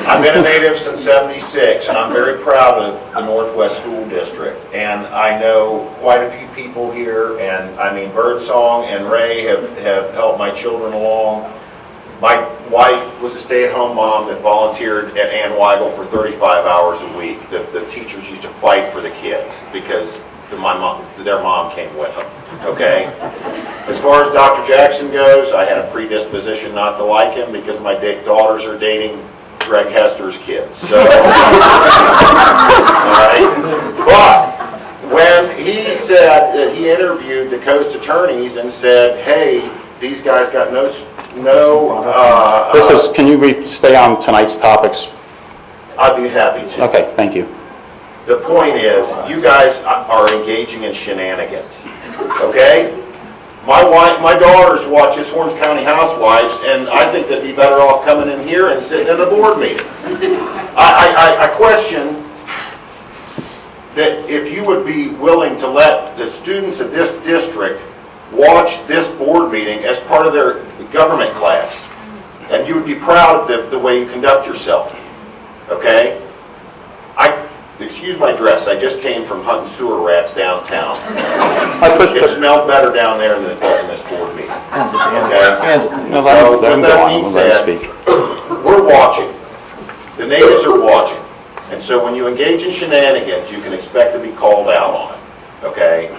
I've been a native since '76, and I'm very proud of the Northwest School District. And I know quite a few people here, and I mean, Birdsong and Ray have helped my children along. My wife was a stay-at-home mom that volunteered at Ann Weigel for 35 hours a week. The teachers used to fight for the kids because their mom came with them, okay? As far as Dr. Jackson goes, I had a predisposition not to like him because my daughters are dating Greg Hester's kids. So, all right? But when he said that he interviewed the coast attorneys and said, hey, these guys got Can you stay on tonight's topics? I'd be happy to. Okay, thank you. The point is, you guys are engaging in shenanigans, okay? My daughters watch this Orange County Housewives, and I think they'd be better off coming in here and sitting in a board meeting. I question that if you would be willing to let the students of this district watch this board meeting as part of their government class, and you would be proud of the way you conduct yourself, okay? Excuse my dress, I just came from hunting sewer rats downtown. It smelled better down there than it does in this board meeting. Okay? So with that being said, we're watching. The natives are watching. And so when you engage in shenanigans, you can expect to be called out on it. Okay?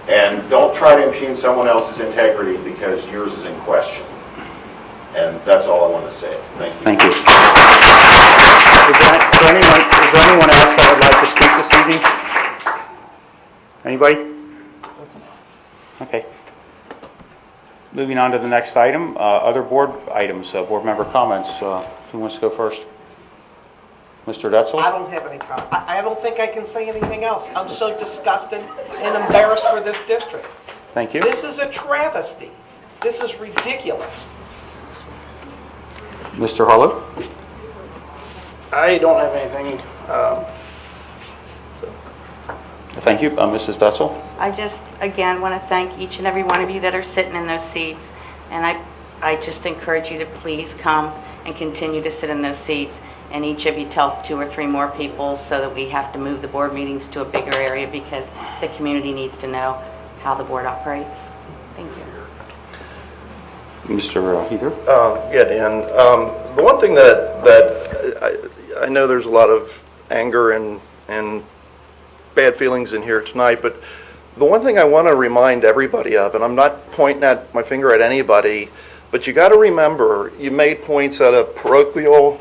And don't try to impugn someone else's integrity because yours is in question. And that's all I want to say. Thank you. Thank you. Is there anyone else that would like to speak this evening? Anybody? Okay. Moving on to the next item, other board items, board member comments. Who wants to go first? Mr. Detzel? I don't have any comment. I don't think I can say anything else. I'm so disgusted and embarrassed for this district. Thank you. This is a travesty. This is ridiculous. Mr. Harlow? I don't have anything. Thank you. Mrs. Detzel? I just, again, want to thank each and every one of you that are sitting in those seats. And I just encourage you to please come and continue to sit in those seats. And each of you tell 2 or 3 more people so that we have to move the board meetings to a bigger area because the community needs to know how the board operates. Thank you. Mr. Heather? Yeah, Dan. The one thing that I know there's a lot of anger and bad feelings in here tonight, but the one thing I want to remind everybody of, and I'm not pointing at my finger at anybody, but you got to remember, you made points at a parochial.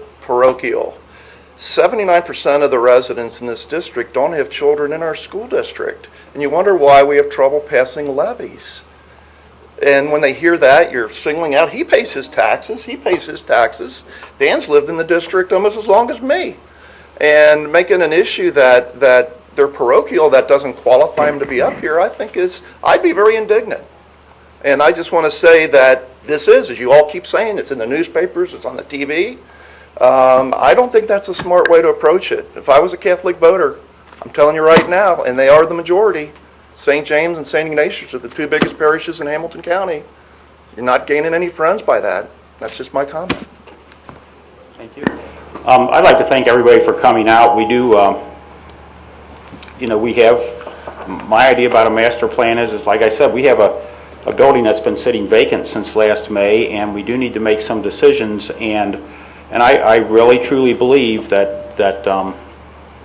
79% of the residents in this district don't have children in our school district, and you wonder why we have trouble passing levies. And when they hear that, you're singling out, he pays his taxes. Dan's lived in the district almost as long as me. And making an issue that they're parochial, that doesn't qualify them to be up here, I think I'd be very indignant. And I just want to say that this is, as you all keep saying, it's in the newspapers, it's on the TV. I don't think that's a smart way to approach it. If I was a Catholic voter, I'm telling you right now, and they are the majority, St. James and St. Ignatius are the 2 biggest parishes in Hamilton County. You're not gaining any friends by that. That's just my comment. Thank you. I'd like to thank everybody for coming out. We do, we have, my idea about a master plan is like I said, we have a building that's been sitting vacant since last May, and we do need to make some decisions. And I really truly believe that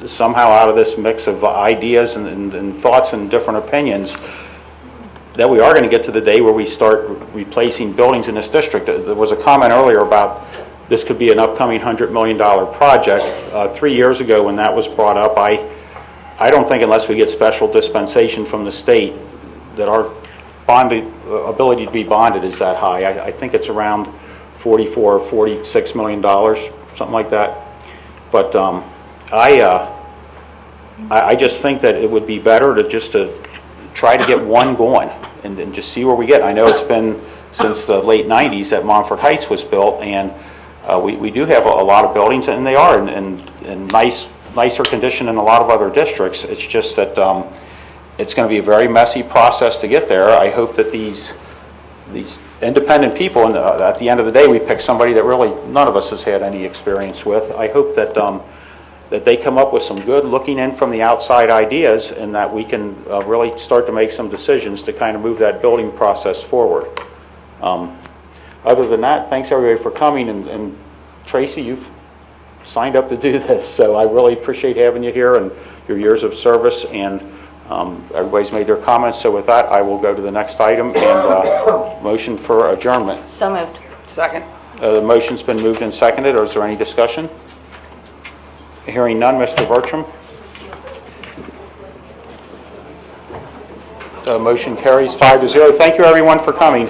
somehow out of this mix of ideas and thoughts and different opinions, that we are going to get to the day where we start replacing buildings in this district. There was a comment earlier about this could be an upcoming $100 million project. 3 years ago when that was brought up, I don't think unless we get special dispensation from the state that our ability to be bonded is that high. I think it's around $44 or $46 million, something like that. But I just think that it would be better to try to get one going and just see where we get. I know it's been since the late 90s that Montfort Heights was built, and we do have a lot of buildings, and they are in nicer condition than a lot of other districts. It's just that it's going to be a very messy process to get there. I hope that these independent people, and at the end of the day, we pick somebody that really none of us has had any experience with. I hope that that they come up with some good looking in from the outside ideas, and that we can really start to make some decisions to kind of move that building process forward. Other than that, thanks everybody for coming, and Tracy, you've signed up to do this, so I really appreciate having you here and your years of service, and everybody's made their comments. So with that, I will go to the next item and motion for adjournment. So moved. Second. The motion's been moved and seconded. Is there any discussion? Hearing none, Mr. Bertram. Motion carries 5-0. Thank you everyone for coming.